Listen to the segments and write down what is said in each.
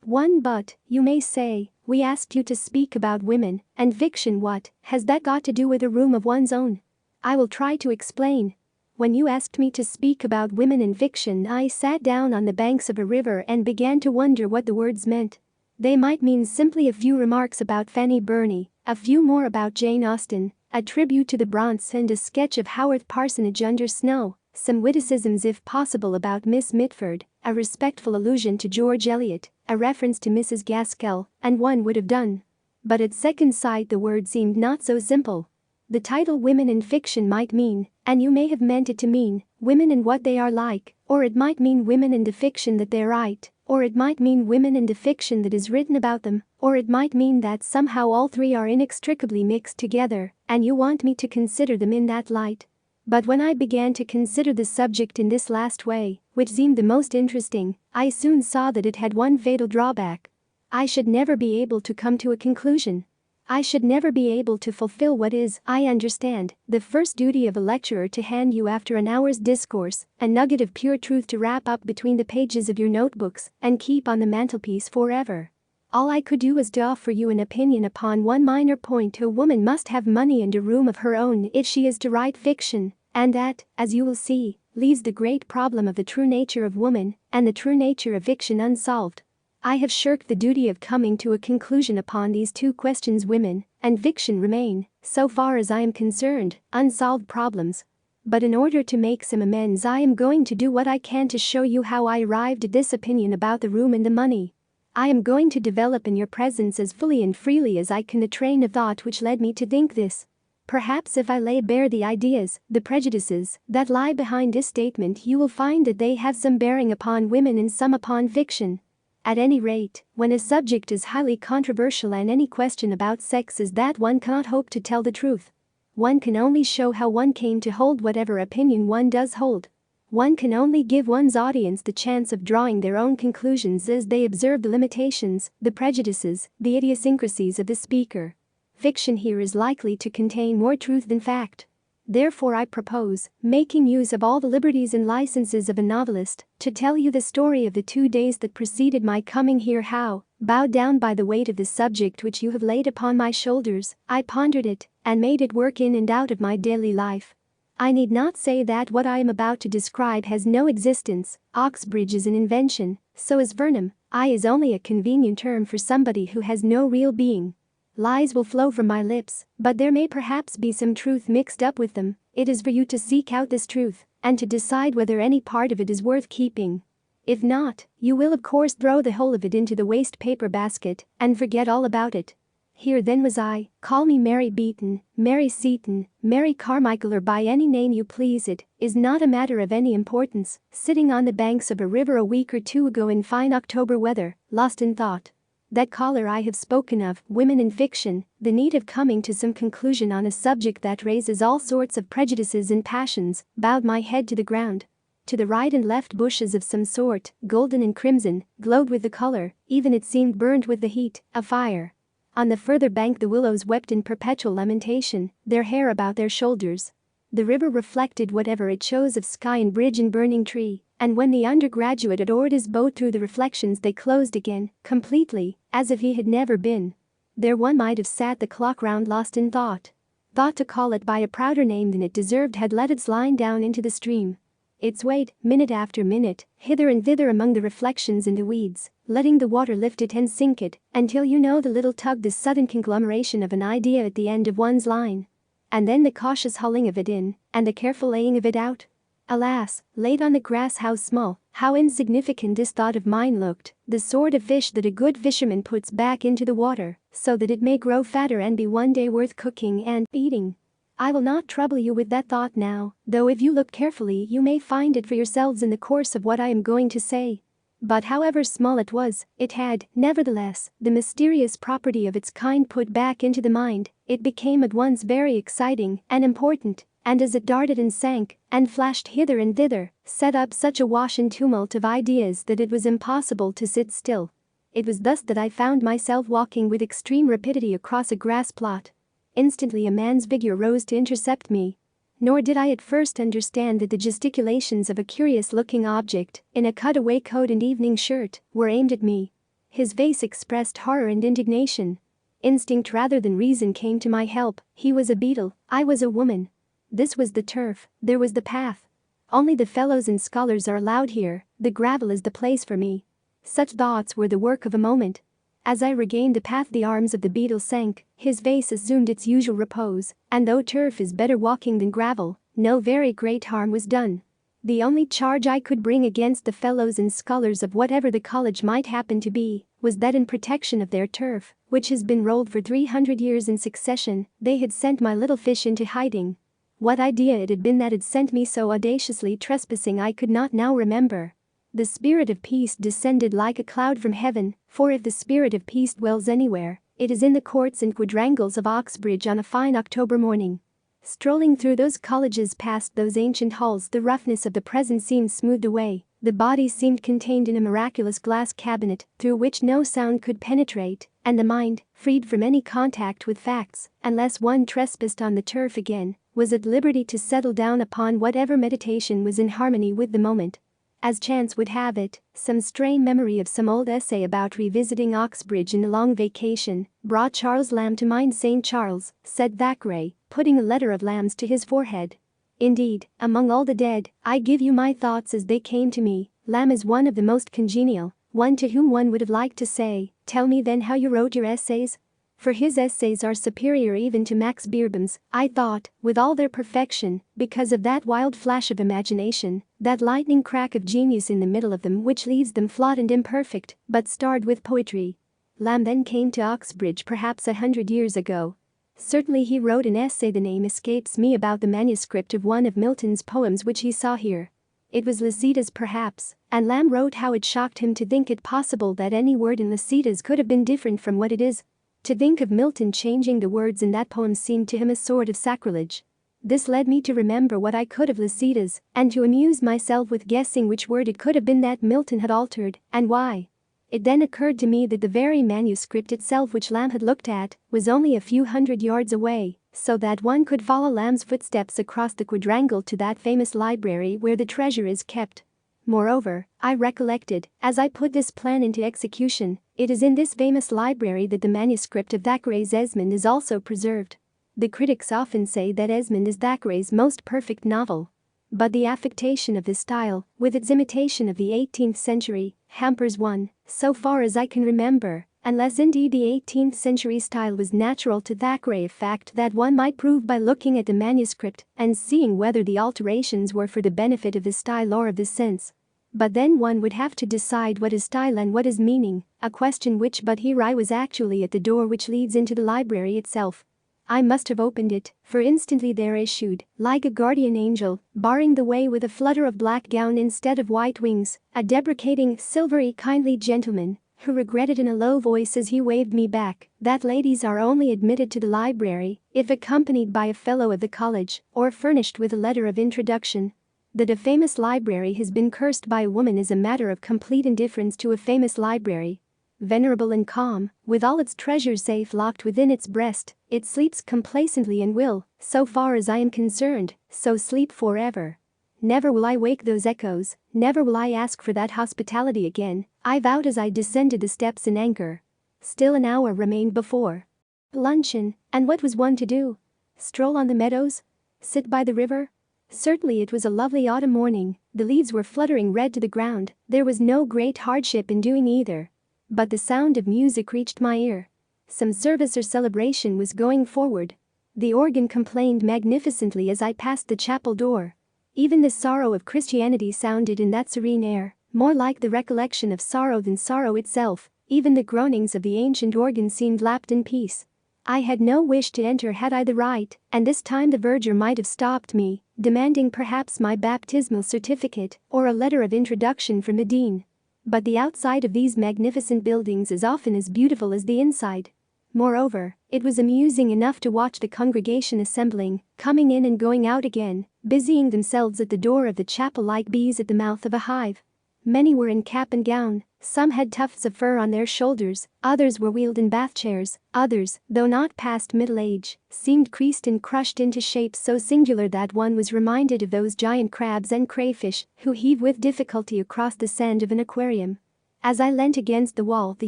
1. But, you may say, we asked you to speak about women and fiction. What has that got to do with a room of one's own? I will try to explain. When you asked me to speak about women in fiction, I sat down on the banks of a river and began to wonder what the words meant. They might mean simply a few remarks about Fanny Burney, a few more about Jane Austen, a tribute to the Brontes and a sketch of Haworth Parsonage under snow, some witticisms if possible about Miss Mitford, a respectful allusion to George Eliot, a reference to Mrs. Gaskell, and one would have done. But at second sight the word seemed not so simple. The title Women in Fiction might mean, and you may have meant it to mean, women and what they are like, or it might mean women in the fiction that they write, or it might mean women in the fiction that is written about them, or it might mean that somehow all three are inextricably mixed together, and you want me to consider them in that light. But when I began to consider the subject in this last way, which seemed the most interesting, I soon saw that it had one fatal drawback. I should never be able to come to a conclusion. I should never be able to fulfill what is, I understand, the first duty of a lecturer, to hand you after an hour's discourse a nugget of pure truth to wrap up between the pages of your notebooks and keep on the mantelpiece forever. All I could do was to offer you an opinion upon one minor point. A woman must have money and a room of her own if she is to write fiction, and that, as you will see, leaves the great problem of the true nature of woman and the true nature of fiction unsolved. I have shirked the duty of coming to a conclusion upon these two questions. Women and fiction remain, so far as I am concerned, unsolved problems. But in order to make some amends, I am going to do what I can to show you how I arrived at this opinion about the room and the money. I am going to develop in your presence as fully and freely as I can the train of thought which led me to think this. Perhaps if I lay bare the ideas, the prejudices, that lie behind this statement, you will find that they have some bearing upon women and some upon fiction. At any rate, when a subject is highly controversial and any question about sex is that, one cannot hope to tell the truth. One can only show how one came to hold whatever opinion one does hold. One can only give one's audience the chance of drawing their own conclusions as they observe the limitations, the prejudices, the idiosyncrasies of the speaker. Fiction here is likely to contain more truth than fact. Therefore I propose, making use of all the liberties and licenses of a novelist, to tell you the story of the 2 days that preceded my coming here, how, bowed down by the weight of the subject which you have laid upon my shoulders, I pondered it, and made it work in and out of my daily life. I need not say that what I am about to describe has no existence. Oxbridge is an invention, so is Vernon. I is only a convenient term for somebody who has no real being. Lies will flow from my lips, but there may perhaps be some truth mixed up with them. It is for you to seek out this truth, and to decide whether any part of it is worth keeping. If not, you will of course throw the whole of it into the waste paper basket, and forget all about it. Here then was I, call me Mary Beaton, Mary Seaton, Mary Carmichael, or by any name you please. It is not a matter of any importance, sitting on the banks of a river a week or two ago in fine October weather, lost in thought. That caller I have spoken of, women in fiction, the need of coming to some conclusion on a subject that raises all sorts of prejudices and passions, bowed my head to the ground. To the right and left bushes of some sort, golden and crimson, glowed with the color, even it seemed burned with the heat, of fire. On the further bank the willows wept in perpetual lamentation, their hair about their shoulders. The river reflected whatever it chose of sky and bridge and burning tree, and when the undergraduate had oared his boat through the reflections they closed again, completely, as if he had never been. There one might have sat the clock round lost in thought. Thought, to call it by a prouder name than it deserved, had let its line down into the stream. It swayed, minute after minute, hither and thither among the reflections and the weeds, letting the water lift it and sink it, until you know the little tug, the sudden conglomeration of an idea at the end of one's line. And then the cautious hulling of it in, and the careful laying of it out. Alas, laid on the grass, how small, how insignificant this thought of mine looked, the sort of fish that a good fisherman puts back into the water, so that it may grow fatter and be one day worth cooking and eating. I will not trouble you with that thought now, though if you look carefully you may find it for yourselves in the course of what I am going to say. But however small it was, it had, nevertheless, the mysterious property of its kind. Put back into the mind, it became at once very exciting and important, and as it darted and sank, and flashed hither and thither, set up such a wash and tumult of ideas that it was impossible to sit still. It was thus that I found myself walking with extreme rapidity across a grass plot. Instantly a man's figure rose to intercept me. Nor did I at first understand that the gesticulations of a curious-looking object, in a cutaway coat and evening shirt, were aimed at me. His face expressed horror and indignation. Instinct rather than reason came to my help. He was a beetle, I was a woman. This was the turf, there was the path. Only the fellows and scholars are allowed here, the gravel is the place for me. Such thoughts were the work of a moment. As I regained the path, the arms of the beetle sank, his face assumed its usual repose, and though turf is better walking than gravel, no very great harm was done. The only charge I could bring against the fellows and scholars of whatever the college might happen to be, was that in protection of their turf, which has been rolled for 300 years in succession, they had sent my little fish into hiding. What idea it had been that had sent me so audaciously trespassing I could not now remember. The spirit of peace descended like a cloud from heaven, for if the spirit of peace dwells anywhere, it is in the courts and quadrangles of Oxbridge on a fine October morning. Strolling through those colleges past those ancient halls, the roughness of the present seemed smoothed away, the body seemed contained in a miraculous glass cabinet through which no sound could penetrate, and the mind, freed from any contact with facts, unless one trespassed on the turf again, was at liberty to settle down upon whatever meditation was in harmony with the moment. As chance would have it, some stray memory of some old essay about revisiting Oxbridge in a long vacation brought Charles Lamb to mind. St. Charles, said Thackeray, putting a letter of Lamb's to his forehead. Indeed, among all the dead, I give you my thoughts as they came to me. Lamb is one of the most congenial, one to whom one would have liked to say, "Tell me then how you wrote your essays." For his essays are superior even to Max Beerbohm's, I thought, with all their perfection, because of that wild flash of imagination, that lightning crack of genius in the middle of them which leaves them flawed and imperfect, but starred with poetry. Lamb then came to Oxbridge perhaps 100 years ago. Certainly he wrote an essay, the name escapes me, about the manuscript of one of Milton's poems which he saw here. It was Lycidas perhaps, and Lamb wrote how it shocked him to think it possible that any word in Lycidas could have been different from what it is. To think of Milton changing the words in that poem seemed to him a sort of sacrilege. This led me to remember what I could of Lycidas, and to amuse myself with guessing which word it could have been that Milton had altered, and why. It then occurred to me that the very manuscript itself which Lamb had looked at was only a few hundred yards away, so that one could follow Lamb's footsteps across the quadrangle to that famous library where the treasure is kept. Moreover, I recollected, as I put this plan into execution, it is in this famous library that the manuscript of Thackeray's Esmond is also preserved. The critics often say that Esmond is Thackeray's most perfect novel. But the affectation of this style, with its imitation of the 18th century, hampers one, so far as I can remember, unless indeed the 18th century style was natural to Thackeray, a fact that one might prove by looking at the manuscript and seeing whether the alterations were for the benefit of the style or of the sense. But then one would have to decide what is style and what is meaning, a question which, but here I was actually at the door which leads into the library itself. I must have opened it, for instantly there issued, like a guardian angel, barring the way with a flutter of black gown instead of white wings, a deprecating, silvery, kindly gentleman, who regretted in a low voice as he waved me back that ladies are only admitted to the library if accompanied by a fellow of the college or furnished with a letter of introduction. That a famous library has been cursed by a woman is a matter of complete indifference to a famous library. Venerable and calm, with all its treasures safe locked within its breast, it sleeps complacently and will, so far as I am concerned, so sleep forever. Never will I wake those echoes, never will I ask for that hospitality again, I vowed as I descended the steps in anger. Still an hour remained before luncheon, and what was one to do? Stroll on the meadows? Sit by the river? Certainly it was a lovely autumn morning, the leaves were fluttering red to the ground, there was no great hardship in doing either. But the sound of music reached my ear. Some service or celebration was going forward. The organ complained magnificently as I passed the chapel door. Even the sorrow of Christianity sounded in that serene air, more like the recollection of sorrow than sorrow itself. Even the groanings of the ancient organ seemed lapped in peace. I had no wish to enter had I the right, and this time the verger might have stopped me, demanding perhaps my baptismal certificate or a letter of introduction from the dean. But the outside of these magnificent buildings is often as beautiful as the inside. Moreover, it was amusing enough to watch the congregation assembling, coming in and going out again, busying themselves at the door of the chapel like bees at the mouth of a hive. Many were in cap and gown, some had tufts of fur on their shoulders, others were wheeled in bath chairs, others, though not past middle age, seemed creased and crushed into shapes so singular that one was reminded of those giant crabs and crayfish who heave with difficulty across the sand of an aquarium. As I leant against the wall, the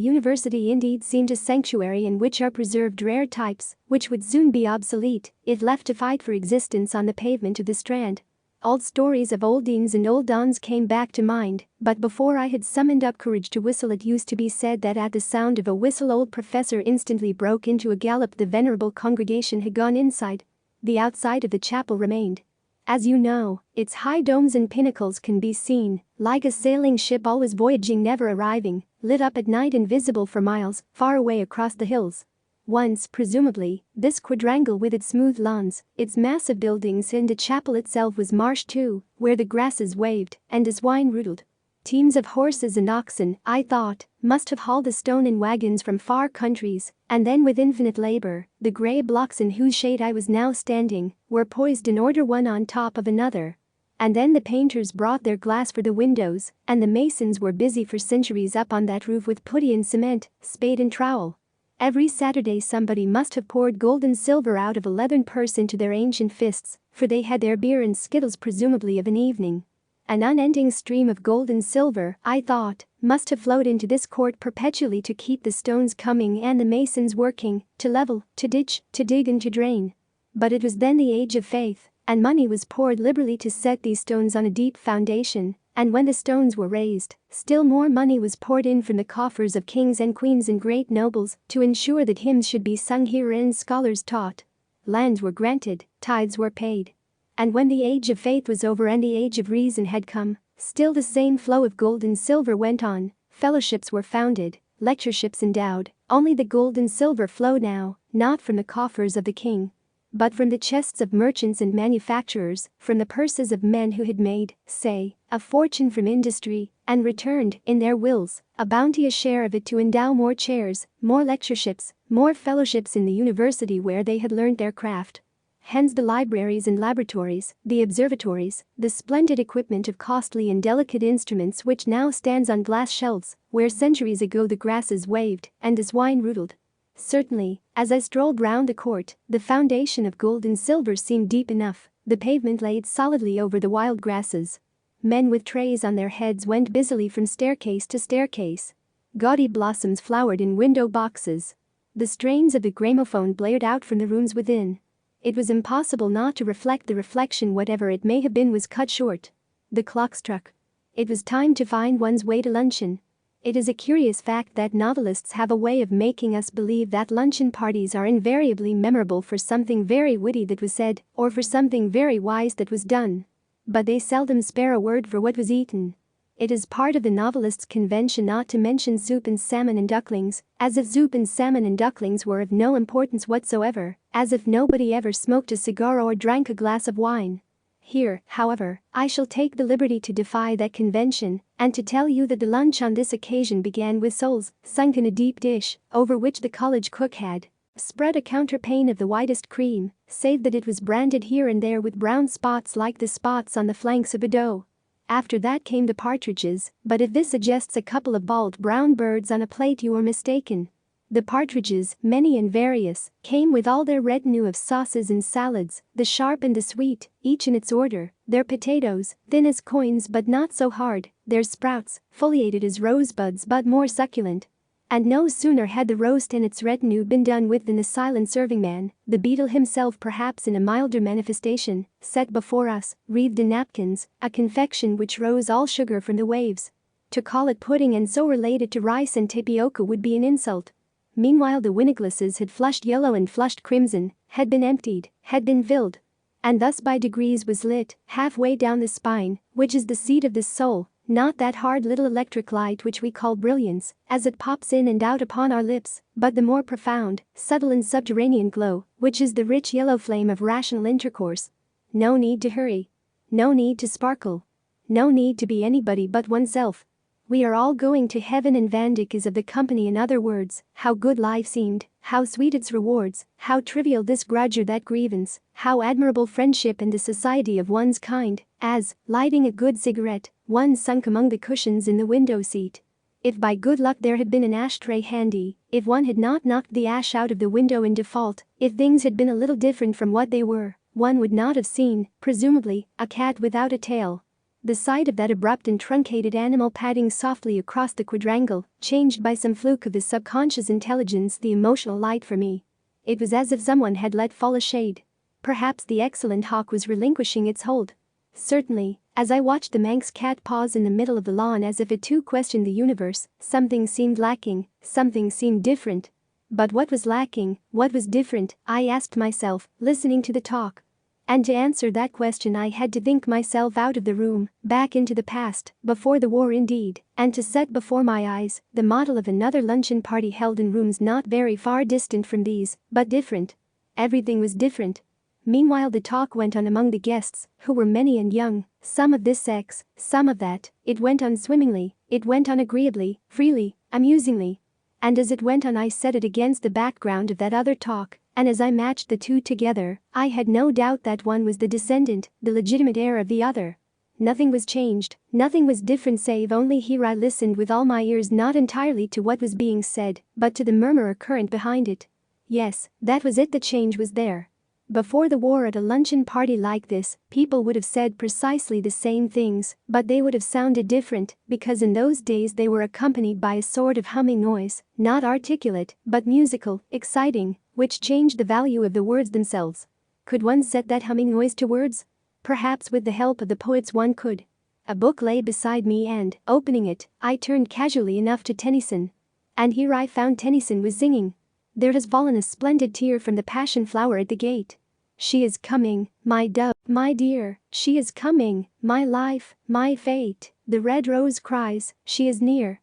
university indeed seemed a sanctuary in which are preserved rare types, which would soon be obsolete if left to fight for existence on the pavement of the Strand. Old stories of old deans and old dons came back to mind, but before I had summoned up courage to whistle, it used to be said that at the sound of a whistle old professor instantly broke into a gallop. The venerable congregation had gone inside. The outside of the chapel remained. As you know, its high domes and pinnacles can be seen, like a sailing ship always voyaging never arriving, lit up at night and visible for miles, far away across the hills. Once, presumably, this quadrangle with its smooth lawns, its massive buildings, and the chapel itself was marsh too, where the grasses waved and the swine rootled. Teams of horses and oxen, I thought, must have hauled the stone in wagons from far countries, and then with infinite labor, the grey blocks in whose shade I was now standing were poised in order one on top of another. And then the painters brought their glass for the windows, and the masons were busy for centuries up on that roof with putty and cement, spade and trowel. Every Saturday somebody must have poured gold and silver out of a leathern purse into their ancient fists, for they had their beer and skittles presumably of an evening. An unending stream of gold and silver, I thought, must have flowed into this court perpetually to keep the stones coming and the masons working, to level, to ditch, to dig and to drain. But it was then the age of faith, and money was poured liberally to set these stones on a deep foundation, and when the stones were raised, still more money was poured in from the coffers of kings and queens and great nobles to ensure that hymns should be sung here and scholars taught. Lands were granted, tithes were paid. And when the age of faith was over and the age of reason had come, still the same flow of gold and silver went on, fellowships were founded, lectureships endowed, only the gold and silver flow now, not from the coffers of the king, but from the chests of merchants and manufacturers, from the purses of men who had made, say, a fortune from industry, and returned, in their wills, a bounteous share of it to endow more chairs, more lectureships, more fellowships in the university where they had learned their craft. Hence the libraries and laboratories, the observatories, the splendid equipment of costly and delicate instruments which now stands on glass shelves, where centuries ago the grasses waved and the swine rootled. Certainly, as I strolled round the court, the foundation of gold and silver seemed deep enough, the pavement laid solidly over the wild grasses. Men with trays on their heads went busily from staircase to staircase. Gaudy blossoms flowered in window boxes. The strains of the gramophone blared out from the rooms within. It was impossible not to reflect. The reflection, whatever it may have been, was cut short. The clock struck. It was time to find one's way to luncheon. It is a curious fact that novelists have a way of making us believe that luncheon parties are invariably memorable for something very witty that was said, or for something very wise that was done. But they seldom spare a word for what was eaten. It is part of the novelist's convention not to mention soup and salmon and ducklings, as if soup and salmon and ducklings were of no importance whatsoever, as if nobody ever smoked a cigar or drank a glass of wine. Here, however, I shall take the liberty to defy that convention, and to tell you that the lunch on this occasion began with soles, sunk in a deep dish, over which the college cook had spread a counterpane of the whitest cream, save that it was branded here and there with brown spots like the spots on the flanks of a doe. After that came the partridges, but if this suggests a couple of bald brown birds on a plate, you are mistaken. The partridges, many and various, came with all their retinue of sauces and salads, the sharp and the sweet, each in its order, their potatoes, thin as coins but not so hard, their sprouts, foliated as rosebuds but more succulent. And no sooner had the roast and its retinue been done with than the silent serving man, the beadle himself perhaps in a milder manifestation, set before us, wreathed in napkins, a confection which rose all sugar from the waves. To call it pudding and so relate it to rice and tapioca would be an insult. Meanwhile the wineglasses had flushed yellow and flushed crimson, had been emptied, had been filled. And thus by degrees was lit, halfway down the spine, which is the seat of the soul, not that hard little electric light which we call brilliance, as it pops in and out upon our lips, but the more profound, subtle and subterranean glow, which is the rich yellow flame of rational intercourse. No need to hurry. No need to sparkle. No need to be anybody but oneself. We are all going to heaven and Van Dyck is of the company. In other words, how good life seemed, how sweet its rewards, how trivial this grudge or that grievance, how admirable friendship and the society of one's kind, as, lighting a good cigarette, one sunk among the cushions in the window seat. If by good luck there had been an ashtray handy, if one had not knocked the ash out of the window in default, if things had been a little different from what they were, one would not have seen, presumably, a cat without a tail. The sight of that abrupt and truncated animal padding softly across the quadrangle changed by some fluke of his subconscious intelligence the emotional light for me. It was as if someone had let fall a shade. Perhaps the excellent hawk was relinquishing its hold. Certainly, as I watched the Manx cat pause in the middle of the lawn as if it too questioned the universe, something seemed lacking, something seemed different. But what was lacking, what was different, I asked myself, listening to the talk. And to answer that question I had to think myself out of the room, back into the past, before the war indeed, and to set before my eyes the model of another luncheon party held in rooms not very far distant from these, but different. Everything was different. Meanwhile the talk went on among the guests, who were many and young, some of this sex, some of that. It went on swimmingly, it went on agreeably, freely, amusingly. And as it went on I set it against the background of that other talk, and as I matched the two together, I had no doubt that one was the descendant, the legitimate heir of the other. Nothing was changed, nothing was different save only here I listened with all my ears not entirely to what was being said, but to the murmur or current behind it. Yes, that was it, the change was there. Before the war at a luncheon party like this, people would have said precisely the same things, but they would have sounded different, because in those days they were accompanied by a sort of humming noise, not articulate, but musical, exciting, which changed the value of the words themselves. Could one set that humming noise to words? Perhaps with the help of the poets one could. A book lay beside me and, opening it, I turned casually enough to Tennyson. And here I found Tennyson was singing. There has fallen a splendid tear from the passion flower at the gate. She is coming, my dove, my dear, she is coming, my life, my fate. The red rose cries, she is near,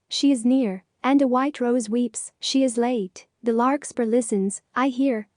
and a white rose weeps, she is late. The larkspur listens, I hear,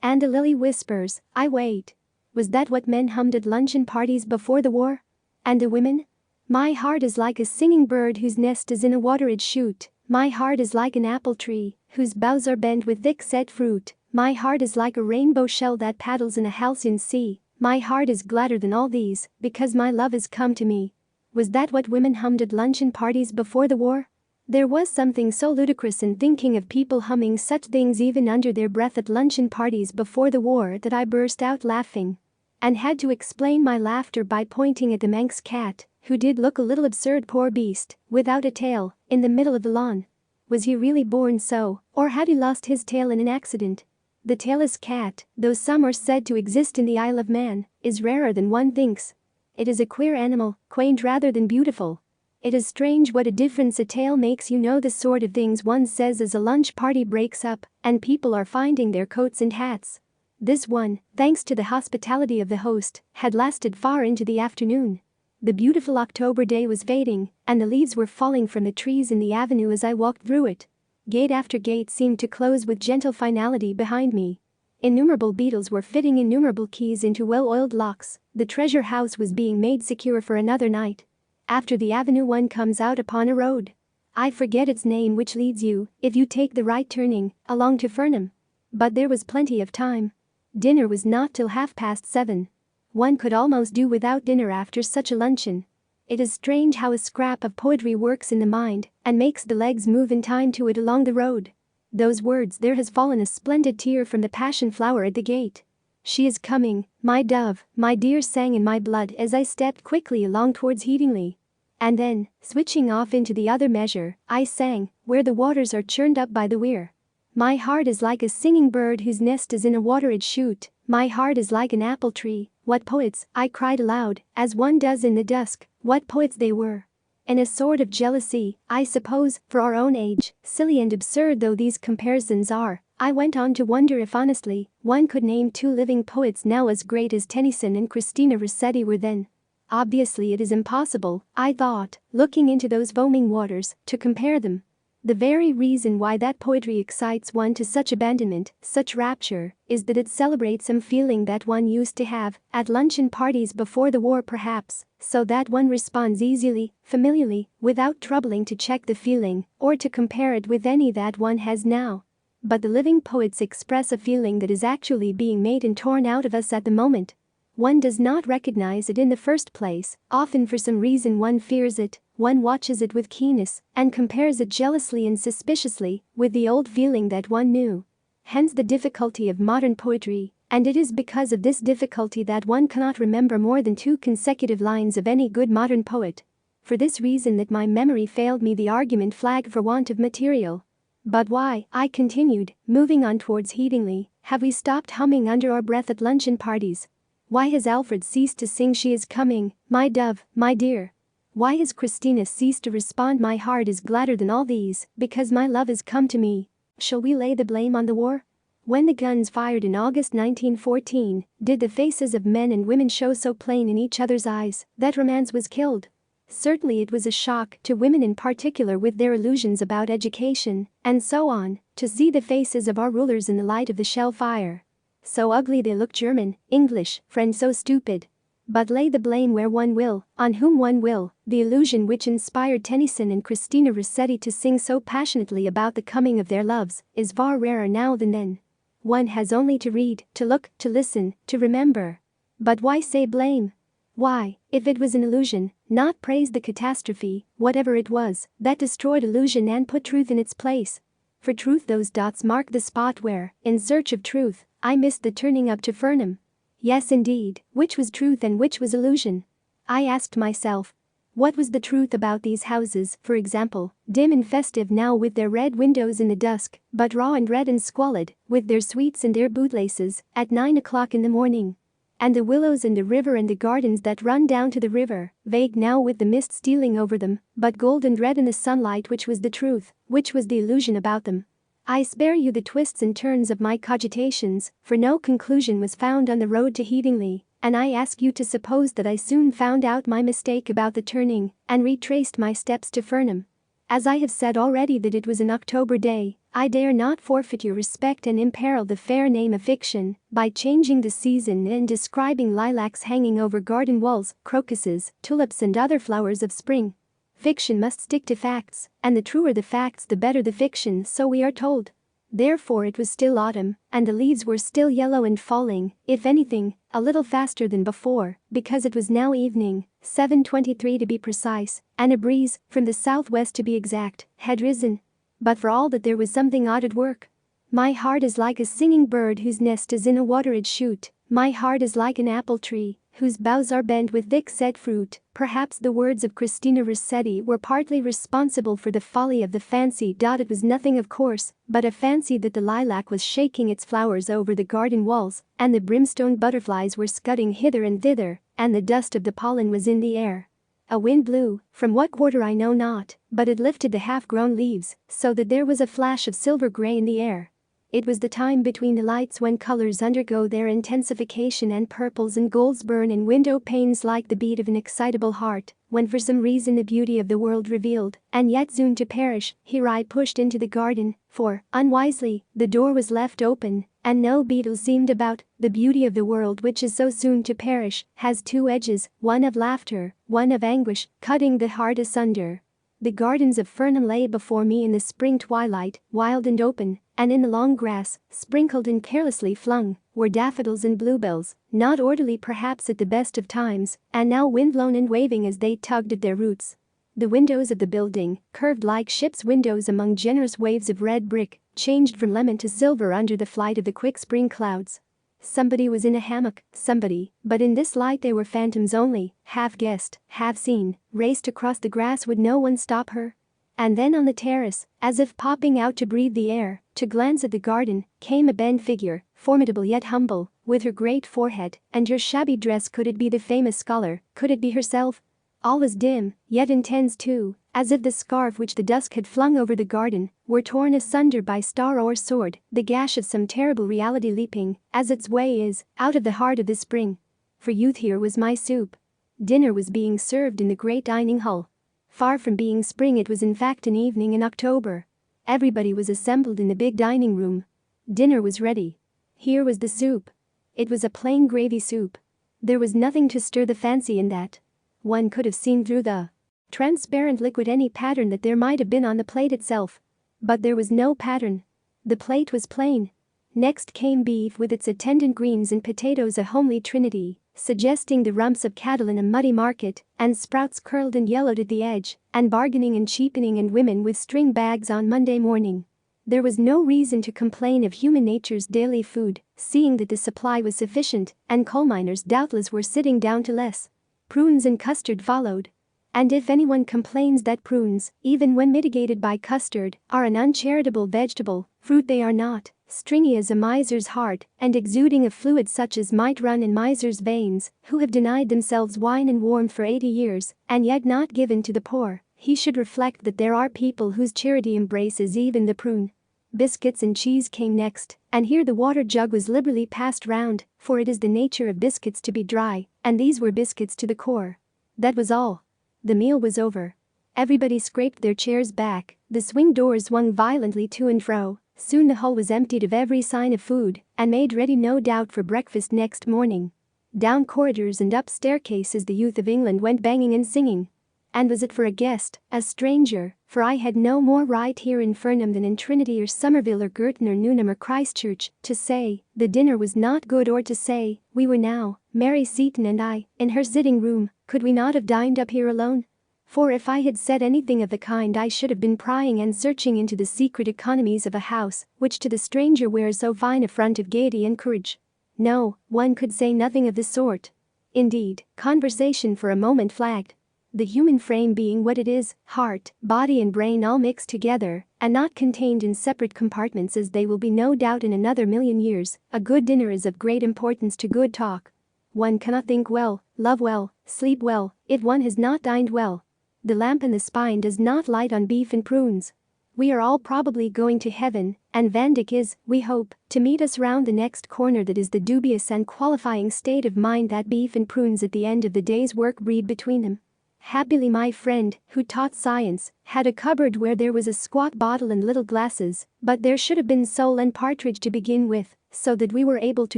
and the lily whispers, I wait. Was that what men hummed at luncheon parties before the war? And the women? My heart is like a singing bird whose nest is in a watered shoot. My heart is like an apple tree, whose boughs are bent with thick-set fruit. My heart is like a rainbow shell that paddles in a halcyon sea. My heart is gladder than all these, because my love has come to me. Was that what women hummed at luncheon parties before the war? There was something so ludicrous in thinking of people humming such things even under their breath at luncheon parties before the war that I burst out laughing. And had to explain my laughter by pointing at the Manx cat, who did look a little absurd, poor beast, without a tail, in the middle of the lawn. Was he really born so, or had he lost his tail in an accident? The tailless cat, though some are said to exist in the Isle of Man, is rarer than one thinks. It is a queer animal, quaint rather than beautiful. It is strange what a difference a tail makes, you know, the sort of things one says as a lunch party breaks up and people are finding their coats and hats. This one, thanks to the hospitality of the host, had lasted far into the afternoon. The beautiful October day was fading, and the leaves were falling from the trees in the avenue as I walked through it. Gate after gate seemed to close with gentle finality behind me. Innumerable beetles were fitting innumerable keys into well-oiled locks. The treasure house was being made secure for another night. After the avenue one comes out upon a road. I forget its name, which leads you, if you take the right turning, along to Fernham. But there was plenty of time. Dinner was not till 7:30. One could almost do without dinner after such a luncheon. It is strange how a scrap of poetry works in the mind and makes the legs move in time to it along the road. Those words, there has fallen a splendid tear from the passion flower at the gate. She is coming, my dove, my dear, sang in my blood as I stepped quickly along towards Headingley. And then, switching off into the other measure, I sang, where the waters are churned up by the weir. My heart is like a singing bird whose nest is in a watered shoot. My heart is like an apple tree. What poets, I cried aloud, as one does in the dusk, what poets they were. In a sort of jealousy, I suppose, for our own age, silly and absurd though these comparisons are, I went on to wonder if honestly, one could name two living poets now as great as Tennyson and Christina Rossetti were then. Obviously it is impossible, I thought, looking into those foaming waters, to compare them. The very reason why that poetry excites one to such abandonment, such rapture, is that it celebrates some feeling that one used to have, at luncheon parties before the war perhaps, so that one responds easily, familiarly, without troubling to check the feeling, or to compare it with any that one has now. But the living poets express a feeling that is actually being made and torn out of us at the moment. One does not recognize it in the first place, often for some reason one fears it, one watches it with keenness, and compares it jealously and suspiciously with the old feeling that one knew. Hence the difficulty of modern poetry, And it is because of this difficulty that one cannot remember more than 2 consecutive lines of any good modern poet. For this reason that my memory failed me, the argument flagged for want of material. But why, I continued, moving on towards Headingley, have we stopped humming under our breath at luncheon parties? Why has Alfred ceased to sing "She is coming, my dove, my dear"? Why has Christina ceased to respond "My heart is gladder than all these, because my love has come to me"? Shall we lay the blame on the war? When the guns fired in August 1914, did the faces of men and women show so plain in each other's eyes that romance was killed? Certainly it was a shock to women in particular, with their illusions about education and so on, to see the faces of our rulers in the light of the shell fire. So ugly they looked, German, English, French, so stupid. But lay the blame where one will, on whom one will, the illusion which inspired Tennyson and Christina Rossetti to sing so passionately about the coming of their loves is far rarer now than then. One has only to read, to look, to listen, to remember. But why say blame? Why, if it was an illusion, not praise the catastrophe, whatever it was, that destroyed illusion and put truth in its place? For truth, those dots mark the spot where, in search of truth, I missed the turning up to Fernham. Yes, indeed, which was truth and which was illusion? I asked myself. What was the truth about these houses, for example, dim and festive now with their red windows in the dusk, but raw and red and squalid, with their sweets and their bootlaces, at 9 o'clock in the morning? And the willows and the river and the gardens that run down to the river, vague now with the mist stealing over them, but gold and red in the sunlight, which was the truth, which was the illusion about them? I spare you the twists and turns of my cogitations, for no conclusion was found on the road to Headingley, and I ask you to suppose that I soon found out my mistake about the turning, and retraced my steps to Fernham. As I have said already that it was an October day, I dare not forfeit your respect and imperil the fair name of fiction by changing the season and describing lilacs hanging over garden walls, crocuses, tulips and other flowers of spring. Fiction must stick to facts, and the truer the facts the better the fiction, so we are told. Therefore it was still autumn, and the leaves were still yellow and falling, if anything, a little faster than before, because it was now evening, 7:23 to be precise, and a breeze, from the southwest to be exact, had risen. But for all that there was something odd at work. My heart is like a singing bird whose nest is in a watered shoot. My heart is like an apple tree, whose boughs are bent with thick set fruit. Perhaps the words of Christina Rossetti were partly responsible for the folly of the fancy. It was nothing, of course, but a fancy that the lilac was shaking its flowers over the garden walls, and the brimstone butterflies were scudding hither and thither, and the dust of the pollen was in the air. A wind blew, from what quarter I know not, but it lifted the half-grown leaves, so that there was a flash of silver grey in the air. It was the time between the lights when colors undergo their intensification and purples and golds burn in window panes like the beat of an excitable heart, when for some reason the beauty of the world revealed, and yet soon to perish. Here I pushed into the garden, for, unwisely, the door was left open, and no beetle seemed about. The beauty of the world, which is so soon to perish, has 2 edges, one of laughter, one of anguish, cutting the heart asunder. The gardens of Fernham lay before me in the spring twilight, wild and open, and in the long grass, sprinkled and carelessly flung, were daffodils and bluebells, not orderly perhaps at the best of times, and now wind-blown and waving as they tugged at their roots. The windows of the building, curved like ship's windows among generous waves of red brick, changed from lemon to silver under the flight of the quick spring clouds. Somebody was in a hammock, somebody, but in this light they were phantoms only, half guessed, half seen, raced across the grass. Would no one stop her? And then on the terrace, as if popping out to breathe the air, to glance at the garden, came a bent figure, formidable yet humble, with her great forehead and her shabby dress. Could it be the famous scholar? Could it be herself? All was dim, yet intense too, as if the scarf which the dusk had flung over the garden were torn asunder by star or sword, the gash of some terrible reality leaping, as its way is, out of the heart of the spring. For youth, here was my soup. Dinner was being served in the great dining hall. Far from being spring, it was in fact an evening in October. Everybody was assembled in the big dining room. Dinner was ready. Here was the soup. It was a plain gravy soup. There was nothing to stir the fancy in that. One could have seen through the transparent liquid any pattern that there might have been on the plate itself. But there was no pattern. The plate was plain. Next came beef with its attendant greens and potatoes, a homely trinity, suggesting the rumps of cattle in a muddy market, and sprouts curled and yellowed at the edge, and bargaining and cheapening, and women with string bags on Monday morning. There was no reason to complain of human nature's daily food, seeing that the supply was sufficient, and coal miners doubtless were sitting down to less. Prunes and custard followed. And if anyone complains that prunes, even when mitigated by custard, are an uncharitable vegetable, fruit they are not, stringy as a miser's heart, and exuding a fluid such as might run in misers' veins, who have denied themselves wine and warmth for 80 years, and yet not given to the poor, he should reflect that there are people whose charity embraces even the prune. Biscuits and cheese came next, and here the water jug was liberally passed round, for it is the nature of biscuits to be dry, and these were biscuits to the core. That was all. The meal was over. Everybody scraped their chairs back, the swing doors swung violently to and fro, soon the hall was emptied of every sign of food, and made ready no doubt for breakfast next morning. Down corridors and up staircases the youth of England went banging and singing. And was it for a guest, a stranger, for I had no more right here in Fernham than in Trinity or Somerville or Girton or Newnham or Christchurch, to say, the dinner was not good, or to say, we were now, Mary Seaton and I, in her sitting room, could we not have dined up here alone? For if I had said anything of the kind I should have been prying and searching into the secret economies of a house, which to the stranger wears so fine a front of gaiety and courage. No, one could say nothing of the sort. Indeed, conversation for a moment flagged. The human frame being what it is, heart, body and brain all mixed together, and not contained in separate compartments as they will be no doubt in another million years, a good dinner is of great importance to good talk. One cannot think well, love well, sleep well, if one has not dined well. The lamp in the spine does not light on beef and prunes. We are all probably going to heaven, and Van Dyck is, we hope, to meet us round the next corner. That is the dubious and qualifying state of mind that beef and prunes at the end of the day's work breed between them. Happily my friend, who taught science, had a cupboard where there was a squat bottle and little glasses, but there should have been sole and partridge to begin with, so that we were able to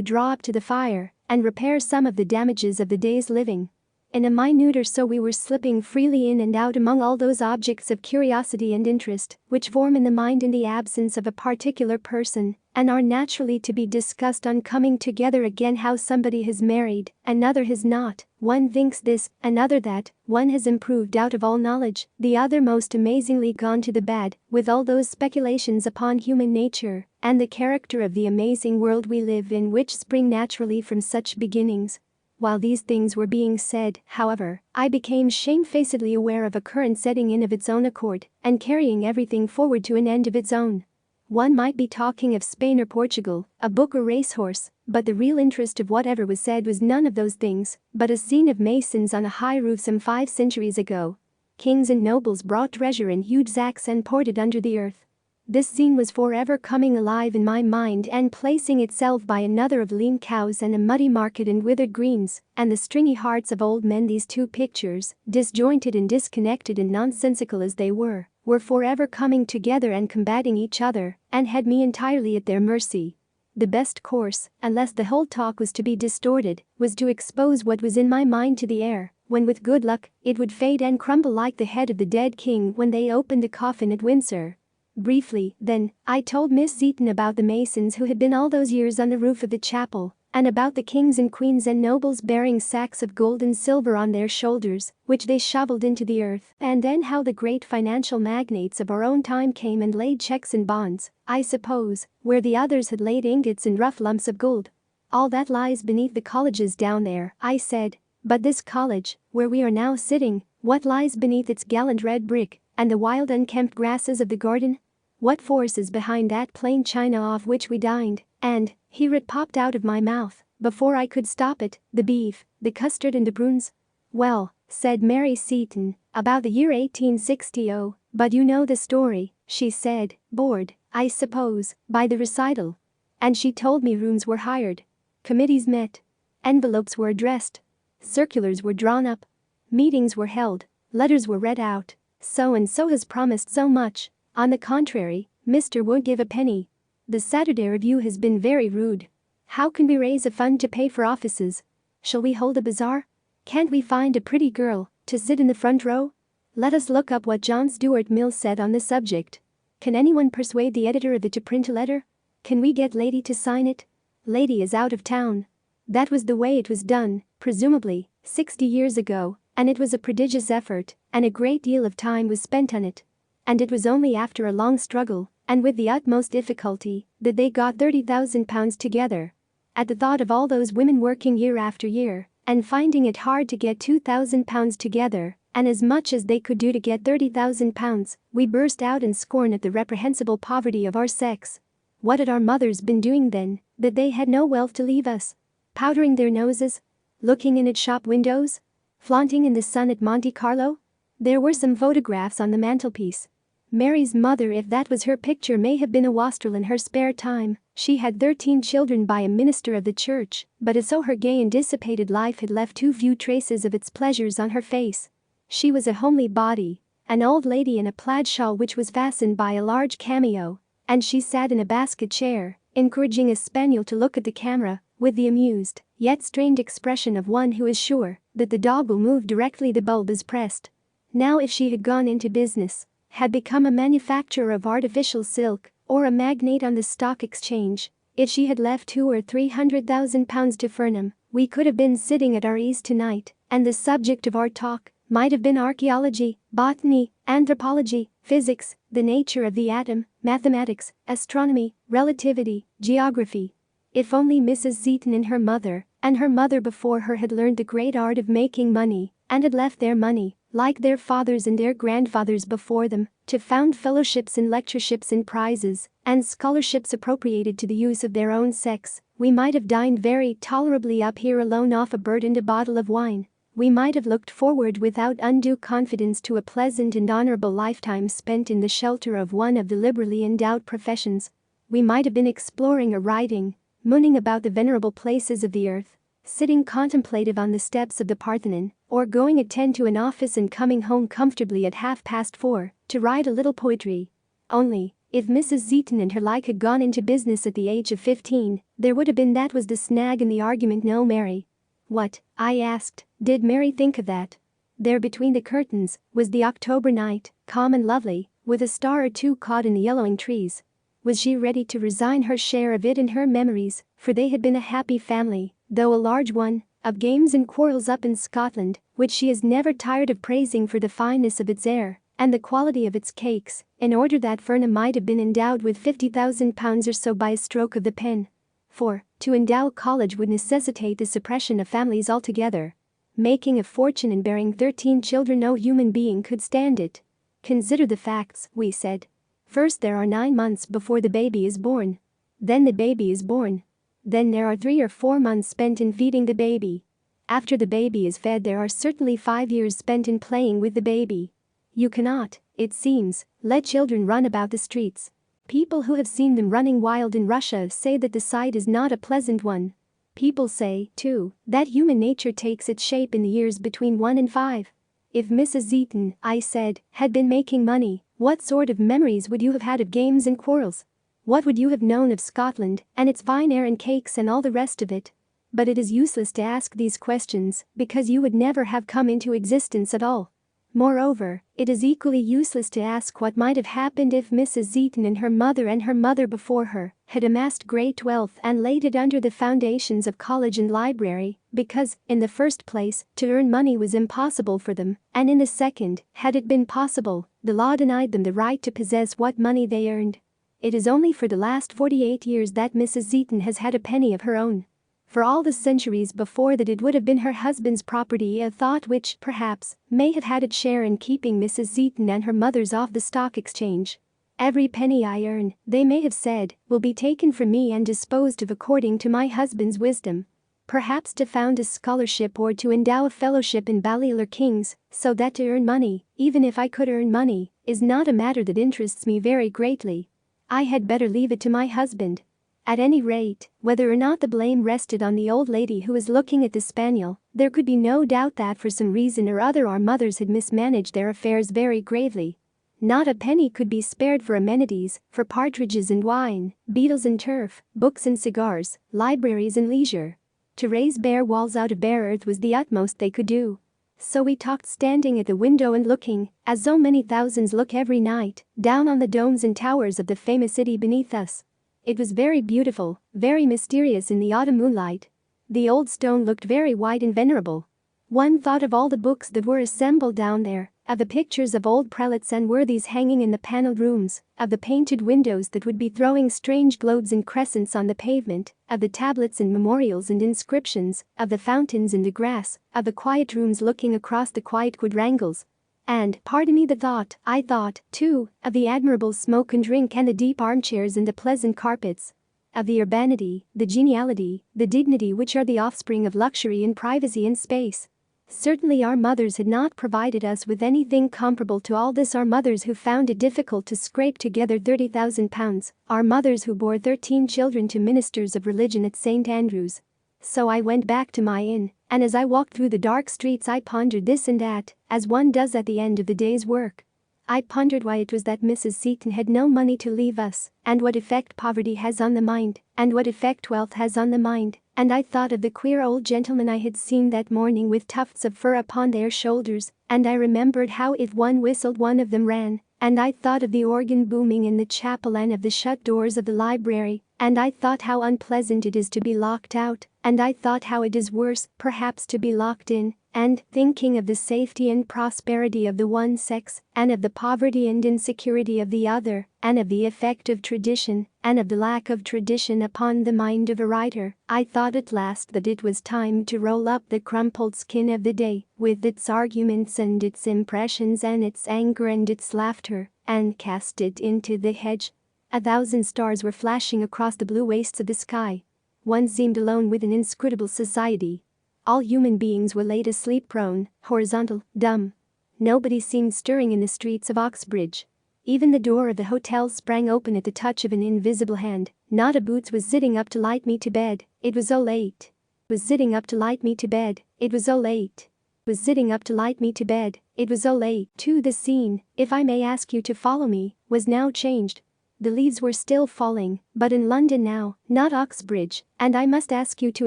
draw up to the fire and repair some of the damages of the day's living. In a minute or so we were slipping freely in and out among all those objects of curiosity and interest which form in the mind in the absence of a particular person, and are naturally to be discussed on coming together again. How somebody has married, another has not, one thinks this, another that, one has improved out of all knowledge, the other most amazingly gone to the bad, with all those speculations upon human nature and the character of the amazing world we live in, which spring naturally from such beginnings. While these things were being said, however, I became shamefacedly aware of a current setting in of its own accord and carrying everything forward to an end of its own. One might be talking of Spain or Portugal, a book or racehorse, but the real interest of whatever was said was none of those things, but a scene of masons on a high roof some 5 centuries ago. Kings and nobles brought treasure in huge sacks and poured it under the earth. This scene was forever coming alive in my mind and placing itself by another of lean cows and a muddy market and withered greens, and the stringy hearts of old men. These two pictures, disjointed and disconnected and nonsensical as they were forever coming together and combating each other, and had me entirely at their mercy. The best course, unless the whole talk was to be distorted, was to expose what was in my mind to the air, when with good luck, it would fade and crumble like the head of the dead king when they opened the coffin at Windsor. Briefly, then, I told Miss Seaton about the masons who had been all those years on the roof of the chapel, and about the kings and queens and nobles bearing sacks of gold and silver on their shoulders, which they shoveled into the earth, and then how the great financial magnates of our own time came and laid checks and bonds, I suppose, where the others had laid ingots and rough lumps of gold. All that lies beneath the colleges down there, I said. But this college, where we are now sitting, what lies beneath its gallant red brick, and the wild unkempt grasses of the garden? What force is behind that plain china off which we dined? And, here it popped out of my mouth, before I could stop it, the beef, the custard and the prunes. Well, said Mary Seaton, about the year 1860. Oh, but you know the story, she said, bored, I suppose, by the recital. And she told me rooms were hired. Committees met. Envelopes were addressed. Circulars were drawn up. Meetings were held. Letters were read out. So and so has promised so much. On the contrary, Mr. won't give a penny. The Saturday Review has been very rude. How can we raise a fund to pay for offices? Shall we hold a bazaar? Can't we find a pretty girl to sit in the front row? Let us look up what John Stuart Mill said on the subject. Can anyone persuade the editor of it to print a letter? Can we get Lady to sign it? Lady is out of town. That was the way it was done, presumably, 60 years ago, and it was a prodigious effort, and a great deal of time was spent on it. And it was only after a long struggle, and with the utmost difficulty, that they got £30,000 together. At the thought of all those women working year after year, and finding it hard to get £2,000 together, and as much as they could do to get £30,000, we burst out in scorn at the reprehensible poverty of our sex. What had our mothers been doing then, that they had no wealth to leave us? Powdering their noses? Looking in at shop windows? Flaunting in the sun at Monte Carlo? There were some photographs on the mantelpiece. Mary's mother, if that was her picture, may have been a wastrel in her spare time. She had 13 children by a minister of the church, but as so her gay and dissipated life had left too few traces of its pleasures on her face. She was a homely body, an old lady in a plaid shawl which was fastened by a large cameo, and she sat in a basket chair, encouraging a spaniel to look at the camera, with the amused, yet strained expression of one who is sure that the dog will move directly the bulb is pressed. Now if she had gone into business, had become a manufacturer of artificial silk, or a magnate on the stock exchange, if she had left £200,000 or £300,000 to Fernham, we could have been sitting at our ease tonight, and the subject of our talk might have been archaeology, botany, anthropology, physics, the nature of the atom, mathematics, astronomy, relativity, geography. If only Mrs. Zeaton and her mother before her had learned the great art of making money, and had left their money, like their fathers and their grandfathers before them, to found fellowships and lectureships and prizes, and scholarships appropriated to the use of their own sex, we might have dined very tolerably up here alone off a bird and a bottle of wine. We might have looked forward without undue confidence to a pleasant and honorable lifetime spent in the shelter of one of the liberally endowed professions. We might have been exploring or riding, mooning about the venerable places of the earth, sitting contemplative on the steps of the Parthenon, or going at 10 to an office and coming home comfortably at 4:30 to write a little poetry. Only, if Mrs. Zeaton and her like had gone into business at the age of 15, there would have been that was the snag in the argument. No, Mary. What, I asked, did Mary think of that? There between the curtains was the October night, calm and lovely, with a star or two caught in the yellowing trees. Was she ready to resign her share of it in her memories, for they had been a happy family, though a large one, of games and quarrels up in Scotland, which she is never tired of praising for the fineness of its air and the quality of its cakes, in order that Fernham might have been endowed with £50,000 or so by a stroke of the pen? For, to endow a college would necessitate the suppression of families altogether. Making a fortune and bearing 13 children, no human being could stand it. Consider the facts, we said. First there are 9 months before the baby is born. Then the baby is born. Then there are 3 or 4 months spent in feeding the baby. After the baby is fed there are certainly 5 years spent in playing with the baby. You cannot, it seems, let children run about the streets. People who have seen them running wild in Russia say that the sight is not a pleasant one. People say, too, that human nature takes its shape in the years between 1 and 5. If Mrs. Zeaton, I said, had been making money, what sort of memories would you have had of games and quarrels? What would you have known of Scotland and its fine air and cakes and all the rest of it? But it is useless to ask these questions because you would never have come into existence at all. Moreover, it is equally useless to ask what might have happened if Mrs. Zeaton and her mother before her had amassed great wealth and laid it under the foundations of college and library, because, in the first place, to earn money was impossible for them, and in the second, had it been possible, the law denied them the right to possess what money they earned. It is only for the last 48 years that Mrs. Zeaton has had a penny of her own. For all the centuries before that it would have been her husband's property, a thought which, perhaps, may have had its share in keeping Mrs. Zeaton and her mother's off the stock exchange. Every penny I earn, they may have said, will be taken from me and disposed of according to my husband's wisdom. Perhaps to found a scholarship or to endow a fellowship in Balliol or King's, so that to earn money, even if I could earn money, is not a matter that interests me very greatly. I had better leave it to my husband. At any rate, whether or not the blame rested on the old lady who was looking at the spaniel, there could be no doubt that for some reason or other our mothers had mismanaged their affairs very gravely. Not a penny could be spared for amenities, for partridges and wine, beetles and turf, books and cigars, libraries and leisure. To raise bare walls out of bare earth was the utmost they could do. So we talked standing at the window and looking, as so many thousands look every night, down on the domes and towers of the famous city beneath us. It was very beautiful, very mysterious in the autumn moonlight. The old stone looked very white and venerable. One thought of all the books that were assembled down there, of the pictures of old prelates and worthies hanging in the paneled rooms, of the painted windows that would be throwing strange globes and crescents on the pavement, of the tablets and memorials and inscriptions, of the fountains in the grass, of the quiet rooms looking across the quiet quadrangles. And, pardon me the thought, I thought, too, of the admirable smoke and drink and the deep armchairs and the pleasant carpets. Of the urbanity, the geniality, the dignity which are the offspring of luxury and privacy and space. Certainly our mothers had not provided us with anything comparable to all this, our mothers who found it difficult to scrape together £30,000, our mothers who bore 13 children to ministers of religion at St. Andrews. So I went back to my inn, and as I walked through the dark streets I pondered this and that, as one does at the end of the day's work. I pondered why it was that Mrs. Seaton had no money to leave us, and what effect poverty has on the mind, and what effect wealth has on the mind, and I thought of the queer old gentlemen I had seen that morning with tufts of fur upon their shoulders, and I remembered how if one whistled one of them ran, and I thought of the organ booming in the chapel and of the shut doors of the library, and I thought how unpleasant it is to be locked out, and I thought how it is worse, perhaps, to be locked in, and, thinking of the safety and prosperity of the one sex, and of the poverty and insecurity of the other, and of the effect of tradition, and of the lack of tradition upon the mind of a writer, I thought at last that it was time to roll up the crumpled skin of the day, with its arguments and its impressions and its anger and its laughter, and cast it into the hedge. 1,000 stars were flashing across the blue wastes of the sky. One seemed alone with an inscrutable society. All human beings were laid asleep, prone, horizontal, dumb. Nobody seemed stirring in the streets of Oxbridge. Even the door of the hotel sprang open at the touch of an invisible hand. Not a boots was sitting up to light me to bed, it was so late. Was sitting up to light me to bed, it was so late. Was sitting up to light me to bed, it was so late. Too, the scene, if I may ask you to follow me, was now changed. The leaves were still falling, but in London now, not Oxbridge, and I must ask you to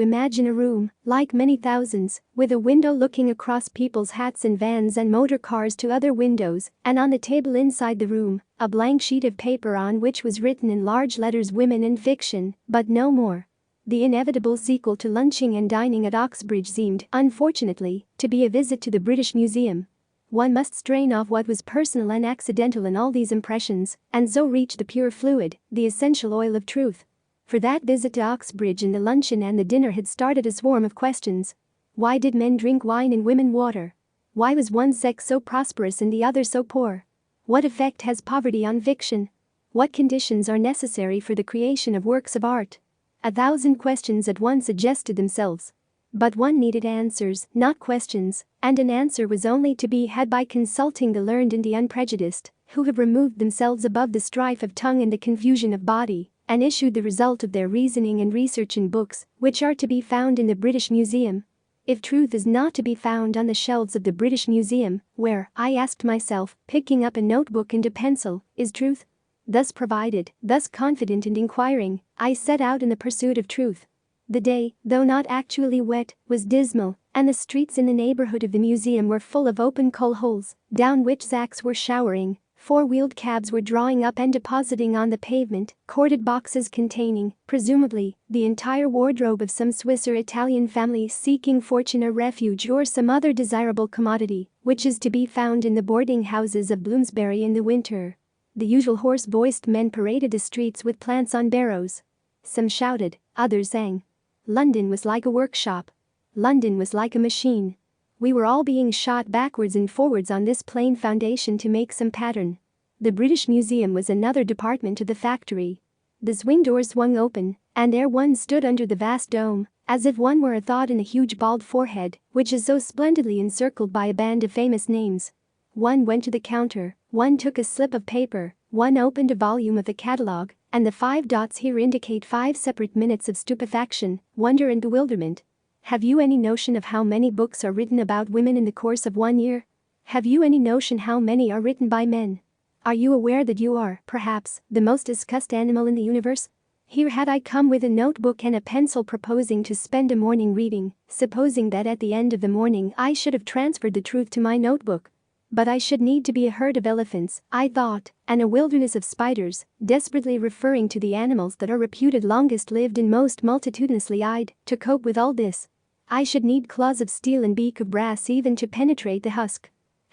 imagine a room, like many thousands, with a window looking across people's hats and vans and motor cars to other windows, and on the table inside the room, a blank sheet of paper on which was written in large letters women and fiction, but no more. The inevitable sequel to lunching and dining at Oxbridge seemed, unfortunately, to be a visit to the British Museum. One must strain off what was personal and accidental in all these impressions, and so reach the pure fluid, the essential oil of truth. For that visit to Oxbridge and the luncheon and the dinner had started a swarm of questions. Why did men drink wine and women water? Why was one sex so prosperous and the other so poor? What effect has poverty on fiction? What conditions are necessary for the creation of works of art? 1,000 questions at once suggested themselves. But one needed answers, not questions, and an answer was only to be had by consulting the learned and the unprejudiced, who have removed themselves above the strife of tongue and the confusion of body, and issued the result of their reasoning and research in books, which are to be found in the British Museum. If truth is not to be found on the shelves of the British Museum, where, I asked myself, picking up a notebook and a pencil, is truth? Thus provided, thus confident and inquiring, I set out in the pursuit of truth. The day, though not actually wet, was dismal, and the streets in the neighborhood of the museum were full of open coal holes, down which sacks were showering, four-wheeled cabs were drawing up and depositing on the pavement, corded boxes containing, presumably, the entire wardrobe of some Swiss or Italian family seeking fortune or refuge or some other desirable commodity, which is to be found in the boarding houses of Bloomsbury in the winter. The usual hoarse-voiced men paraded the streets with plants on barrows. Some shouted, others sang. London was like a workshop. London was like a machine. We were all being shot backwards and forwards on this plain foundation to make some pattern. The British Museum was another department of the factory. The swing doors swung open, and there one stood under the vast dome, as if one were a thought in a huge bald forehead, which is so splendidly encircled by a band of famous names. One went to the counter, one took a slip of paper, one opened a volume of the catalogue, and the 5 dots here indicate 5 separate minutes of stupefaction, wonder and bewilderment. Have you any notion of how many books are written about women in the course of 1 year? Have you any notion how many are written by men? Are you aware that you are, perhaps, the most discussed animal in the universe? Here had I come with a notebook and a pencil proposing to spend a morning reading, supposing that at the end of the morning I should have transferred the truth to my notebook. But I should need to be a herd of elephants, I thought, and a wilderness of spiders, desperately referring to the animals that are reputed longest lived and most multitudinously eyed, to cope with all this. I should need claws of steel and beak of brass even to penetrate the husk.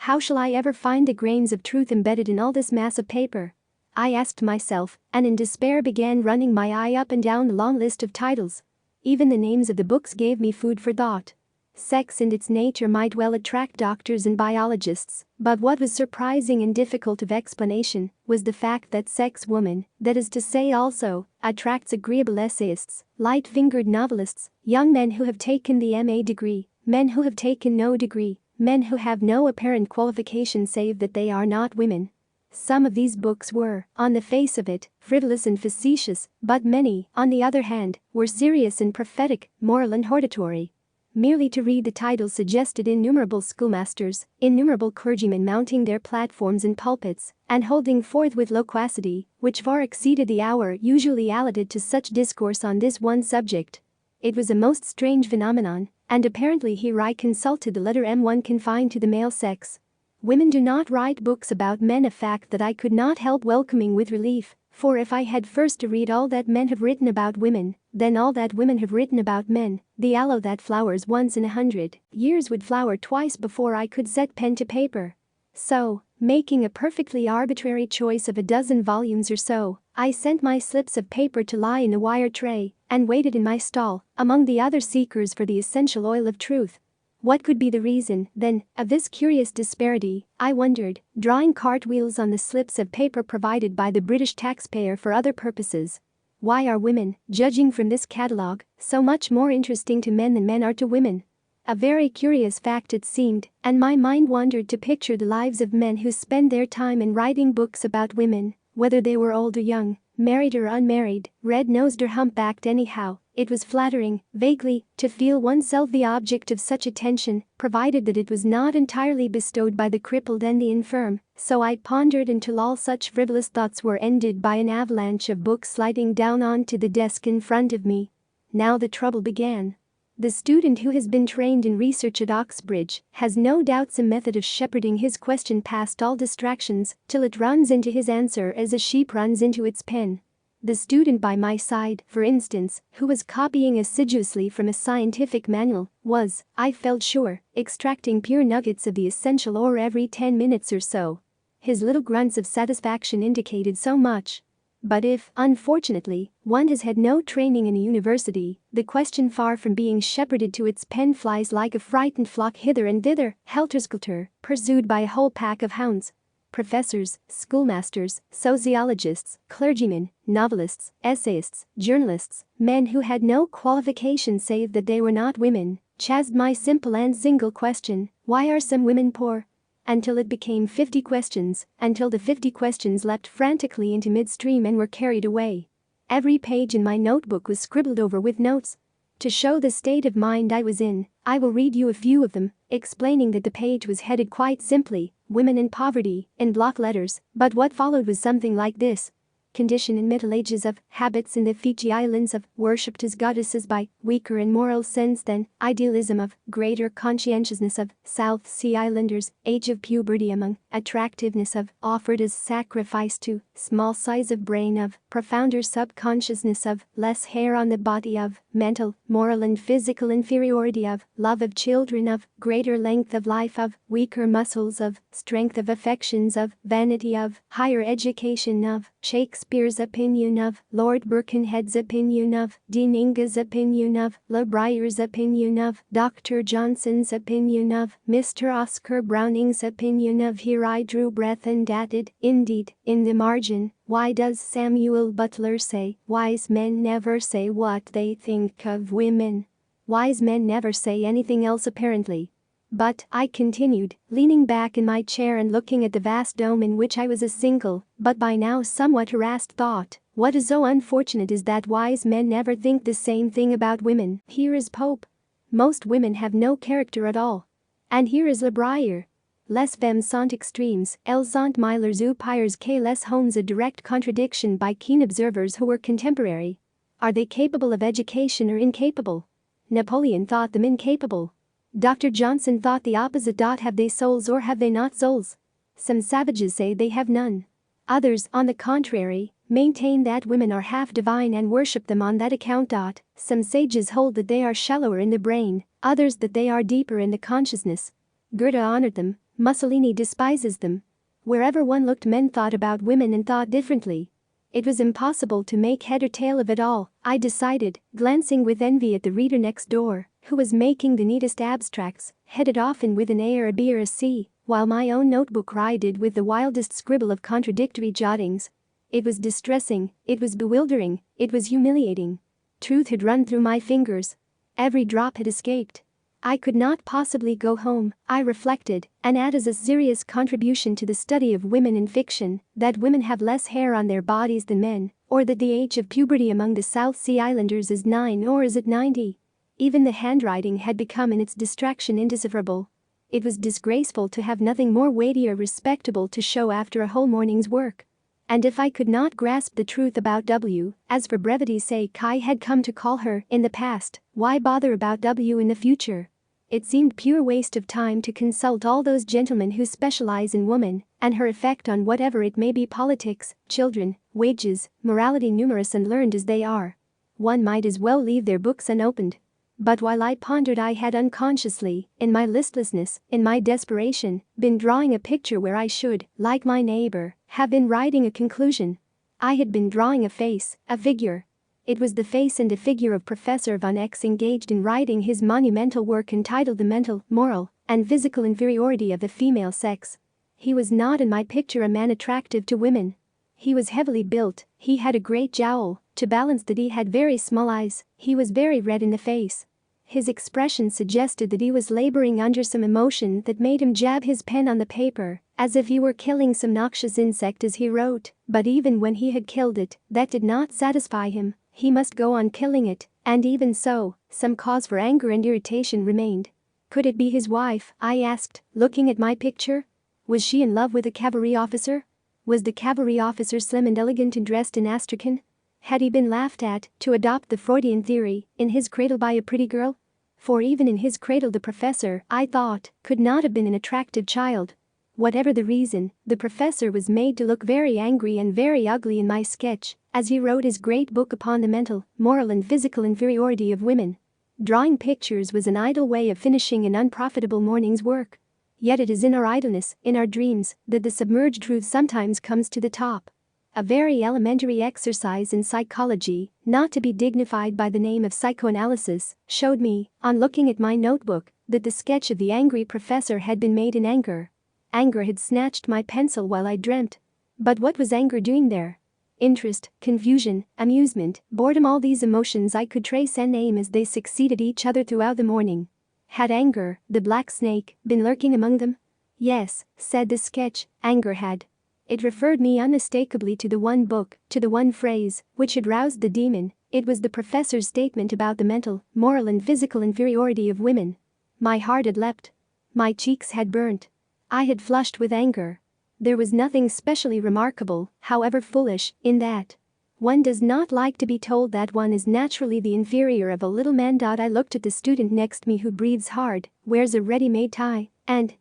How shall I ever find the grains of truth embedded in all this mass of paper? I asked myself, and in despair began running my eye up and down the long list of titles. Even the names of the books gave me food for thought. Sex in its nature might well attract doctors and biologists, but what was surprising and difficult of explanation was the fact that sex woman, that is to say also, attracts agreeable essayists, light-fingered novelists, young men who have taken the MA degree, men who have taken no degree, men who have no apparent qualification save that they are not women. Some of these books were, on the face of it, frivolous and facetious, but many, on the other hand, were serious and prophetic, moral and hortatory. Merely to read the title suggested innumerable schoolmasters, innumerable clergymen mounting their platforms and pulpits, and holding forth with loquacity, which far exceeded the hour usually allotted to such discourse on this one subject. It was a most strange phenomenon, and apparently here I consulted the letter M1 confined to the male sex. Women do not write books about men, a fact that I could not help welcoming with relief, for if I had first to read all that men have written about women, then all that women have written about men, the aloe that flowers once in 100 years would flower twice before I could set pen to paper. So, making a perfectly arbitrary choice of a dozen volumes or so, I sent my slips of paper to lie in a wire tray and waited in my stall among the other seekers for the essential oil of truth. What could be the reason, then, of this curious disparity, I wondered, drawing cartwheels on the slips of paper provided by the British taxpayer for other purposes. Why are women, judging from this catalogue, so much more interesting to men than men are to women? A very curious fact it seemed, and my mind wandered to picture the lives of men who spend their time in writing books about women, whether they were old or young, married or unmarried, red-nosed or humpbacked. Anyhow, it was flattering, vaguely, to feel oneself the object of such attention, provided that it was not entirely bestowed by the crippled and the infirm, so I pondered until all such frivolous thoughts were ended by an avalanche of books sliding down onto the desk in front of me. Now the trouble began. The student who has been trained in research at Oxbridge has no doubt some method of shepherding his question past all distractions till it runs into his answer as a sheep runs into its pen. The student by my side, for instance, who was copying assiduously from a scientific manual, was, I felt sure, extracting pure nuggets of the essential ore every 10 minutes or so. His little grunts of satisfaction indicated so much. But if, unfortunately, one has had no training in a university, the question, far from being shepherded to its pen, flies like a frightened flock hither and thither, helter-skelter, pursued by a whole pack of hounds. Professors, schoolmasters, sociologists, clergymen, novelists, essayists, journalists, men who had no qualification save that they were not women, chased my simple and single question, why are some women poor? Until it became 50 questions, until the 50 questions leapt frantically into midstream and were carried away. Every page in my notebook was scribbled over with notes. To show the state of mind I was in, I will read you a few of them, explaining that the page was headed quite simply, Women and Poverty, in block letters, but what followed was something like this. Condition in Middle Ages of, habits in the Fiji Islands of, worshipped as goddesses by, weaker in moral sense than, idealism of, greater conscientiousness of, South Sea Islanders, age of puberty among, attractiveness of, offered as sacrifice to, small size of brain of, profounder subconsciousness of, less hair on the body of, mental, moral and physical inferiority of, love of children of, greater length of life of, weaker muscles of, strength of affections of, vanity of, higher education of, Shakespeare's opinion of, Lord Birkenhead's opinion of, Dean Inga's opinion of, Le Brier's opinion of, Dr. Johnson's opinion of, Mr. Oscar Browning's opinion of. Here I drew breath and added, indeed, in the margin, why does Samuel Butler say, wise men never say what they think of women? Wise men never say anything else apparently. But, I continued, leaning back in my chair and looking at the vast dome in which I was a single, but by now somewhat harassed thought, what is so unfortunate is that wise men never think the same thing about women. Here is Pope. Most women have no character at all. And here is Le Brier. Les femmes sont extremes, elles sont milers ou pires que les hommes, a direct contradiction by keen observers who were contemporary. Are they capable of education or incapable? Napoleon thought them incapable. Dr. Johnson thought the opposite. Have they souls or have they not souls? Some savages say they have none. Others, on the contrary, maintain that women are half divine and worship them on that account. Some sages hold that they are shallower in the brain, others that they are deeper in the consciousness. Goethe honored them, Mussolini despises them. Wherever one looked, men thought about women and thought differently. It was impossible to make head or tail of it all, I decided, glancing with envy at the reader next door, who was making the neatest abstracts, headed often with an A or a B or a C, while my own notebook rioted with the wildest scribble of contradictory jottings. It was distressing, it was bewildering, it was humiliating. Truth had run through my fingers. Every drop had escaped. I could not possibly go home, I reflected, and add as a serious contribution to the study of women in fiction that women have less hair on their bodies than men, or that the age of puberty among the South Sea Islanders is 9 or is it 90. Even the handwriting had become in its distraction indecipherable. It was disgraceful to have nothing more weighty or respectable to show after a whole morning's work. And if I could not grasp the truth about W, as for brevity's sake I had come to call her in the past, why bother about W in the future? It seemed pure waste of time to consult all those gentlemen who specialize in woman and her effect on whatever it may be, politics, children, wages, morality, numerous and learned as they are. One might as well leave their books unopened. But while I pondered, I had unconsciously, in my listlessness, in my desperation, been drawing a picture where I should, like my neighbor, have been writing a conclusion. I had been drawing a face, a figure. It was the face and a figure of Professor Von X engaged in writing his monumental work entitled The Mental, Moral, and Physical Inferiority of the Female Sex. He was not in my picture a man attractive to women. He was heavily built, he had a great jowl, to balance that he had very small eyes, he was very red in the face. His expression suggested that he was laboring under some emotion that made him jab his pen on the paper, as if he were killing some noxious insect as he wrote, but even when he had killed it, that did not satisfy him, he must go on killing it, and even so, some cause for anger and irritation remained. Could it be his wife, I asked, looking at my picture? Was she in love with a cavalry officer? Was the cavalry officer slim and elegant and dressed in astrakhan? Had he been laughed at, to adopt the Freudian theory, in his cradle by a pretty girl? For even in his cradle the professor, I thought, could not have been an attractive child. Whatever the reason, the professor was made to look very angry and very ugly in my sketch, as he wrote his great book upon the mental, moral and physical inferiority of women. Drawing pictures was an idle way of finishing an unprofitable morning's work. Yet it is in our idleness, in our dreams, that the submerged truth sometimes comes to the top. A very elementary exercise in psychology, not to be dignified by the name of psychoanalysis, showed me, on looking at my notebook, that the sketch of the angry professor had been made in anger. Anger had snatched my pencil while I dreamt. But what was anger doing there? Interest, confusion, amusement, boredom, all these emotions I could trace and name as they succeeded each other throughout the morning. Had anger, the black snake, been lurking among them? Yes, said the sketch, anger had. It referred me unmistakably to the one book, to the one phrase, which had roused the demon. It was the professor's statement about the mental, moral and physical inferiority of women. My heart had leapt. My cheeks had burnt. I had flushed with anger. There was nothing specially remarkable, however foolish, in that. One does not like to be told that one is naturally the inferior of a little man. I looked at the student next me who breathes hard, wears a ready-made tie, and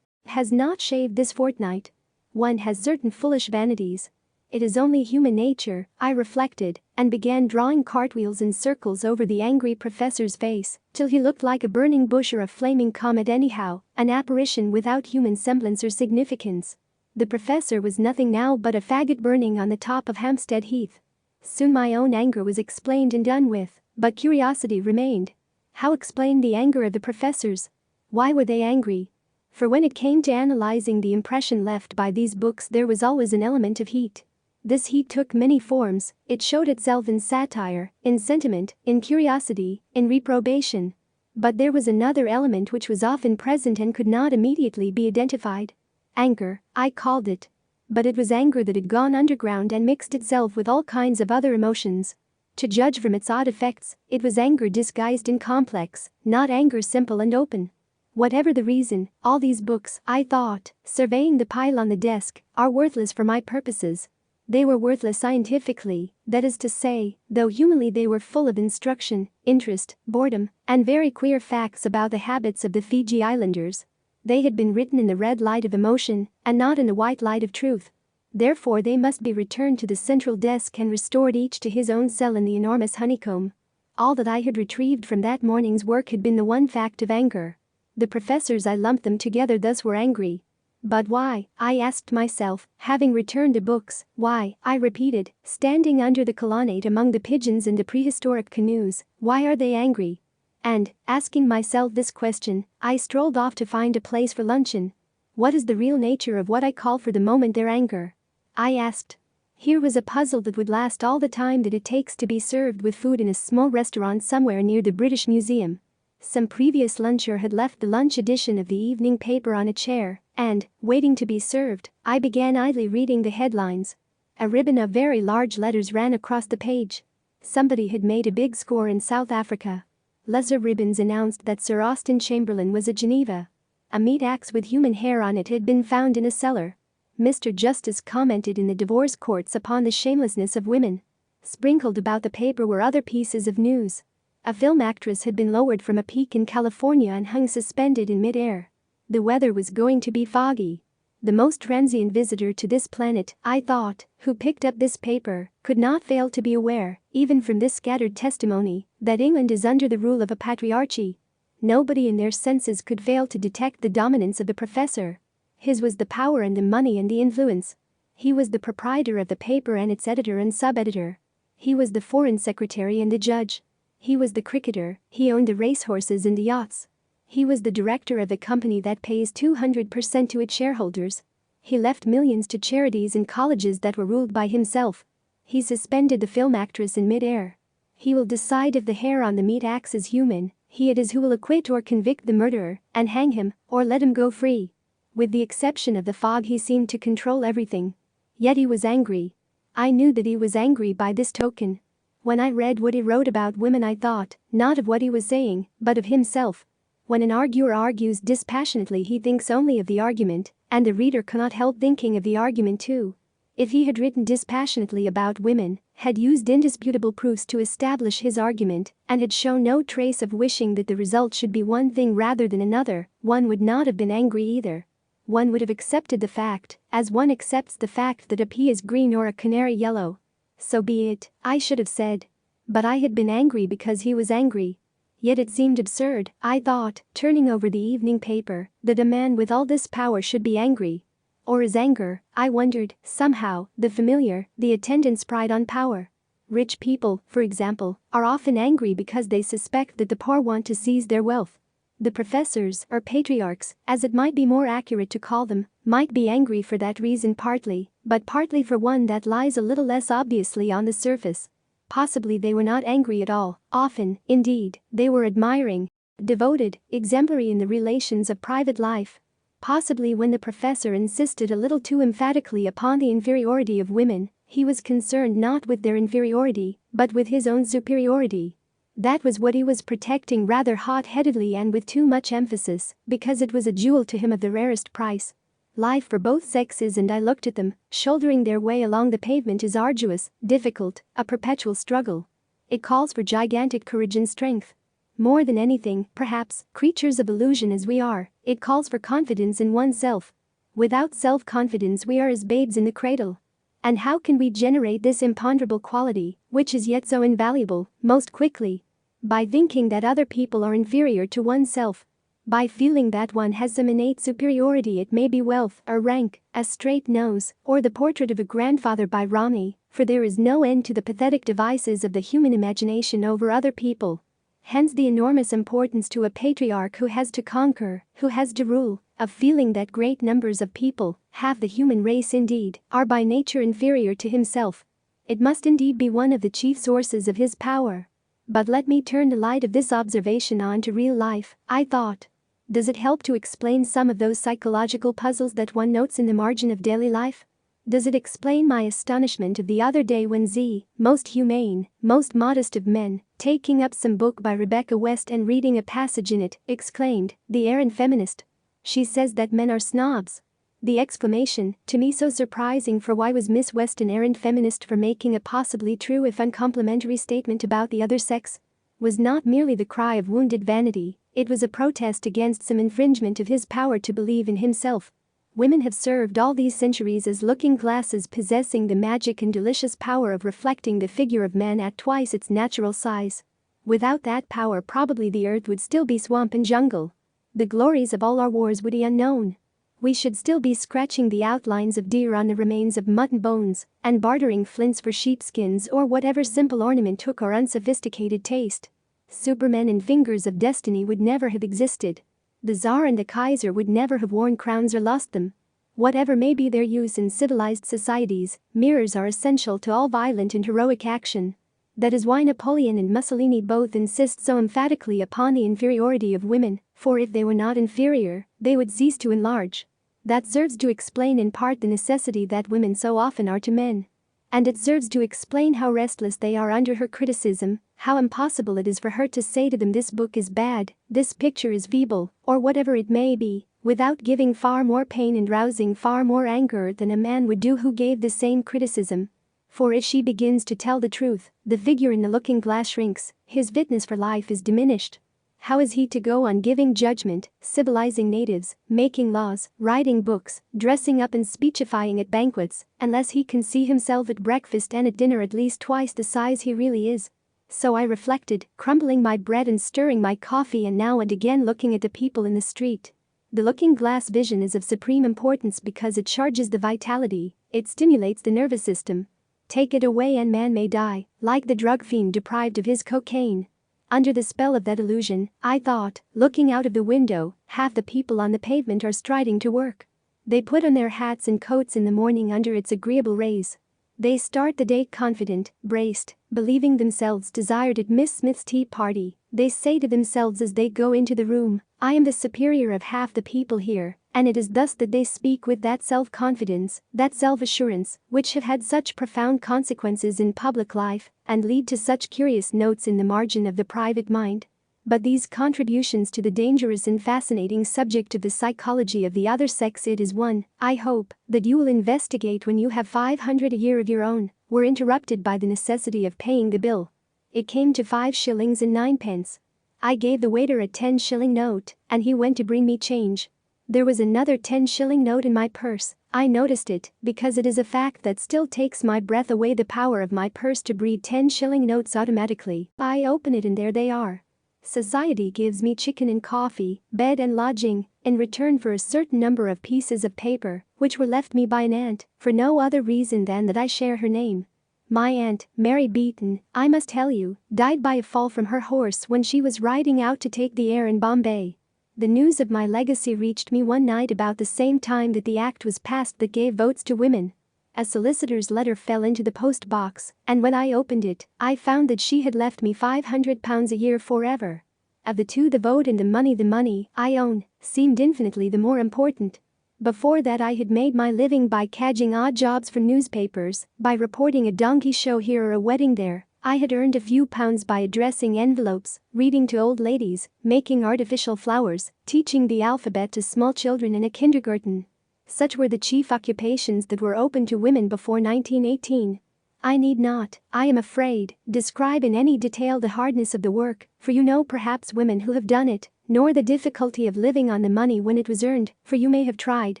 has not shaved this fortnight. One has certain foolish vanities. It is only human nature, I reflected, and began drawing cartwheels and circles over the angry professor's face, till he looked like a burning bush or a flaming comet, anyhow, an apparition without human semblance or significance. The professor was nothing now but a faggot burning on the top of Hampstead Heath. Soon my own anger was explained and done with, but curiosity remained. How explain the anger of the professors? Why were they angry? For when it came to analyzing the impression left by these books, there was always an element of heat. This heat took many forms. It showed itself in satire, in sentiment, in curiosity, in reprobation. But there was another element which was often present and could not immediately be identified. Anger, I called it. But it was anger that had gone underground and mixed itself with all kinds of other emotions. To judge from its odd effects, it was anger disguised and complex, not anger simple and open. Whatever the reason, all these books, I thought, surveying the pile on the desk, are worthless for my purposes. They were worthless scientifically, that is to say, though humanly they were full of instruction, interest, boredom, and very queer facts about the habits of the Fiji Islanders. They had been written in the red light of emotion, and not in the white light of truth. Therefore they must be returned to the central desk and restored each to his own cell in the enormous honeycomb. All that I had retrieved from that morning's work had been the one fact of anger. The professors, I lumped them together, thus were angry. But why, I asked myself, having returned the books, why, I repeated, standing under the colonnade among the pigeons in the prehistoric canoes, why are they angry? And, asking myself this question, I strolled off to find a place for luncheon. What is the real nature of what I call for the moment their anger? I asked. Here was a puzzle that would last all the time that it takes to be served with food in a small restaurant somewhere near the British Museum. Some previous luncher had left the lunch edition of the evening paper on a chair, and, waiting to be served, I began idly reading the headlines. A ribbon of very large letters ran across the page. Somebody had made a big score in South Africa. Lesser ribbons announced that Sir Austen Chamberlain was at Geneva. A meat axe with human hair on it had been found in a cellar. Mr. Justice commented in the divorce courts upon the shamelessness of women. Sprinkled about the paper were other pieces of news. A film actress had been lowered from a peak in California and hung suspended in mid-air. The weather was going to be foggy. The most transient visitor to this planet, I thought, who picked up this paper, could not fail to be aware, even from this scattered testimony, that England is under the rule of a patriarchy. Nobody in their senses could fail to detect the dominance of the professor. His was the power and the money and the influence. He was the proprietor of the paper and its editor and sub-editor. He was the foreign secretary and the judge. He was the cricketer, he owned the racehorses and the yachts. He was the director of the company that pays 200% to its shareholders. He left millions to charities and colleges that were ruled by himself. He suspended the film actress in mid-air. He will decide if the hair on the meat axe is human. He it is who will acquit or convict the murderer and hang him or let him go free. With the exception of the fog, he seemed to control everything. Yet he was angry. I knew that he was angry by this token. When I read what he wrote about women, I thought, not of what he was saying, but of himself. When an arguer argues dispassionately, he thinks only of the argument, and the reader cannot help thinking of the argument too. If he had written dispassionately about women, had used indisputable proofs to establish his argument, and had shown no trace of wishing that the result should be one thing rather than another, one would not have been angry either. One would have accepted the fact, as one accepts the fact that a pea is green or a canary yellow. So be it, I should have said. But I had been angry because he was angry. Yet it seemed absurd, I thought, turning over the evening paper, that a man with all this power should be angry. Or is anger, I wondered, somehow, the familiar, the attendant's pride on power? Rich people, for example, are often angry because they suspect that the poor want to seize their wealth. The professors, or patriarchs, as it might be more accurate to call them, might be angry for that reason partly, but partly for one that lies a little less obviously on the surface. Possibly they were not angry at all. Often, indeed, they were admiring, devoted, exemplary in the relations of private life. Possibly when the professor insisted a little too emphatically upon the inferiority of women, he was concerned not with their inferiority, but with his own superiority. That was what he was protecting rather hot-headedly and with too much emphasis, because it was a jewel to him of the rarest price. Life for both sexes, and I looked at them, shouldering their way along the pavement, is arduous, difficult, a perpetual struggle. It calls for gigantic courage and strength. More than anything, perhaps, creatures of illusion as we are, it calls for confidence in oneself. Without self-confidence we are as babes in the cradle. And how can we generate this imponderable quality, which is yet so invaluable, most quickly? By thinking that other people are inferior to oneself. By feeling that one has some innate superiority, it may be wealth or rank, a straight nose, or the portrait of a grandfather by Romney, for there is no end to the pathetic devices of the human imagination over other people. Hence the enormous importance to a patriarch who has to conquer, who has to rule, of feeling that great numbers of people, half the human race indeed, are by nature inferior to himself. It must indeed be one of the chief sources of his power. But let me turn the light of this observation on to real life, I thought. Does it help to explain some of those psychological puzzles that one notes in the margin of daily life? Does it explain my astonishment of the other day when Z, most humane, most modest of men, taking up some book by Rebecca West and reading a passage in it, exclaimed, "The errant feminist. She says that men are snobs." The exclamation, to me so surprising, for why was Miss West an errant feminist for making a possibly true if uncomplimentary statement about the other sex? Was not merely the cry of wounded vanity, it was a protest against some infringement of his power to believe in himself. Women have served all these centuries as looking glasses possessing the magic and delicious power of reflecting the figure of man at twice its natural size. Without that power, probably the earth would still be swamp and jungle. The glories of all our wars would be unknown. We should still be scratching the outlines of deer on the remains of mutton bones and bartering flints for sheepskins or whatever simple ornament took our unsophisticated taste. Supermen and fingers of destiny would never have existed. The Tsar and the Kaiser would never have worn crowns or lost them. Whatever may be their use in civilized societies, mirrors are essential to all violent and heroic action. That is why Napoleon and Mussolini both insist so emphatically upon the inferiority of women, for if they were not inferior, they would cease to enlarge. That serves to explain in part the necessity that women so often are to men. And it serves to explain how restless they are under her criticism, how impossible it is for her to say to them this book is bad, this picture is feeble, or whatever it may be, without giving far more pain and rousing far more anger than a man would do who gave the same criticism. For if she begins to tell the truth, the figure in the looking-glass shrinks, his fitness for life is diminished. How is he to go on giving judgment, civilizing natives, making laws, writing books, dressing up and speechifying at banquets, unless he can see himself at breakfast and at dinner at least twice the size he really is? So I reflected, crumbling my bread and stirring my coffee and now and again looking at the people in the street. The looking-glass vision is of supreme importance because it charges the vitality, it stimulates the nervous system. Take it away and man may die, like the drug fiend deprived of his cocaine. Under the spell of that illusion, I thought, looking out of the window, half the people on the pavement are striding to work. They put on their hats and coats in the morning under its agreeable rays. They start the day confident, braced, believing themselves desired at Miss Smith's tea party. They say to themselves as they go into the room, I am the superior of half the people here, and it is thus that they speak with that self-confidence, that self-assurance, which have had such profound consequences in public life and lead to such curious notes in the margin of the private mind. But these contributions to the dangerous and fascinating subject of the psychology of the other sex, it is one, I hope, that you will investigate when you have 500 a year of your own, were interrupted by the necessity of paying the bill. It came to 5 shillings and 9 pence. I gave the waiter a 10-shilling note, and he went to bring me change. There was another 10-shilling note in my purse. I noticed it, because it is a fact that still takes my breath away, the power of my purse to breed 10-shilling notes automatically. I open it and there they are. Society gives me chicken and coffee, bed and lodging, in return for a certain number of pieces of paper, which were left me by an aunt, for no other reason than that I share her name. My aunt, Mary Beaton, I must tell you, died by a fall from her horse when she was riding out to take the air in Bombay. The news of my legacy reached me one night about the same time that the act was passed that gave votes to women. A solicitor's letter fell into the post box, and when I opened it, I found that she had left me £500 a year forever. Of the two, the vote and the money I own, seemed infinitely the more important. Before that I had made my living by cadging odd jobs for newspapers, by reporting a donkey show here or a wedding there. I had earned a few pounds by addressing envelopes, reading to old ladies, making artificial flowers, teaching the alphabet to small children in a kindergarten. Such were the chief occupations that were open to women before 1918. I need not, I am afraid, describe in any detail the hardness of the work, for you know perhaps women who have done it, nor the difficulty of living on the money when it was earned, for you may have tried.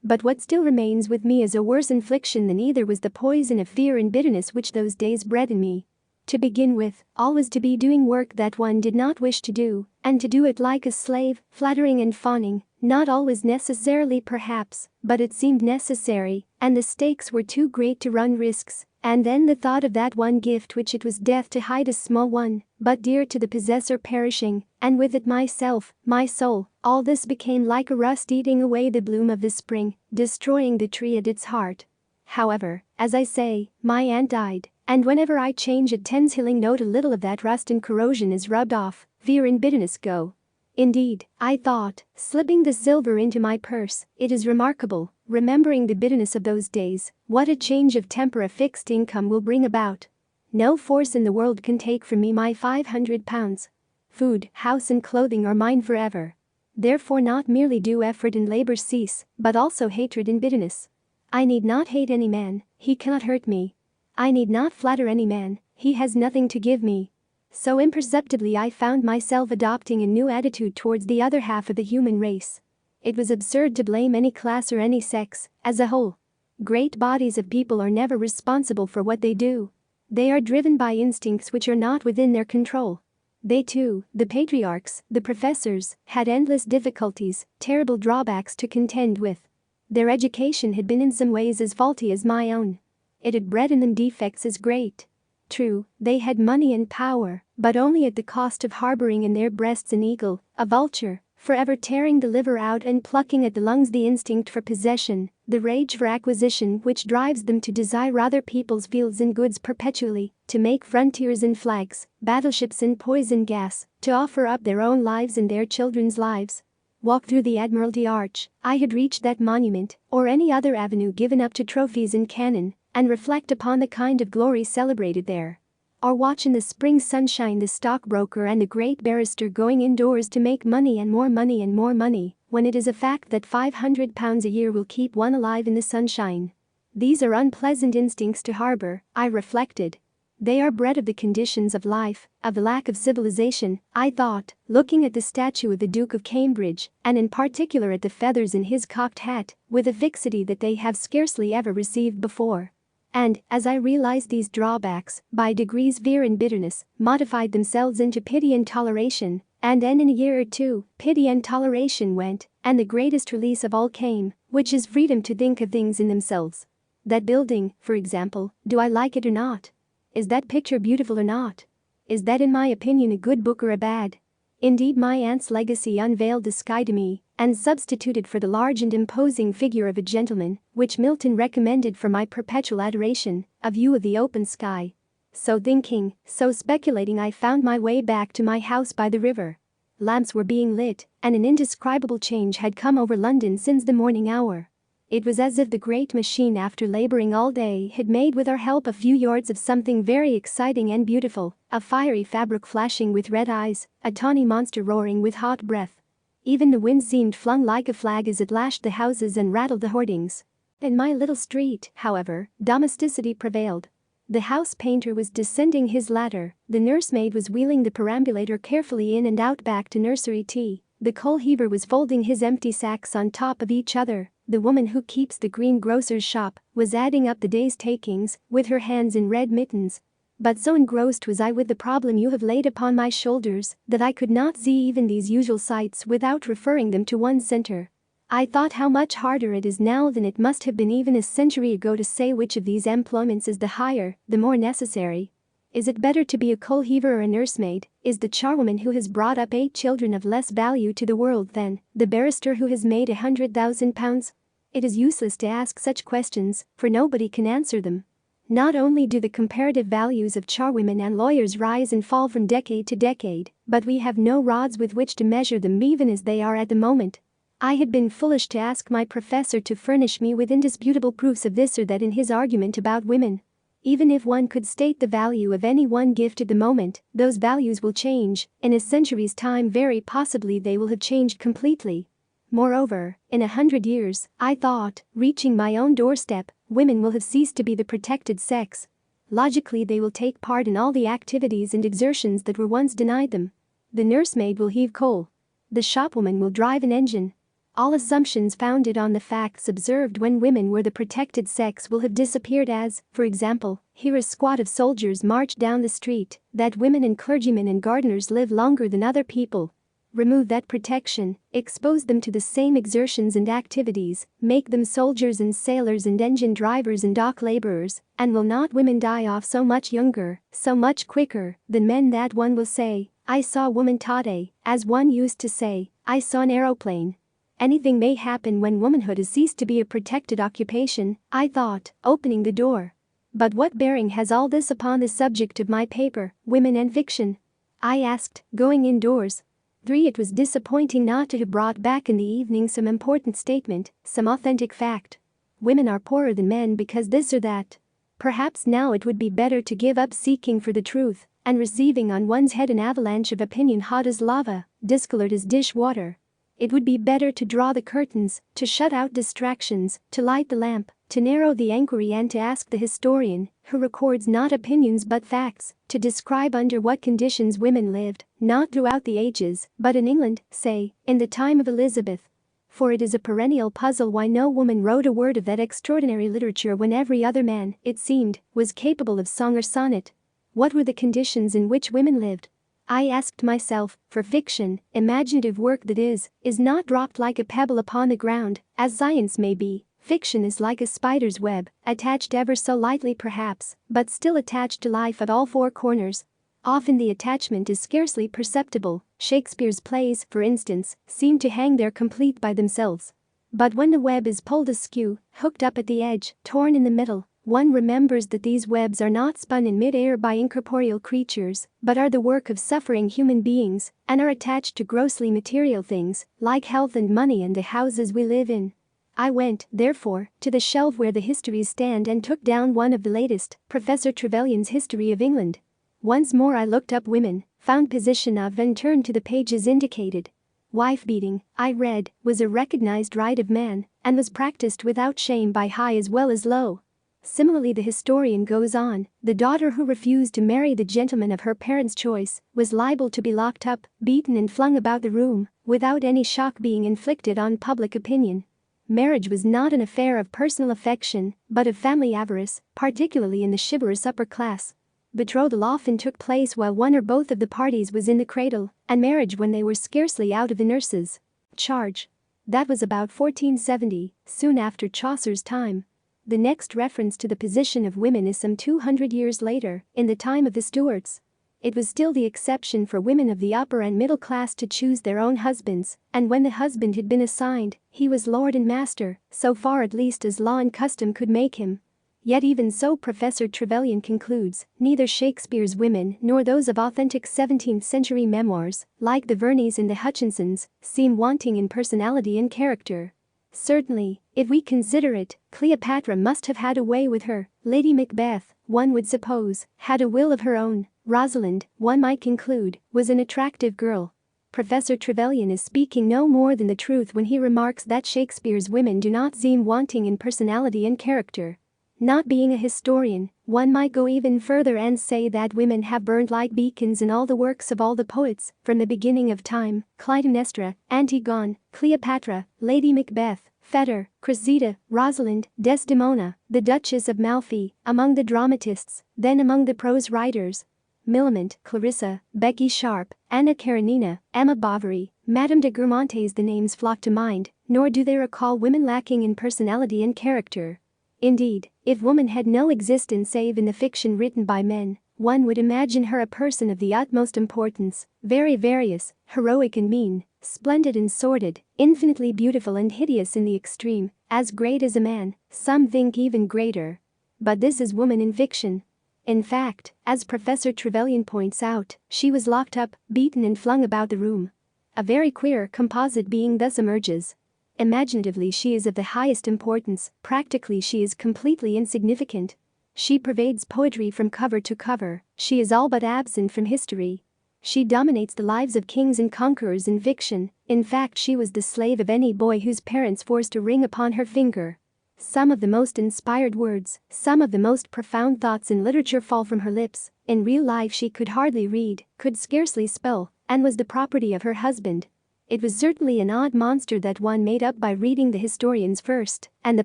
But what still remains with me is a worse infliction than either was the poison of fear and bitterness which those days bred in me. To begin with, always to be doing work that one did not wish to do, and to do it like a slave, flattering and fawning, not always necessarily perhaps, but it seemed necessary, and the stakes were too great to run risks, and then the thought of that one gift which it was death to hide, a small one, but dear to the possessor, perishing, and with it myself, my soul, all this became like a rust eating away the bloom of the spring, destroying the tree at its heart. However, as I say, my aunt died. And whenever I change a 10-shilling note, a little of that rust and corrosion is rubbed off, fear and bitterness go. Indeed, I thought, slipping the silver into my purse, it is remarkable, remembering the bitterness of those days, what a change of temper a fixed income will bring about. No force in the world can take from me my £500. Food, house and clothing are mine forever. Therefore not merely do effort and labor cease, but also hatred and bitterness. I need not hate any man, he cannot hurt me. I need not flatter any man, he has nothing to give me. So imperceptibly I found myself adopting a new attitude towards the other half of the human race. It was absurd to blame any class or any sex, as a whole. Great bodies of people are never responsible for what they do. They are driven by instincts which are not within their control. They too, the patriarchs, the professors, had endless difficulties, terrible drawbacks to contend with. Their education had been in some ways as faulty as my own. It had bred in them defects as great. True, they had money and power, but only at the cost of harboring in their breasts an eagle, a vulture, forever tearing the liver out and plucking at the lungs the instinct for possession, the rage for acquisition which drives them to desire other people's fields and goods perpetually, to make frontiers and flags, battleships and poison gas, to offer up their own lives and their children's lives. Walk through the Admiralty Arch, I had reached that monument, or any other avenue given up to trophies and cannon, and reflect upon the kind of glory celebrated there. Or watch in the spring sunshine the stockbroker and the great barrister going indoors to make money and more money and more money, when it is a fact that £500 a year will keep one alive in the sunshine. These are unpleasant instincts to harbor, I reflected. They are bred of the conditions of life, of the lack of civilization, I thought, looking at the statue of the Duke of Cambridge, and in particular at the feathers in his cocked hat, with a fixity that they have scarcely ever received before. And, as I realized these drawbacks, by degrees fear and bitterness modified themselves into pity and toleration, and then in a year or two, pity and toleration went, and the greatest release of all came, which is freedom to think of things in themselves. That building, for example, do I like it or not? Is that picture beautiful or not? Is that in my opinion a good book or a bad? Indeed, my aunt's legacy unveiled the sky to me, and substituted for the large and imposing figure of a gentleman, which Milton recommended for my perpetual adoration, a view of the open sky. So thinking, so speculating, I found my way back to my house by the river. Lamps were being lit, and an indescribable change had come over London since the morning hour. It was as if the great machine, after laboring all day, had made with our help a few yards of something very exciting and beautiful, a fiery fabric flashing with red eyes, a tawny monster roaring with hot breath. Even the wind seemed flung like a flag as it lashed the houses and rattled the hoardings. In my little street, however, domesticity prevailed. The house painter was descending his ladder, the nursemaid was wheeling the perambulator carefully in and out back to nursery tea, the coal heaver was folding his empty sacks on top of each other, the woman who keeps the greengrocer's shop was adding up the day's takings with her hands in red mittens. But so engrossed was I with the problem you have laid upon my shoulders that I could not see even these usual sights without referring them to one center. I thought how much harder it is now than it must have been even a century ago to say which of these employments is the higher, the more necessary. Is it better to be a coal heaver or a nursemaid? Is the charwoman who has brought up 8 children of less value to the world than the barrister who has made £100,000? It is useless to ask such questions, for nobody can answer them. Not only do the comparative values of charwomen and lawyers rise and fall from decade to decade, but we have no rods with which to measure them even as they are at the moment. I had been foolish to ask my professor to furnish me with indisputable proofs of this or that in his argument about women. Even if one could state the value of any one gift at the moment, those values will change. In a century's time, very possibly they will have changed completely. Moreover, in 100 years, I thought, reaching my own doorstep, women will have ceased to be the protected sex. Logically, they will take part in all the activities and exertions that were once denied them. The nursemaid will heave coal. The shopwoman will drive an engine. All assumptions founded on the facts observed when women were the protected sex will have disappeared as, for example, hear a squad of soldiers march down the street, that women and clergymen and gardeners live longer than other people. Remove that protection, expose them to the same exertions and activities, make them soldiers and sailors and engine drivers and dock laborers, and will not women die off so much younger, so much quicker, than men that one will say, I saw a woman today, as one used to say, I saw an aeroplane. Anything may happen when womanhood has ceased to be a protected occupation, I thought, opening the door. But what bearing has all this upon the subject of my paper, Women and Fiction? I asked, going indoors. 3. It was disappointing not to have brought back in the evening some important statement, some authentic fact. Women are poorer than men because this or that. Perhaps now it would be better to give up seeking for the truth and receiving on one's head an avalanche of opinion hot as lava, discolored as dish water. It would be better to draw the curtains, to shut out distractions, to light the lamp, to narrow the enquiry and to ask the historian, who records not opinions but facts, to describe under what conditions women lived, not throughout the ages, but in England, say, in the time of Elizabeth. For it is a perennial puzzle why no woman wrote a word of that extraordinary literature when every other man, it seemed, was capable of song or sonnet. What were the conditions in which women lived? I asked myself, for fiction, imaginative work that is not dropped like a pebble upon the ground, as science may be. Fiction is like a spider's web, attached ever so lightly perhaps, but still attached to life at all four corners. Often the attachment is scarcely perceptible. Shakespeare's plays, for instance, seem to hang there complete by themselves. But when the web is pulled askew, hooked up at the edge, torn in the middle, one remembers that these webs are not spun in mid-air by incorporeal creatures, but are the work of suffering human beings, and are attached to grossly material things, like health and money and the houses we live in. I went, therefore, to the shelf where the histories stand and took down one of the latest, Professor Trevelyan's History of England. Once more I looked up women, found position of and turned to the pages indicated. Wife-beating, I read, was a recognized right of man, and was practiced without shame by high as well as low. Similarly, the historian goes on, the daughter who refused to marry the gentleman of her parents' choice was liable to be locked up, beaten and flung about the room, without any shock being inflicted on public opinion. Marriage was not an affair of personal affection, but of family avarice, particularly in the chivalrous upper class. Betrothal often took place while one or both of the parties was in the cradle, and marriage when they were scarcely out of the nurse's charge. That was about 1470, soon after Chaucer's time. The next reference to the position of women is some 200 years later, in the time of the Stuarts. It was still the exception for women of the upper and middle class to choose their own husbands, and when the husband had been assigned, he was lord and master, so far at least as law and custom could make him. Yet even so, Professor Trevelyan concludes, neither Shakespeare's women nor those of authentic 17th-century memoirs, like the Verneys and the Hutchinsons, seem wanting in personality and character. Certainly, if we consider it, Cleopatra must have had a way with her. Lady Macbeth, one would suppose, had a will of her own. Rosalind, one might conclude, was an attractive girl. Professor Trevelyan is speaking no more than the truth when he remarks that Shakespeare's women do not seem wanting in personality and character. Not being a historian, one might go even further and say that women have burned like beacons in all the works of all the poets, from the beginning of time: Clytemnestra, Antigone, Cleopatra, Lady Macbeth, Fetter, Cressida, Rosalind, Desdemona, the Duchess of Malfi, among the dramatists, then among the prose writers. Millamant, Clarissa, Becky Sharp, Anna Karenina, Emma Bovary, Madame de Guermantes. The names flock to mind, nor do they recall women lacking in personality and character. Indeed, if woman had no existence save in the fiction written by men, one would imagine her a person of the utmost importance, very various, heroic and mean, splendid and sordid, infinitely beautiful and hideous in the extreme, as great as a man, some think even greater. But this is woman in fiction. In fact, as Professor Trevelyan points out, she was locked up, beaten and flung about the room. A very queer composite being thus emerges. Imaginatively she is of the highest importance, practically she is completely insignificant. She pervades poetry from cover to cover, she is all but absent from history. She dominates the lives of kings and conquerors in fiction. In fact, she was the slave of any boy whose parents forced a ring upon her finger. Some of the most inspired words, some of the most profound thoughts in literature fall from her lips. In real life she could hardly read, could scarcely spell, and was the property of her husband. It was certainly an odd monster that one made up by reading the historians first, and the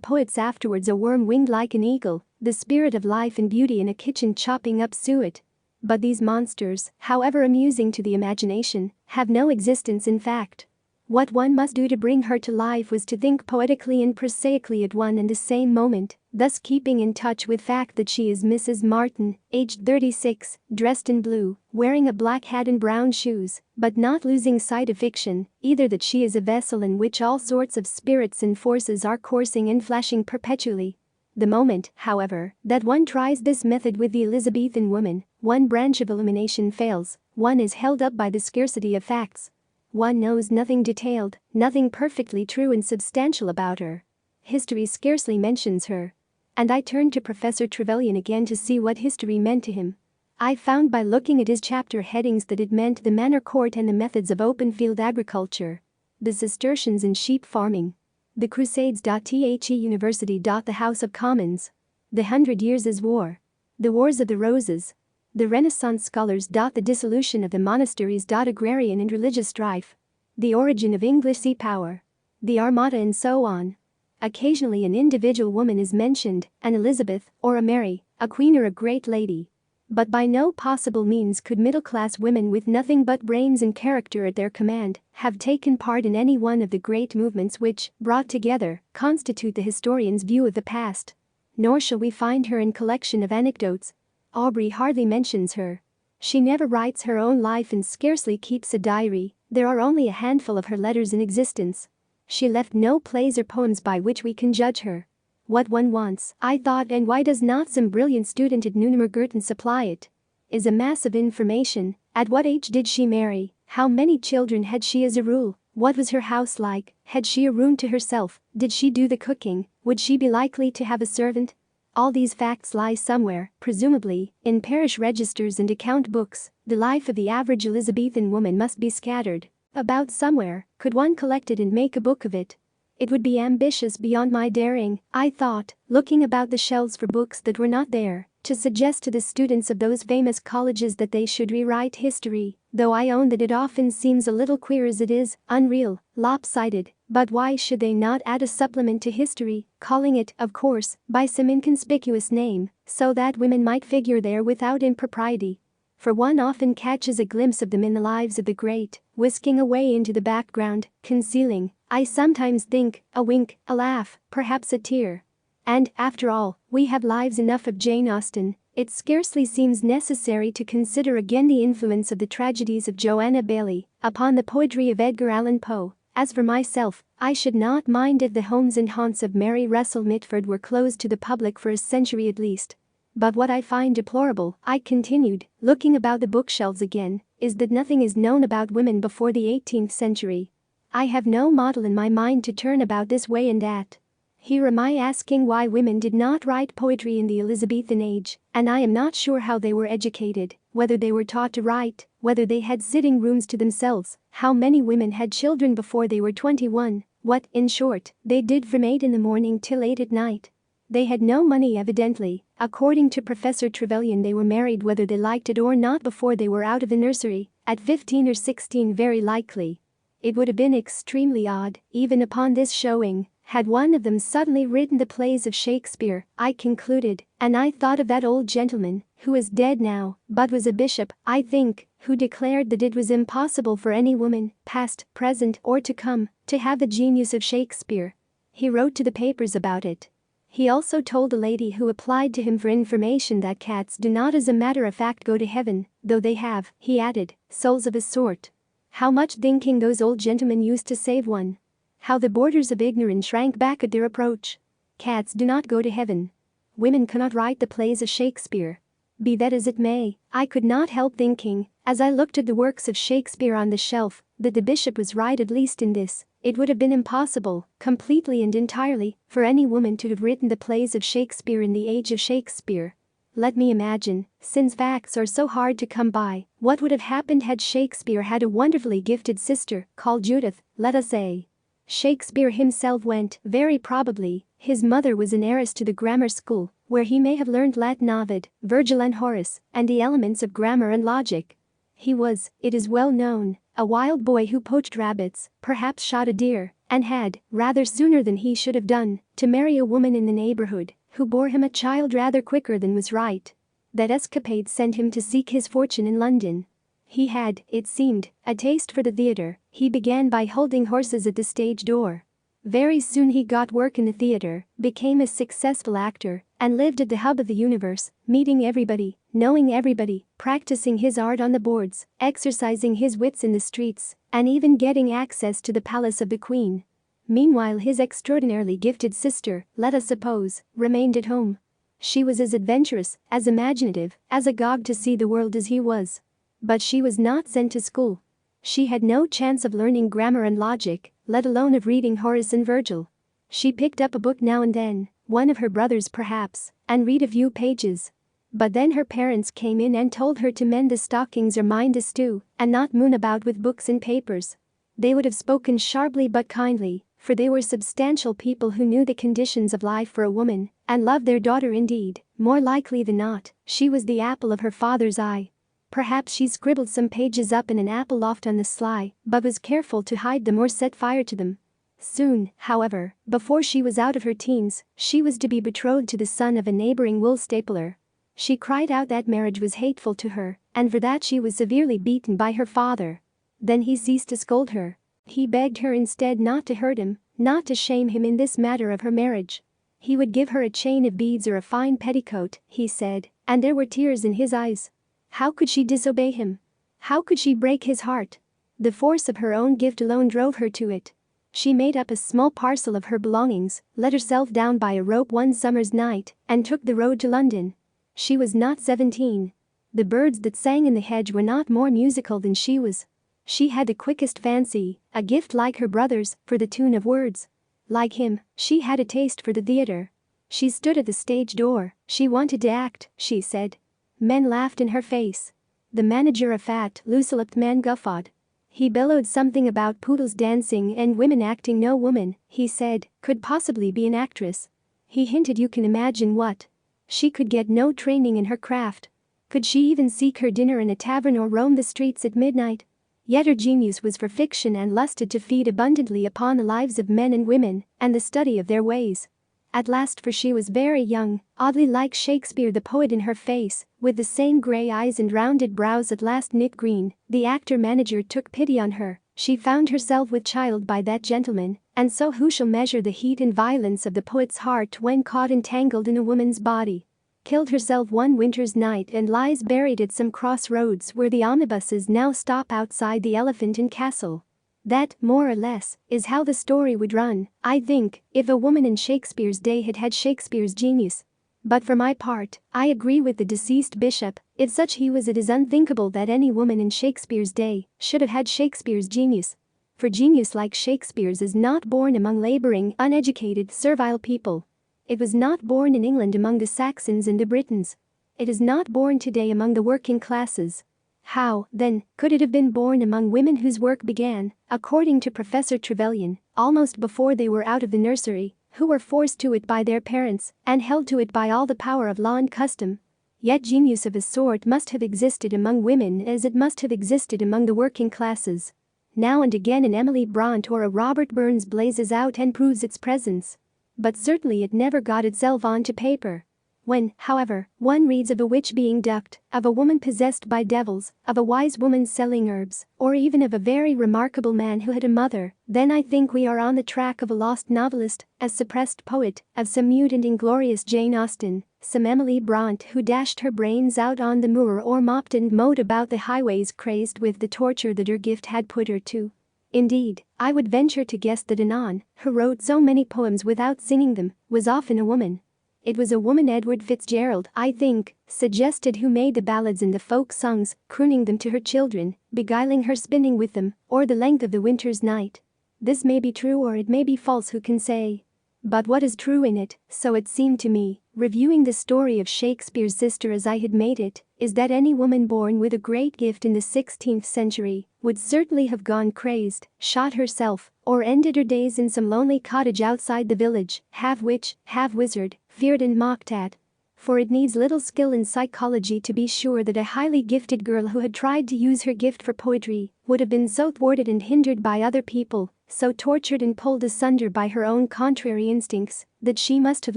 poets afterwards, a worm winged like an eagle, the spirit of life and beauty in a kitchen chopping up suet. But these monsters, however amusing to the imagination, have no existence in fact. What one must do to bring her to life was to think poetically and prosaically at one and the same moment, thus keeping in touch with fact that she is Mrs. Martin, aged 36, dressed in blue, wearing a black hat and brown shoes, but not losing sight of fiction, either that she is a vessel in which all sorts of spirits and forces are coursing and flashing perpetually. The moment, however, that one tries this method with the Elizabethan woman, one branch of illumination fails, one is held up by the scarcity of facts. One knows nothing detailed, nothing perfectly true and substantial about her. History scarcely mentions her. And I turned to Professor Trevelyan again to see what history meant to him. I found by looking at his chapter headings that it meant the manor court and the methods of open field agriculture. The Cistercians in sheep farming. The Crusades. The University. The House of Commons. The 100 Years' War. The Wars of the Roses. The Renaissance scholars. The dissolution of the monasteries. Agrarian and religious strife. The origin of English sea power. The Armada, and so on. Occasionally an individual woman is mentioned, an Elizabeth, or a Mary, a queen or a great lady. But by no possible means could middle-class women with nothing but brains and character at their command have taken part in any one of the great movements which, brought together, constitute the historian's view of the past. Nor shall we find her in collection of anecdotes. Aubrey hardly mentions her. She never writes her own life and scarcely keeps a diary. There are only a handful of her letters in existence. She left no plays or poems by which we can judge her. What one wants, I thought, and why does not some brilliant student at Nuneham supply it? Is a mass of information. At what age did she marry? How many children had she as a rule? What was her house like? Had she a room to herself? Did she do the cooking? Would she be likely to have a servant? All these facts lie somewhere, presumably, in parish registers and account books. The life of the average Elizabethan woman must be scattered about somewhere. Could one collect it and make a book of it? It would be ambitious beyond my daring, I thought, looking about the shelves for books that were not there, to suggest to the students of those famous colleges that they should rewrite history, though I own that it often seems a little queer as it is, unreal, lopsided. But why should they not add a supplement to history, calling it, of course, by some inconspicuous name, so that women might figure there without impropriety? For one often catches a glimpse of them in the lives of the great, whisking away into the background, concealing, I sometimes think, a wink, a laugh, perhaps a tear. And, after all, we have lives enough of Jane Austen. It scarcely seems necessary to consider again the influence of the tragedies of Joanna Baillie upon the poetry of Edgar Allan Poe. As for myself, I should not mind if the homes and haunts of Mary Russell Mitford were closed to the public for a century at least. But what I find deplorable, I continued, looking about the bookshelves again, is that nothing is known about women before the 18th century. I have no model in my mind to turn about this way and that. Here am I asking why women did not write poetry in the Elizabethan age, and I am not sure how they were educated, whether they were taught to write, whether they had sitting rooms to themselves, how many women had children before they were 21, what, in short, they did from 8 in the morning till 8 at night. They had no money evidently. According to Professor Trevelyan, they were married whether they liked it or not before they were out of the nursery, at 15 or 16 very likely. It would have been extremely odd, even upon this showing, had one of them suddenly written the plays of Shakespeare, I concluded, and I thought of that old gentleman, who is dead now, but was a bishop, I think, who declared that it was impossible for any woman, past, present, or to come, to have the genius of Shakespeare. He wrote to the papers about it. He also told a lady who applied to him for information that cats do not as a matter of fact go to heaven, though they have, he added, souls of a sort. How much thinking those old gentlemen used to save one. How the borders of ignorance shrank back at their approach. Cats do not go to heaven. Women cannot write the plays of Shakespeare. Be that as it may, I could not help thinking, as I looked at the works of Shakespeare on the shelf, that the bishop was right at least in this. It would have been impossible, completely and entirely, for any woman to have written the plays of Shakespeare in the age of Shakespeare. Let me imagine, since facts are so hard to come by, what would have happened had Shakespeare had a wonderfully gifted sister, called Judith, let us say. Shakespeare himself went, very probably, his mother was an heiress to the grammar school, where he may have learned Latin, Ovid, Virgil and Horace, and the elements of grammar and logic. He was, it is well known, a wild boy who poached rabbits, perhaps shot a deer, and had, rather sooner than he should have done, to marry a woman in the neighborhood, who bore him a child rather quicker than was right. That escapade sent him to seek his fortune in London. He had, it seemed, a taste for the theater. He began by holding horses at the stage door. Very soon he got work in the theater, became a successful actor, and lived at the hub of the universe, meeting everybody, knowing everybody, practicing his art on the boards, exercising his wits in the streets, and even getting access to the palace of the Queen. Meanwhile his extraordinarily gifted sister, let us suppose, remained at home. She was as adventurous, as imaginative, as agog to see the world as he was. But she was not sent to school. She had no chance of learning grammar and logic, let alone of reading Horace and Virgil. She picked up a book now and then, one of her brothers perhaps, and read a few pages. But then her parents came in and told her to mend the stockings or mind the stew, and not moon about with books and papers. They would have spoken sharply but kindly, for they were substantial people who knew the conditions of life for a woman, and loved their daughter indeed. More likely than not, she was the apple of her father's eye. Perhaps she scribbled some pages up in an apple loft on the sly, but was careful to hide them or set fire to them. Soon, however, before she was out of her teens, she was to be betrothed to the son of a neighboring wool stapler. She cried out that marriage was hateful to her, and for that she was severely beaten by her father. Then he ceased to scold her. He begged her instead not to hurt him, not to shame him in this matter of her marriage. He would give her a chain of beads or a fine petticoat, he said, and there were tears in his eyes. How could she disobey him? How could she break his heart? The force of her own gift alone drove her to it. She made up a small parcel of her belongings, let herself down by a rope one summer's night, and took the road to London. She was not 17. The birds that sang in the hedge were not more musical than she was. She had the quickest fancy, a gift like her brother's, for the tune of words. Like him, she had a taste for the theater. She stood at the stage door, she wanted to act, she said. Men laughed in her face. The manager, a fat, loose-lipped man, guffawed. He bellowed something about poodles dancing and women acting. No woman, he said, could possibly be an actress. He hinted you can imagine what. She could get no training in her craft. Could she even seek her dinner in a tavern or roam the streets at midnight? Yet her genius was for fiction and lusted to feed abundantly upon the lives of men and women and the study of their ways. At last, for she was very young, oddly like Shakespeare the poet in her face, with the same grey eyes and rounded brows at last knit green, the actor-manager took pity on her. She found herself with child by that gentleman, and so who shall measure the heat and violence of the poet's heart when caught entangled in a woman's body? Killed herself one winter's night and lies buried at some crossroads where the omnibuses now stop outside the Elephant and Castle. That, more or less, is how the story would run, I think, if a woman in Shakespeare's day had had Shakespeare's genius. But for my part, I agree with the deceased bishop. If such he was, it is unthinkable that any woman in Shakespeare's day should have had Shakespeare's genius. For genius like Shakespeare's is not born among laboring, uneducated, servile people. It was not born in England among the Saxons and the Britons. It is not born today among the working classes. How, then, could it have been born among women whose work began, according to Professor Trevelyan, almost before they were out of the nursery, who were forced to it by their parents and held to it by all the power of law and custom? Yet genius of a sort must have existed among women as it must have existed among the working classes. Now and again an Emily Bront or a Robert Burns blazes out and proves its presence. But certainly it never got itself onto paper. When, however, one reads of a witch being ducked, of a woman possessed by devils, of a wise woman selling herbs, or even of a very remarkable man who had a mother, then I think we are on the track of a lost novelist, a suppressed poet, of some mute and inglorious Jane Austen, some Emily Bront who dashed her brains out on the moor or mopped and mowed about the highways crazed with the torture that her gift had put her to. Indeed, I would venture to guess that Annon, who wrote so many poems without singing them, was often a woman. It was a woman Edward Fitzgerald, I think, suggested, who made the ballads and the folk songs, crooning them to her children, beguiling her spinning with them, or the length of the winter's night. This may be true or it may be false, who can say? But what is true in it, so it seemed to me, reviewing the story of Shakespeare's sister as I had made it, is that any woman born with a great gift in the 16th century would certainly have gone crazed, shot herself, or ended her days in some lonely cottage outside the village, half witch, half wizard, feared and mocked at. For it needs little skill in psychology to be sure that a highly gifted girl who had tried to use her gift for poetry would have been so thwarted and hindered by other people, so tortured and pulled asunder by her own contrary instincts, that she must have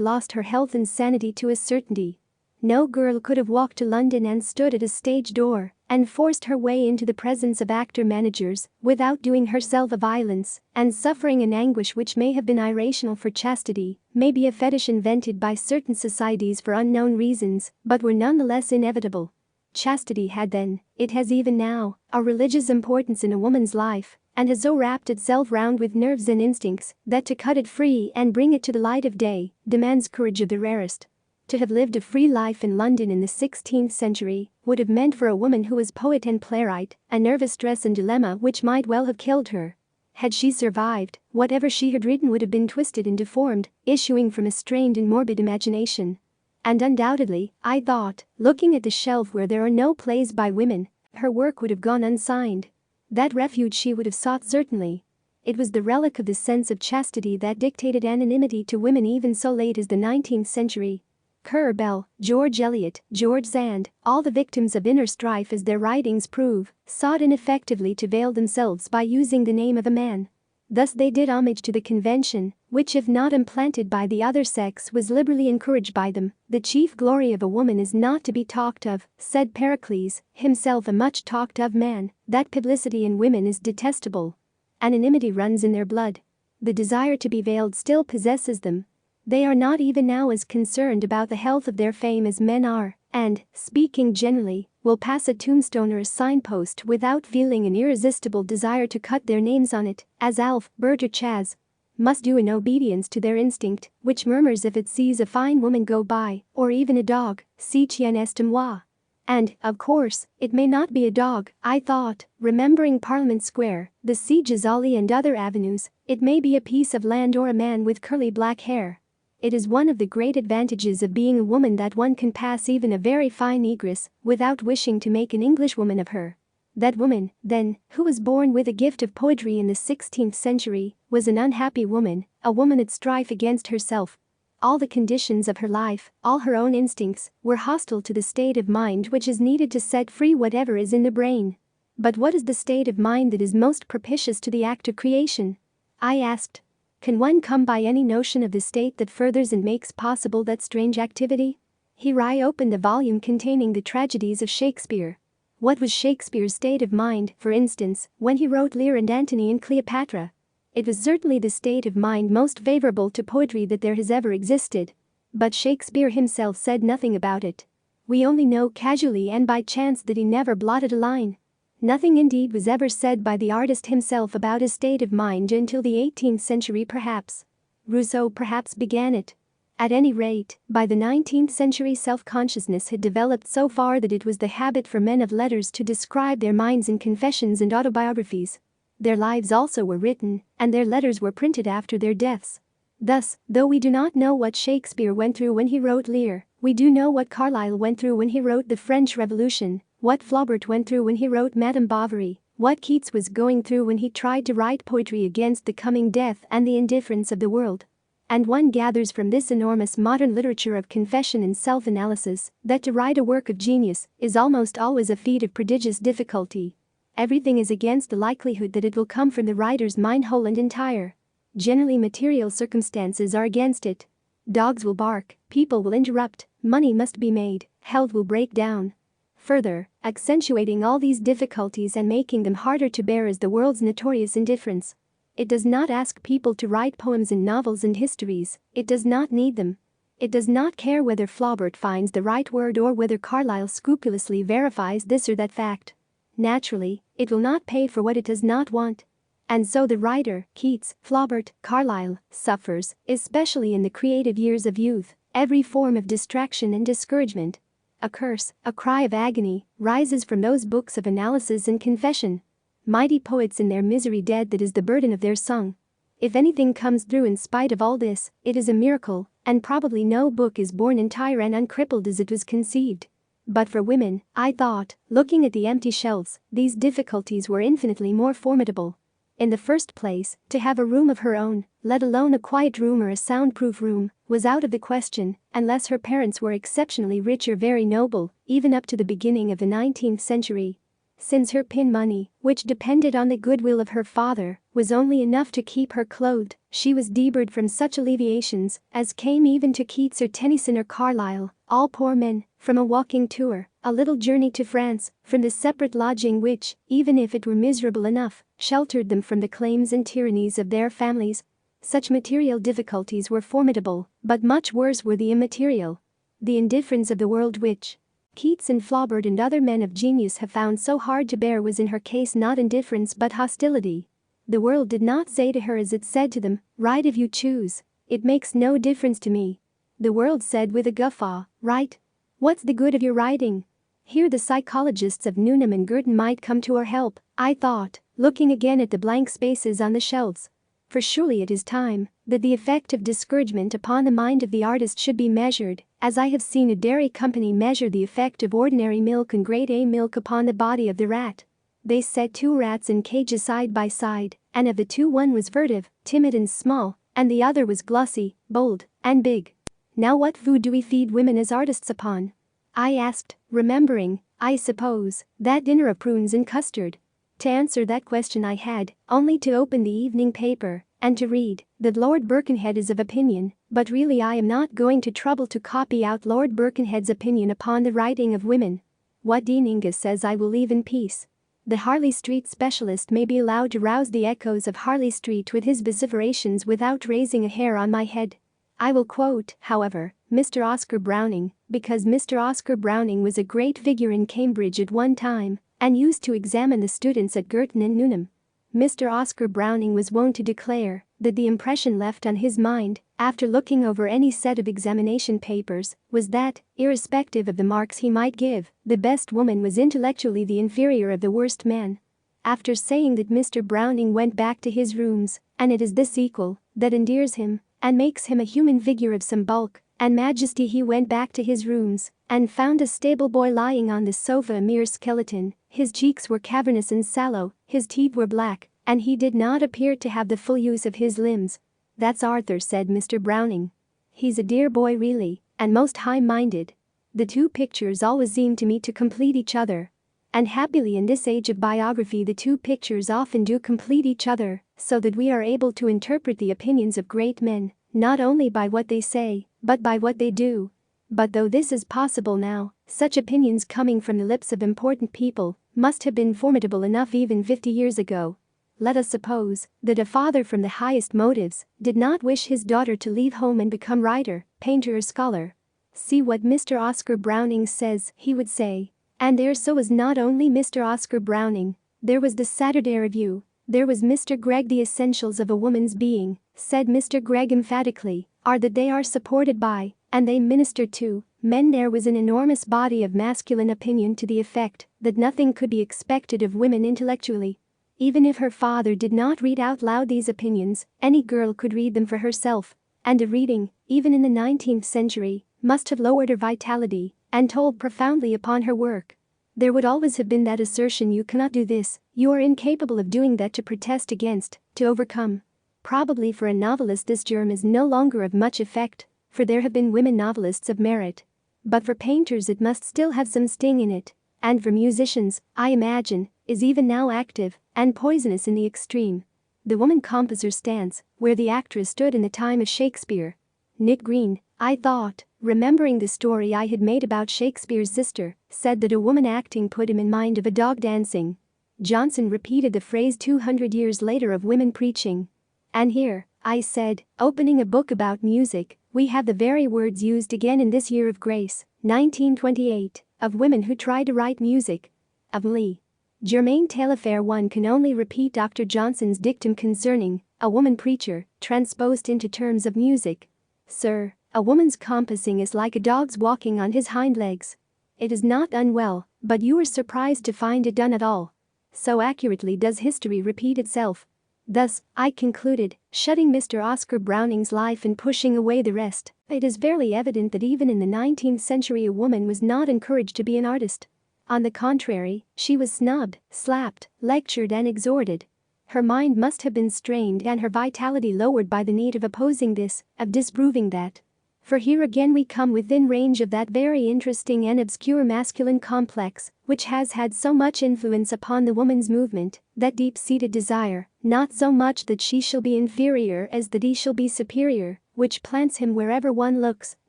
lost her health and sanity to a certainty. No girl could have walked to London and stood at a stage door and forced her way into the presence of actor-managers without doing herself a violence and suffering an anguish which may have been irrational, for chastity may be a fetish invented by certain societies for unknown reasons, but were nonetheless inevitable. Chastity had then, it has even now, a religious importance in a woman's life, and has so wrapped itself round with nerves and instincts that to cut it free and bring it to the light of day demands courage of the rarest. To have lived a free life in London in the 16th century would have meant for a woman who was poet and playwright a nervous stress and dilemma which might well have killed her. Had she survived, whatever she had written would have been twisted and deformed, issuing from a strained and morbid imagination. And undoubtedly, I thought, looking at the shelf where there are no plays by women, her work would have gone unsigned. That refuge she would have sought certainly. It was the relic of the sense of chastity that dictated anonymity to women even so late as the 19th century. Currer Bell, George Eliot, George Sand, all the victims of inner strife, as their writings prove, sought ineffectively to veil themselves by using the name of a man. Thus they did homage to the convention, which if not implanted by the other sex was liberally encouraged by them. The chief glory of a woman is not to be talked of, said Pericles, himself a much talked of man, that publicity in women is detestable. Anonymity runs in their blood. The desire to be veiled still possesses them. They are not even now as concerned about the health of their fame as men are, and, speaking generally, will pass a tombstone or a signpost without feeling an irresistible desire to cut their names on it, as Alf, Bert or Chaz must do in obedience to their instinct, which murmurs if it sees a fine woman go by, or even a dog, si chien est moi. And, of course, it may not be a dog, I thought, remembering Parliament Square, the Sieges Alley and other avenues. It may be a piece of land or a man with curly black hair. It is one of the great advantages of being a woman that one can pass even a very fine negress without wishing to make an Englishwoman of her. That woman, then, who was born with a gift of poetry in the 16th century, was an unhappy woman, a woman at strife against herself. All the conditions of her life, all her own instincts, were hostile to the state of mind which is needed to set free whatever is in the brain. But what is the state of mind that is most propitious to the act of creation? I asked. Can one come by any notion of the state that furthers and makes possible that strange activity? Here I opened a volume containing the tragedies of Shakespeare. What was Shakespeare's state of mind, for instance, when he wrote Lear and Antony and Cleopatra? It was certainly the state of mind most favorable to poetry that there has ever existed. But Shakespeare himself said nothing about it. We only know casually and by chance that he never blotted a line. Nothing indeed was ever said by the artist himself about his state of mind until the 18th century perhaps. Rousseau perhaps began it. At any rate, by the 19th century self-consciousness had developed so far that it was the habit for men of letters to describe their minds in confessions and autobiographies. Their lives also were written, and their letters were printed after their deaths. Thus, though we do not know what Shakespeare went through when he wrote Lear, we do know what Carlyle went through when he wrote the French Revolution, what Flaubert went through when he wrote Madame Bovary, what Keats was going through when he tried to write poetry against the coming death and the indifference of the world. And one gathers from this enormous modern literature of confession and self-analysis that to write a work of genius is almost always a feat of prodigious difficulty. Everything is against the likelihood that it will come from the writer's mind whole and entire. Generally material circumstances are against it. Dogs will bark, people will interrupt, money must be made, health will break down. Further, accentuating all these difficulties and making them harder to bear is the world's notorious indifference. It does not ask people to write poems and novels and histories, it does not need them. It does not care whether Flaubert finds the right word or whether Carlyle scrupulously verifies this or that fact. Naturally, it will not pay for what it does not want. And so the writer, Keats, Flaubert, Carlyle, suffers, especially in the creative years of youth, every form of distraction and discouragement. A curse, a cry of agony, rises from those books of analysis and confession. Mighty poets in their misery dead, that is the burden of their song. If anything comes through in spite of all this, it is a miracle, and probably no book is born entire and uncrippled as it was conceived. But for women, I thought, looking at the empty shelves, these difficulties were infinitely more formidable. In the first place, to have a room of her own, let alone a quiet room or a soundproof room, was out of the question, unless her parents were exceptionally rich or very noble, even up to the beginning of the 19th century. Since her pin money, which depended on the goodwill of her father, was only enough to keep her clothed, she was debarred from such alleviations as came even to Keats or Tennyson or Carlyle, all poor men, from a walking tour, a little journey to France, from the separate lodging which, even if it were miserable enough, sheltered them from the claims and tyrannies of their families. Such material difficulties were formidable, but much worse were the immaterial. The indifference of the world which Keats and Flaubert and other men of genius have found so hard to bear was in her case not indifference but hostility. The world did not say to her as it said to them, "Write if you choose. It makes no difference to me." The world said with a guffaw, "Write. What's the good of your writing?" Here the psychologists of Newnham and Girton might come to our help, I thought, looking again at the blank spaces on the shelves. For surely it is time that the effect of discouragement upon the mind of the artist should be measured, as I have seen a dairy company measure the effect of ordinary milk and grade A milk upon the body of the rat. They set two rats in cages side by side, and of the two one was furtive, timid and small, and the other was glossy, bold, and big. Now what food do we feed women as artists upon? I asked, remembering, I suppose, that dinner of prunes and custard. To answer that question I had only to open the evening paper and to read that Lord Birkenhead is of opinion, but really I am not going to trouble to copy out Lord Birkenhead's opinion upon the writing of women. What Dean Ingus says I will leave in peace. The Harley Street specialist may be allowed to rouse the echoes of Harley Street with his vociferations without raising a hair on my head. I will quote, however, Mr. Oscar Browning, because Mr. Oscar Browning was a great figure in Cambridge at one time and used to examine the students at Girton and Newnham. Mr. Oscar Browning was wont to declare that the impression left on his mind after looking over any set of examination papers was that, irrespective of the marks he might give, the best woman was intellectually the inferior of the worst man. After saying that Mr. Browning went back to his rooms, and it is this equal that endears him and makes him a human figure of some bulk and majesty, he went back to his rooms and found a stable boy lying on the sofa, a mere skeleton. His cheeks were cavernous and sallow, his teeth were black, and he did not appear to have the full use of his limbs. That's Arthur, said Mr. Browning. He's a dear boy really, and most high-minded. The two pictures always seem to me to complete each other. And happily in this age of biography the two pictures often do complete each other, so that we are able to interpret the opinions of great men, not only by what they say, but by what they do. But though this is possible now, such opinions coming from the lips of important people must have been formidable enough even 50 years ago. Let us suppose that a father from the highest motives did not wish his daughter to leave home and become writer, painter or scholar. See what Mr. Oscar Browning says. He would say, and there so was not only Mr. Oscar Browning, there was the Saturday Review, there was Mr. Gregg. The essentials of a woman's being, said Mr. Gregg emphatically, are that they are supported by, and they minister to, men. There was an enormous body of masculine opinion to the effect that nothing could be expected of women intellectually. Even if her father did not read out loud these opinions, any girl could read them for herself, and a reading, even in the 19th century, must have lowered her vitality and told profoundly upon her work. There would always have been that assertion, you cannot do this, you are incapable of doing that, to protest against, to overcome. Probably for a novelist this germ is no longer of much effect, for there have been women novelists of merit. But for painters it must still have some sting in it, and for musicians, I imagine, is even now active and poisonous in the extreme. The woman composer stands where the actress stood in the time of Shakespeare. Nick Green, I thought, remembering the story I had made about Shakespeare's sister, said that a woman acting put him in mind of a dog dancing. Johnson repeated the phrase 200 years later of women preaching. And here, I said, opening a book about music, we have the very words used again in this year of grace, 1928, of women who try to write music. Of Lee. Germaine Taillefer. One can only repeat Dr. Johnson's dictum concerning a woman preacher, transposed into terms of music. Sir, a woman's compassing is like a dog's walking on his hind legs. It is not done well, but you are surprised to find it done at all. So accurately does history repeat itself. Thus, I concluded, shutting Mr. Oscar Browning's life and pushing away the rest, it is fairly evident that even in the 19th century a woman was not encouraged to be an artist. On the contrary, she was snubbed, slapped, lectured and exhorted. Her mind must have been strained and her vitality lowered by the need of opposing this, of disproving that. For here again we come within range of that very interesting and obscure masculine complex, which has had so much influence upon the woman's movement, that deep-seated desire, not so much that she shall be inferior as that he shall be superior, which plants him wherever one looks,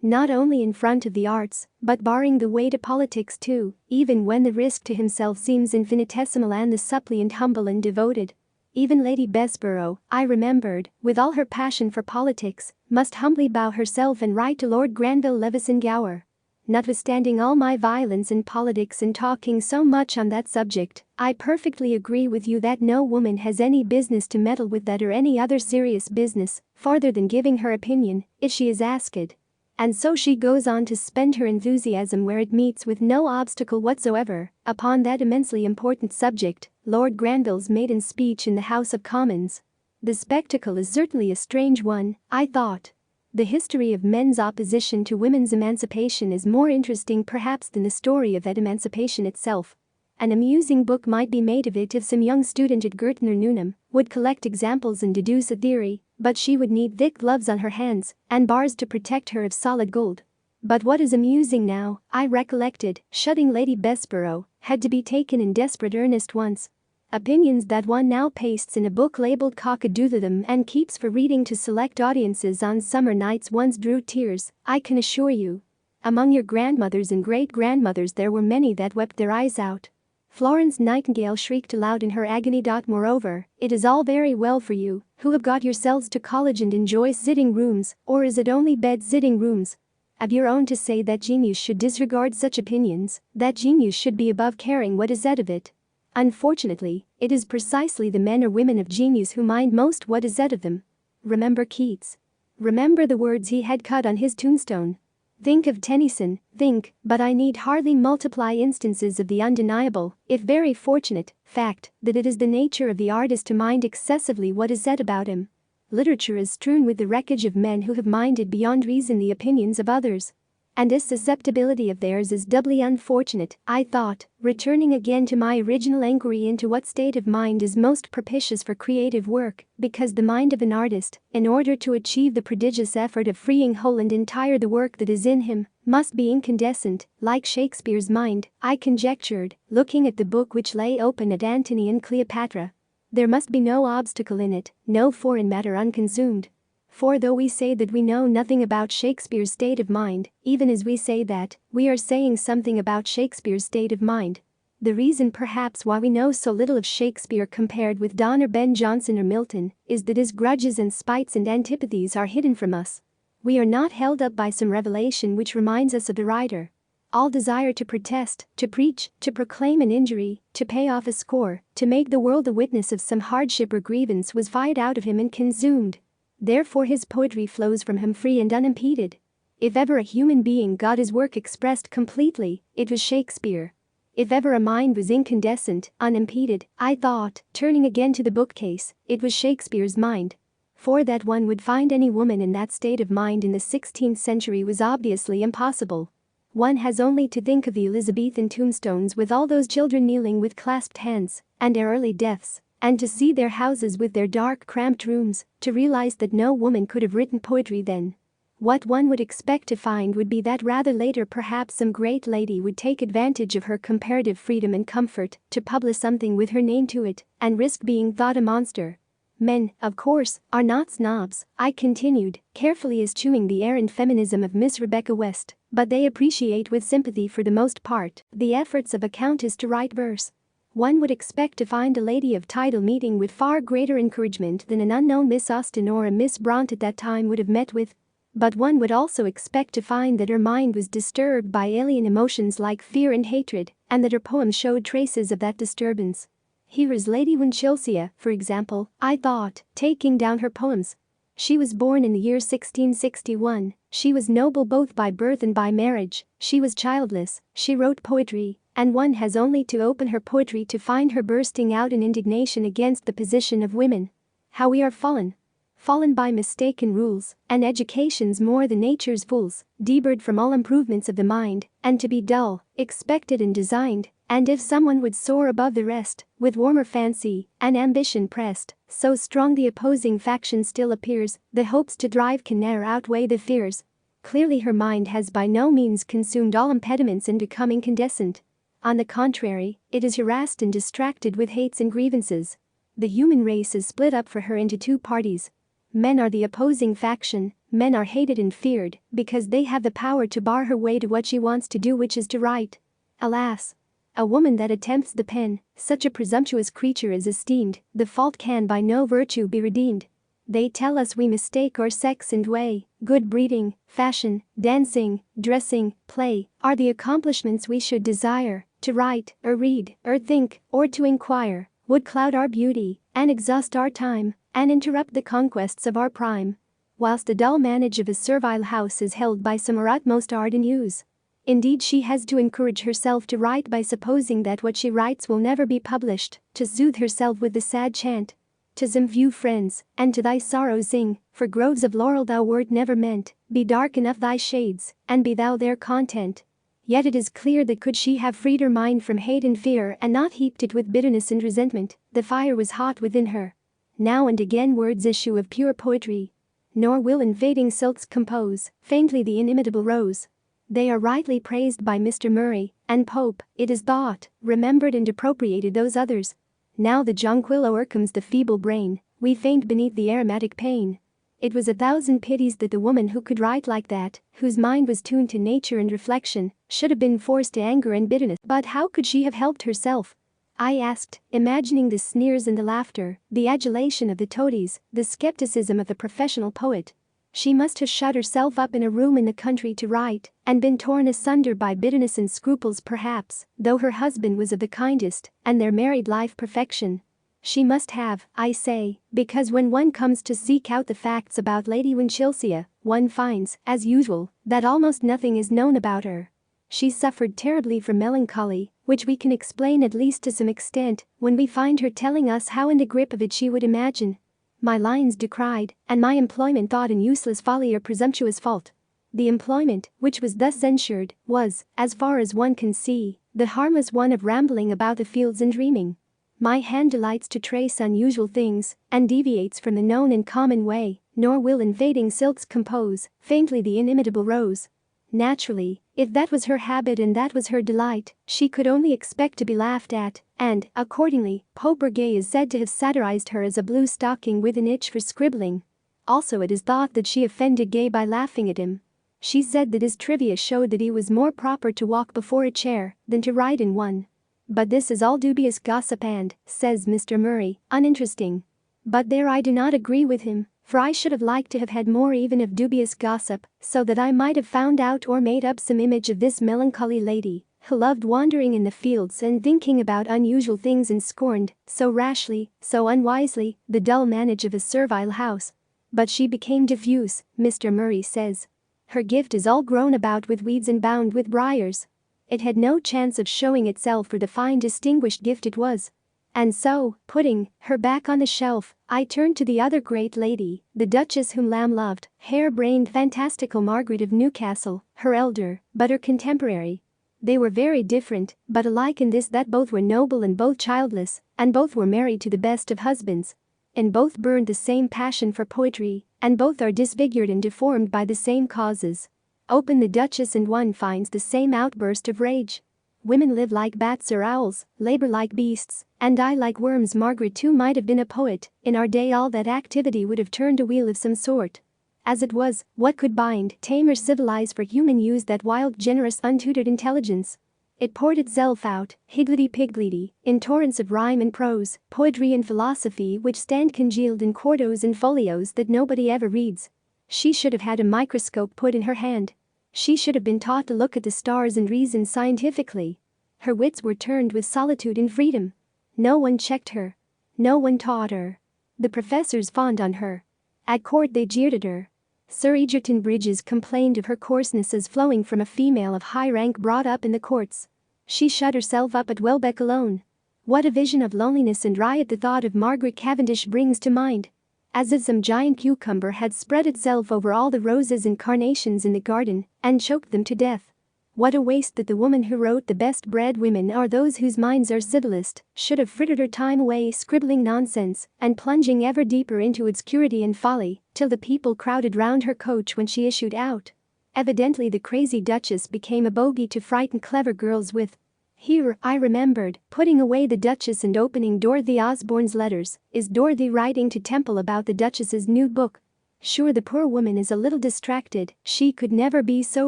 not only in front of the arts, but barring the way to politics too, even when the risk to himself seems infinitesimal and the suppliant humble and devoted. Even Lady Bessborough, I remembered, with all her passion for politics, must humbly bow herself and write to Lord Granville Levison Gower. Notwithstanding all my violence in politics and talking so much on that subject, I perfectly agree with you that no woman has any business to meddle with that or any other serious business, farther than giving her opinion, if she is asked. And so she goes on to spend her enthusiasm where it meets with no obstacle whatsoever, upon that immensely important subject, Lord Granville's maiden speech in the House of Commons. The spectacle is certainly a strange one, I thought. The history of men's opposition to women's emancipation is more interesting perhaps than the story of that emancipation itself. An amusing book might be made of it if some young student at Girton or Newnham would collect examples and deduce a theory, but she would need thick gloves on her hands and bars to protect her of solid gold. But what is amusing now, I recollected, shutting Lady Bessborough, had to be taken in desperate earnest once. Opinions that one now pastes in a book labeled Cock-a-doodle-dum and keeps for reading to select audiences on summer nights once drew tears, I can assure you. Among your grandmothers and great-grandmothers there were many that wept their eyes out. Florence Nightingale shrieked aloud in her agony. Moreover, it is all very well for you, who have got yourselves to college and enjoy sitting rooms, or is it only bed sitting rooms? Of your own to say that genius should disregard such opinions, that genius should be above caring what is said of it. Unfortunately, it is precisely the men or women of genius who mind most what is said of them. Remember Keats. Remember the words he had cut on his tombstone. Think of Tennyson, think, but I need hardly multiply instances of the undeniable, if very fortunate, fact that it is the nature of the artist to mind excessively what is said about him. Literature is strewn with the wreckage of men who have minded beyond reason the opinions of others. And this susceptibility of theirs is doubly unfortunate, I thought, returning again to my original enquiry into what state of mind is most propitious for creative work, because the mind of an artist, in order to achieve the prodigious effort of freeing whole and entire the work that is in him, must be incandescent, like Shakespeare's mind, I conjectured, looking at the book which lay open at Antony and Cleopatra. There must be no obstacle in it, no foreign matter unconsumed. For though we say that we know nothing about Shakespeare's state of mind, even as we say that, we are saying something about Shakespeare's state of mind. The reason perhaps why we know so little of Shakespeare compared with Donne or Ben Jonson or Milton is that his grudges and spites and antipathies are hidden from us. We are not held up by some revelation which reminds us of the writer. All desire to protest, to preach, to proclaim an injury, to pay off a score, to make the world a witness of some hardship or grievance was fired out of him and consumed. Therefore his poetry flows from him free and unimpeded. If ever a human being got his work expressed completely, it was Shakespeare. If ever a mind was incandescent, unimpeded, I thought, turning again to the bookcase, it was Shakespeare's mind. For that one would find any woman in that state of mind in the 16th century was obviously impossible. One has only to think of the Elizabethan tombstones with all those children kneeling with clasped hands, and their early deaths, and to see their houses with their dark cramped rooms, to realize that no woman could have written poetry then. What one would expect to find would be that rather later perhaps some great lady would take advantage of her comparative freedom and comfort to publish something with her name to it, and risk being thought a monster. Men, of course, are not snobs, I continued, carefully eschewing the errant feminism of Miss Rebecca West, but they appreciate with sympathy for the most part the efforts of a countess to write verse. One would expect to find a lady of title meeting with far greater encouragement than an unknown Miss Austen or a Miss Bront at that time would have met with. But one would also expect to find that her mind was disturbed by alien emotions like fear and hatred, and that her poems showed traces of that disturbance. Here is Lady Winchilsea, for example, I thought, taking down her poems. She was born in the year 1661, she was noble both by birth and by marriage, she was childless, she wrote poetry, and one has only to open her poetry to find her bursting out in indignation against the position of women. How we are fallen. Fallen by mistaken rules, and education's more than nature's fools, debarred from all improvements of the mind, and to be dull, expected and designed, and if someone would soar above the rest, with warmer fancy, and ambition pressed, so strong the opposing faction still appears, the hopes to drive can ne'er outweigh the fears. Clearly her mind has by no means consumed all impediments in becoming incandescent. On the contrary, it is harassed and distracted with hates and grievances. The human race is split up for her into two parties. Men are the opposing faction, men are hated and feared because they have the power to bar her way to what she wants to do, which is to write. Alas! A woman that attempts the pen, such a presumptuous creature is esteemed, the fault can by no virtue be redeemed. They tell us we mistake our sex and way, good breeding, fashion, dancing, dressing, play, are the accomplishments we should desire, to write, or read, or think, or to inquire, would cloud our beauty, and exhaust our time, and interrupt the conquests of our prime. Whilst the dull manage of a servile house is held by some her utmost art and use. Indeed she has to encourage herself to write by supposing that what she writes will never be published, to soothe herself with the sad chant. 'Tis in few friends, and to thy sorrow sing, for groves of laurel thou wert never meant, be dark enough thy shades, and be thou their content. Yet it is clear that could she have freed her mind from hate and fear and not heaped it with bitterness and resentment, the fire was hot within her. Now and again words issue of pure poetry. Nor will invading silks compose, faintly the inimitable rose. They are rightly praised by Mr. Murray, and Pope, it is thought, remembered and appropriated those others. Now the jonquil o'ercomes the feeble brain, we faint beneath the aromatic pain. It was a thousand pities that the woman who could write like that, whose mind was tuned to nature and reflection, should have been forced to anger and bitterness. But how could she have helped herself? I asked, imagining the sneers and the laughter, the adulation of the toadies, the skepticism of a professional poet. She must have shut herself up in a room in the country to write, and been torn asunder by bitterness and scruples perhaps, though her husband was of the kindest, and their married life perfection. She must have, I say, because when one comes to seek out the facts about Lady Winchilsea, one finds, as usual, that almost nothing is known about her. She suffered terribly from melancholy, which we can explain at least to some extent when we find her telling us how in the grip of it she would imagine. My lines decried, and my employment thought an useless folly or presumptuous fault. The employment, which was thus censured, was, as far as one can see, the harmless one of rambling about the fields and dreaming. My hand delights to trace unusual things, and deviates from the known and common way, nor will invading silks compose, faintly the inimitable rose. Naturally, if that was her habit and that was her delight, she could only expect to be laughed at, and, accordingly, Pope Gay is said to have satirized her as a blue stocking with an itch for scribbling. Also it is thought that she offended Gay by laughing at him. She said that his trivia showed that he was more proper to walk before a chair than to ride in one. But this is all dubious gossip and, says Mr. Murray, uninteresting. But there I do not agree with him, for I should have liked to have had more even of dubious gossip, so that I might have found out or made up some image of this melancholy lady, who loved wandering in the fields and thinking about unusual things and scorned, so rashly, so unwisely, the dull manage of a servile house. But she became diffuse, Mr. Murray says. Her gift is all grown about with weeds and bound with briars. It had no chance of showing itself for the fine distinguished gift it was. And so, putting her back on the shelf, I turned to the other great lady, the Duchess whom Lamb loved, hair-brained fantastical Margaret of Newcastle, her elder, but her contemporary. They were very different, but alike in this that both were noble and both childless, and both were married to the best of husbands. And both burned the same passion for poetry, and both are disfigured and deformed by the same causes. Open the Duchess and one finds the same outburst of rage. Women live like bats or owls, labor like beasts, and die like worms. Margaret too might have been a poet. In our day all that activity would have turned a wheel of some sort. As it was, what could bind, tame or civilize for human use that wild, generous, untutored intelligence? It poured itself out, higgledy-piggledy, in torrents of rhyme and prose, poetry and philosophy which stand congealed in quartos and folios that nobody ever reads. She should have had a microscope put in her hand. She should have been taught to look at the stars and reason scientifically. Her wits were turned with solitude and freedom. No one checked her. No one taught her. The professors fawned on her. At court they jeered at her. Sir Egerton Brydges complained of her coarseness as flowing from a female of high rank brought up in the courts. She shut herself up at Welbeck alone. What a vision of loneliness and riot the thought of Margaret Cavendish brings to mind. As if some giant cucumber had spread itself over all the roses and carnations in the garden and choked them to death. What a waste that the woman who wrote the best bred women are those whose minds are civilest, should have frittered her time away scribbling nonsense and plunging ever deeper into obscurity and folly, till the people crowded round her coach when she issued out. Evidently the crazy Duchess became a bogey to frighten clever girls with. Here, I remembered, putting away the Duchess and opening Dorothy Osborne's letters, is Dorothy writing to Temple about the Duchess's new book? Sure the poor woman is a little distracted, she could never be so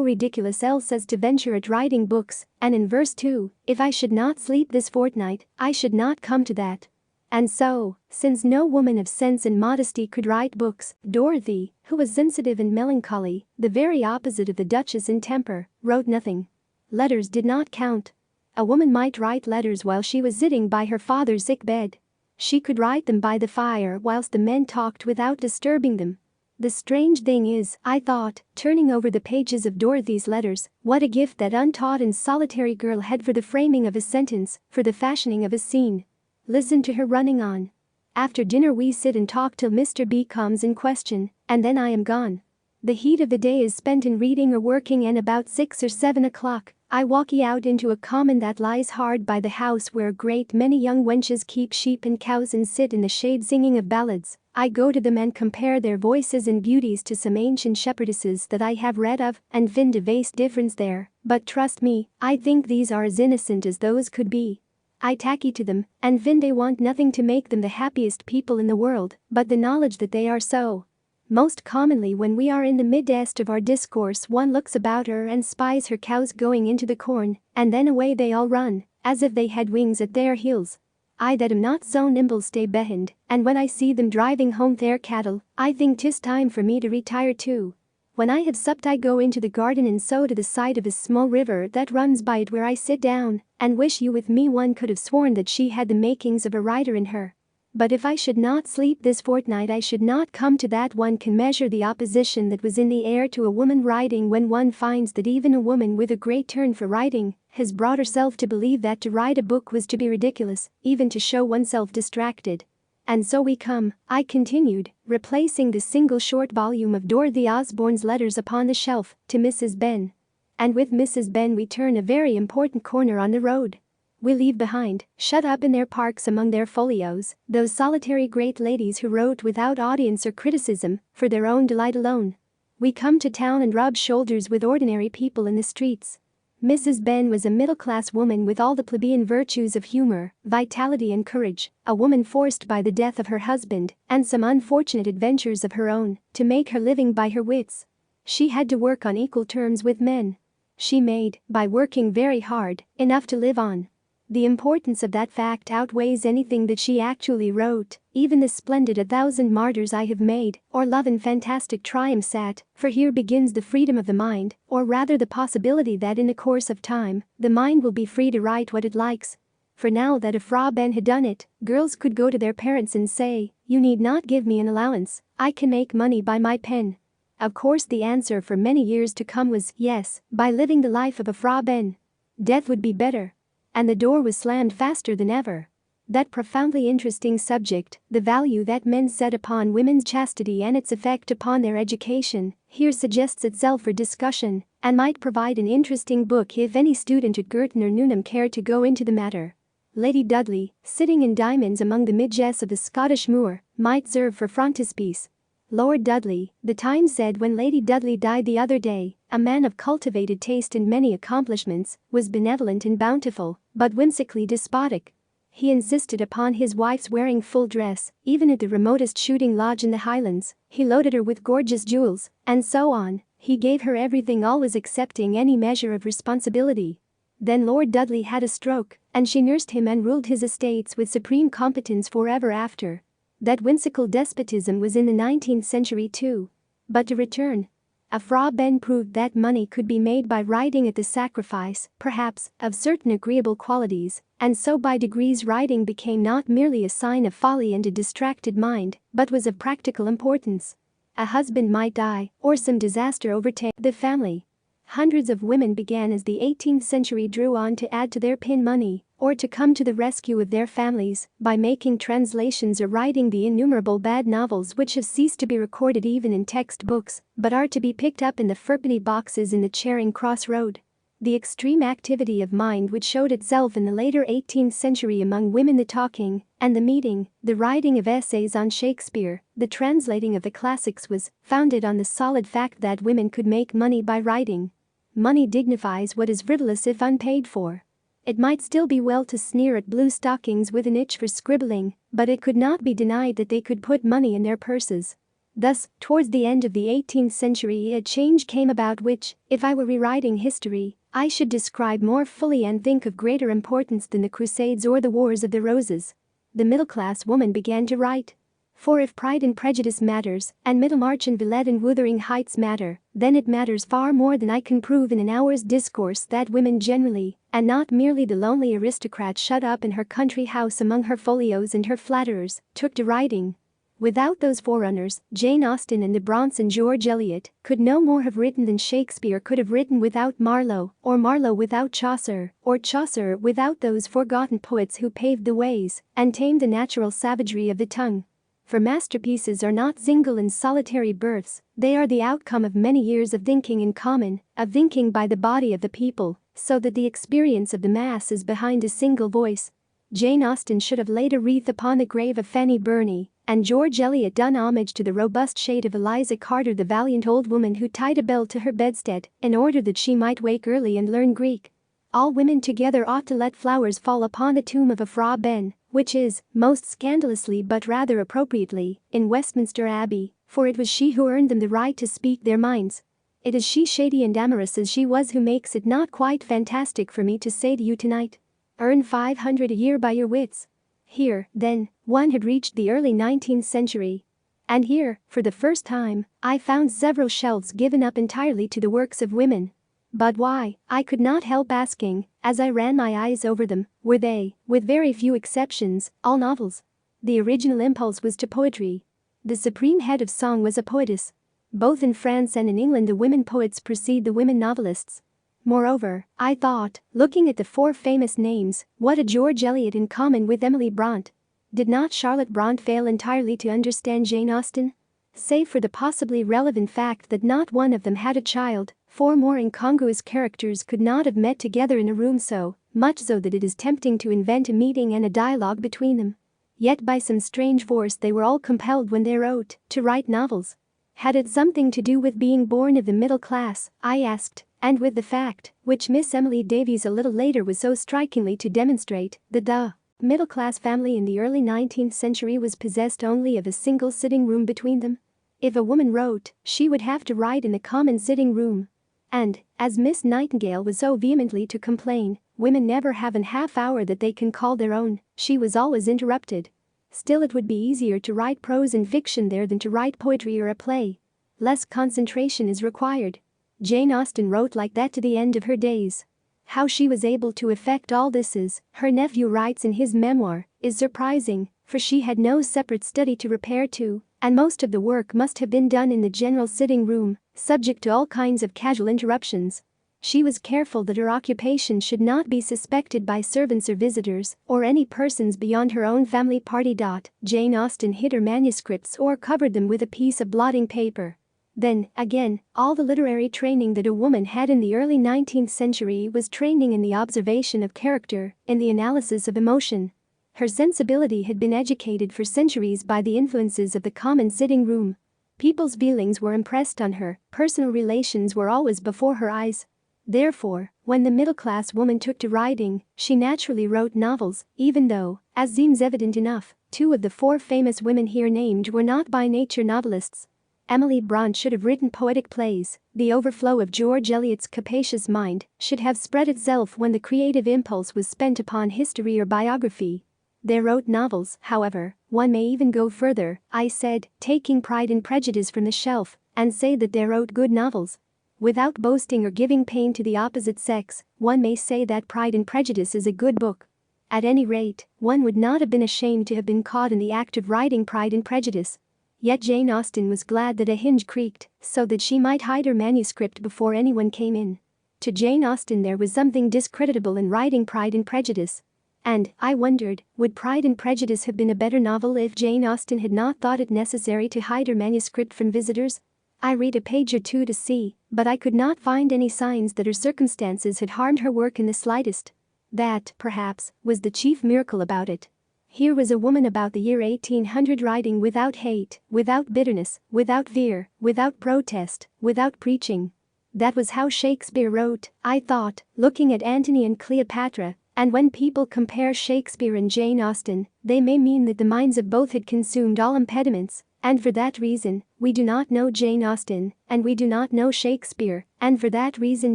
ridiculous else as to venture at writing books, and in verse 2, if I should not sleep this fortnight, I should not come to that. And so, since no woman of sense and modesty could write books, Dorothy, who was sensitive and melancholy, the very opposite of the Duchess in temper, wrote nothing. Letters did not count. A woman might write letters while she was sitting by her father's sick bed. She could write them by the fire whilst the men talked without disturbing them. The strange thing is, I thought, turning over the pages of Dorothy's letters, what a gift that untaught and solitary girl had for the framing of a sentence, for the fashioning of a scene. Listen to her running on. After dinner we sit and talk till Mr. B comes in question, and then I am gone. The heat of the day is spent in reading or working, and about 6 or 7 o'clock, I walk out into a common that lies hard by the house where a great many young wenches keep sheep and cows and sit in the shade singing of ballads. I go to them and compare their voices and beauties to some ancient shepherdesses that I have read of and find a vast difference there, but trust me, I think these are as innocent as those could be. I tacky to them, and when they want nothing to make them the happiest people in the world, but the knowledge that they are so. Most commonly when we are in the midst of our discourse one looks about her and spies her cows going into the corn, and then away they all run, as if they had wings at their heels. I that am not so nimble stay behind, and when I see them driving home their cattle, I think 'tis time for me to retire too. When I have supped I go into the garden and so to the side of a small river that runs by it where I sit down, and wish you with me one could have sworn that she had the makings of a rider in her. But if I should not sleep this fortnight I should not come to that one can measure the opposition that was in the air to a woman riding when one finds that even a woman with a great turn for riding has brought herself to believe that to write a book was to be ridiculous, even to show oneself distracted. And so we come, I continued, replacing the single short volume of Dorothy Osborne's letters upon the shelf, to Mrs. Ben. And with Mrs. Ben we turn a very important corner on the road. We leave behind, shut up in their parks among their folios, those solitary great ladies who wrote without audience or criticism, for their own delight alone. We come to town and rub shoulders with ordinary people in the streets. Mrs. Ben was a middle-class woman with all the plebeian virtues of humor, vitality and courage, a woman forced by the death of her husband, and some unfortunate adventures of her own, to make her living by her wits. She had to work on equal terms with men. She made, by working very hard, enough to live on. The importance of that fact outweighs anything that she actually wrote, even the splendid "A Thousand Martyrs I Have Made," or "Love and Fantastic Triumphs at," for here begins the freedom of the mind, or rather the possibility that in the course of time, the mind will be free to write what it likes. For now that if Frau Ben had done it, girls could go to their parents and say, "You need not give me an allowance, I can make money by my pen." Of course the answer for many years to come was, yes, by living the life of a Frau Ben. Death would be better. And the door was slammed faster than ever. That profoundly interesting subject, the value that men set upon women's chastity and its effect upon their education, here suggests itself for discussion, and might provide an interesting book if any student at Girton or Newnham cared to go into the matter. Lady Dudley, sitting in diamonds among the midges of the Scottish moor, might serve for frontispiece. Lord Dudley, the Times said when Lady Dudley died the other day, a man of cultivated taste and many accomplishments, was benevolent and bountiful, but whimsically despotic. He insisted upon his wife's wearing full dress, even at the remotest shooting lodge in the Highlands, he loaded her with gorgeous jewels, and so on, he gave her everything, always accepting any measure of responsibility. Then Lord Dudley had a stroke, and she nursed him and ruled his estates with supreme competence forever after. That whimsical despotism was in the 19th century too. But to return. A Frau Ben proved that money could be made by writing at the sacrifice, perhaps, of certain agreeable qualities, and so by degrees writing became not merely a sign of folly and a distracted mind, but was of practical importance. A husband might die, or some disaster overtake the family. Hundreds of women began as the 18th century drew on to add to their pin money, or to come to the rescue of their families, by making translations or writing the innumerable bad novels which have ceased to be recorded even in textbooks, but are to be picked up in the fourpenny boxes in the Charing Cross Road. The extreme activity of mind which showed itself in the later 18th century among women, the talking, and the meeting, the writing of essays on Shakespeare, the translating of the classics, was founded on the solid fact that women could make money by writing. Money dignifies what is frivolous if unpaid for. It might still be well to sneer at blue stockings with an itch for scribbling, but it could not be denied that they could put money in their purses. Thus, towards the end of the 18th century a change came about which, if I were rewriting history, I should describe more fully and think of greater importance than the Crusades or the Wars of the Roses. The middle-class woman began to write. For if Pride and Prejudice matters, and Middlemarch and Villette and Wuthering Heights matter, then it matters far more than I can prove in an hour's discourse that women generally, and not merely the lonely aristocrat shut up in her country house among her folios and her flatterers, took to writing. Without those forerunners, Jane Austen and the Bronson George Eliot could no more have written than Shakespeare could have written without Marlowe, or Marlowe without Chaucer, or Chaucer without those forgotten poets who paved the ways and tamed the natural savagery of the tongue. For masterpieces are not single and solitary births, they are the outcome of many years of thinking in common, of thinking by the body of the people, so that the experience of the mass is behind a single voice. Jane Austen should have laid a wreath upon the grave of Fanny Burney, and George Eliot done homage to the robust shade of Eliza Carter, the valiant old woman who tied a bell to her bedstead in order that she might wake early and learn Greek. All women together ought to let flowers fall upon the tomb of a Fra Ben, which is, most scandalously but rather appropriately, in Westminster Abbey, for it was she who earned them the right to speak their minds. It is she, shady and amorous as she was, who makes it not quite fantastic for me to say to you tonight. Earn 500 a year by your wits. Here, then, one had reached the early 19th century. And here, for the first time, I found several shelves given up entirely to the works of women. But why, I could not help asking, as I ran my eyes over them, were they, with very few exceptions, all novels? The original impulse was to poetry. The supreme head of song was a poetess. Both in France and in England the women poets precede the women novelists. Moreover, I thought, looking at the four famous names, what had George Eliot in common with Emily Bront? Did not Charlotte Bront fail entirely to understand Jane Austen? Save for the possibly relevant fact that not one of them had a child, four more incongruous characters could not have met together in a room, so much so that it is tempting to invent a meeting and a dialogue between them. Yet by some strange force they were all compelled when they wrote to write novels. Had it something to do with being born of the middle class, I asked, and with the fact, which Miss Emily Davies a little later was so strikingly to demonstrate, that the middle-class family in the early 19th century was possessed only of a single sitting room between them? If a woman wrote, she would have to write in the common sitting room. And, as Miss Nightingale was so vehemently to complain, women never have an half-hour that they can call their own, she was always interrupted. Still, it would be easier to write prose and fiction there than to write poetry or a play. Less concentration is required. Jane Austen wrote like that to the end of her days. How she was able to effect all this is, her nephew writes in his memoir, is surprising, for she had no separate study to repair to, and most of the work must have been done in the general sitting room, subject to all kinds of casual interruptions. She was careful that her occupation should not be suspected by servants or visitors, or any persons beyond her own family party. Jane Austen hid her manuscripts or covered them with a piece of blotting paper. Then, again, all the literary training that a woman had in the early 19th century was training in the observation of character, in the analysis of emotion. Her sensibility had been educated for centuries by the influences of the common sitting room. People's feelings were impressed on her, personal relations were always before her eyes. Therefore, when the middle-class woman took to writing, she naturally wrote novels, even though, as seems evident enough, two of the four famous women here named were not by nature novelists. Emily Bront should have written poetic plays. The overflow of George Eliot's capacious mind should have spread itself when the creative impulse was spent upon history or biography. They wrote novels, however. One may even go further, I said, taking Pride and Prejudice from the shelf, and say that they wrote good novels. Without boasting or giving pain to the opposite sex, one may say that Pride and Prejudice is a good book. At any rate, one would not have been ashamed to have been caught in the act of writing Pride and Prejudice. Yet Jane Austen was glad that a hinge creaked, so that she might hide her manuscript before anyone came in. To Jane Austen there was something discreditable in writing Pride and Prejudice. And, I wondered, would Pride and Prejudice have been a better novel if Jane Austen had not thought it necessary to hide her manuscript from visitors? I read a page or two to see, but I could not find any signs that her circumstances had harmed her work in the slightest. That, perhaps, was the chief miracle about it. Here was a woman about the year 1800 writing without hate, without bitterness, without fear, without protest, without preaching. That was how Shakespeare wrote, I thought, looking at Antony and Cleopatra, and when people compare Shakespeare and Jane Austen, they may mean that the minds of both had consumed all impediments, and for that reason, we do not know Jane Austen, and we do not know Shakespeare, and for that reason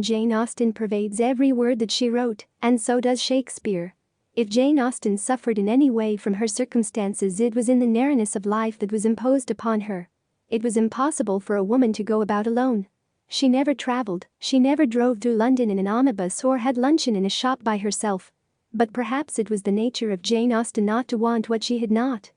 Jane Austen pervades every word that she wrote, and so does Shakespeare. If Jane Austen suffered in any way from her circumstances, it was in the narrowness of life that was imposed upon her. It was impossible for a woman to go about alone. She never traveled, she never drove through London in an omnibus or had luncheon in a shop by herself. But perhaps it was the nature of Jane Austen not to want what she had not.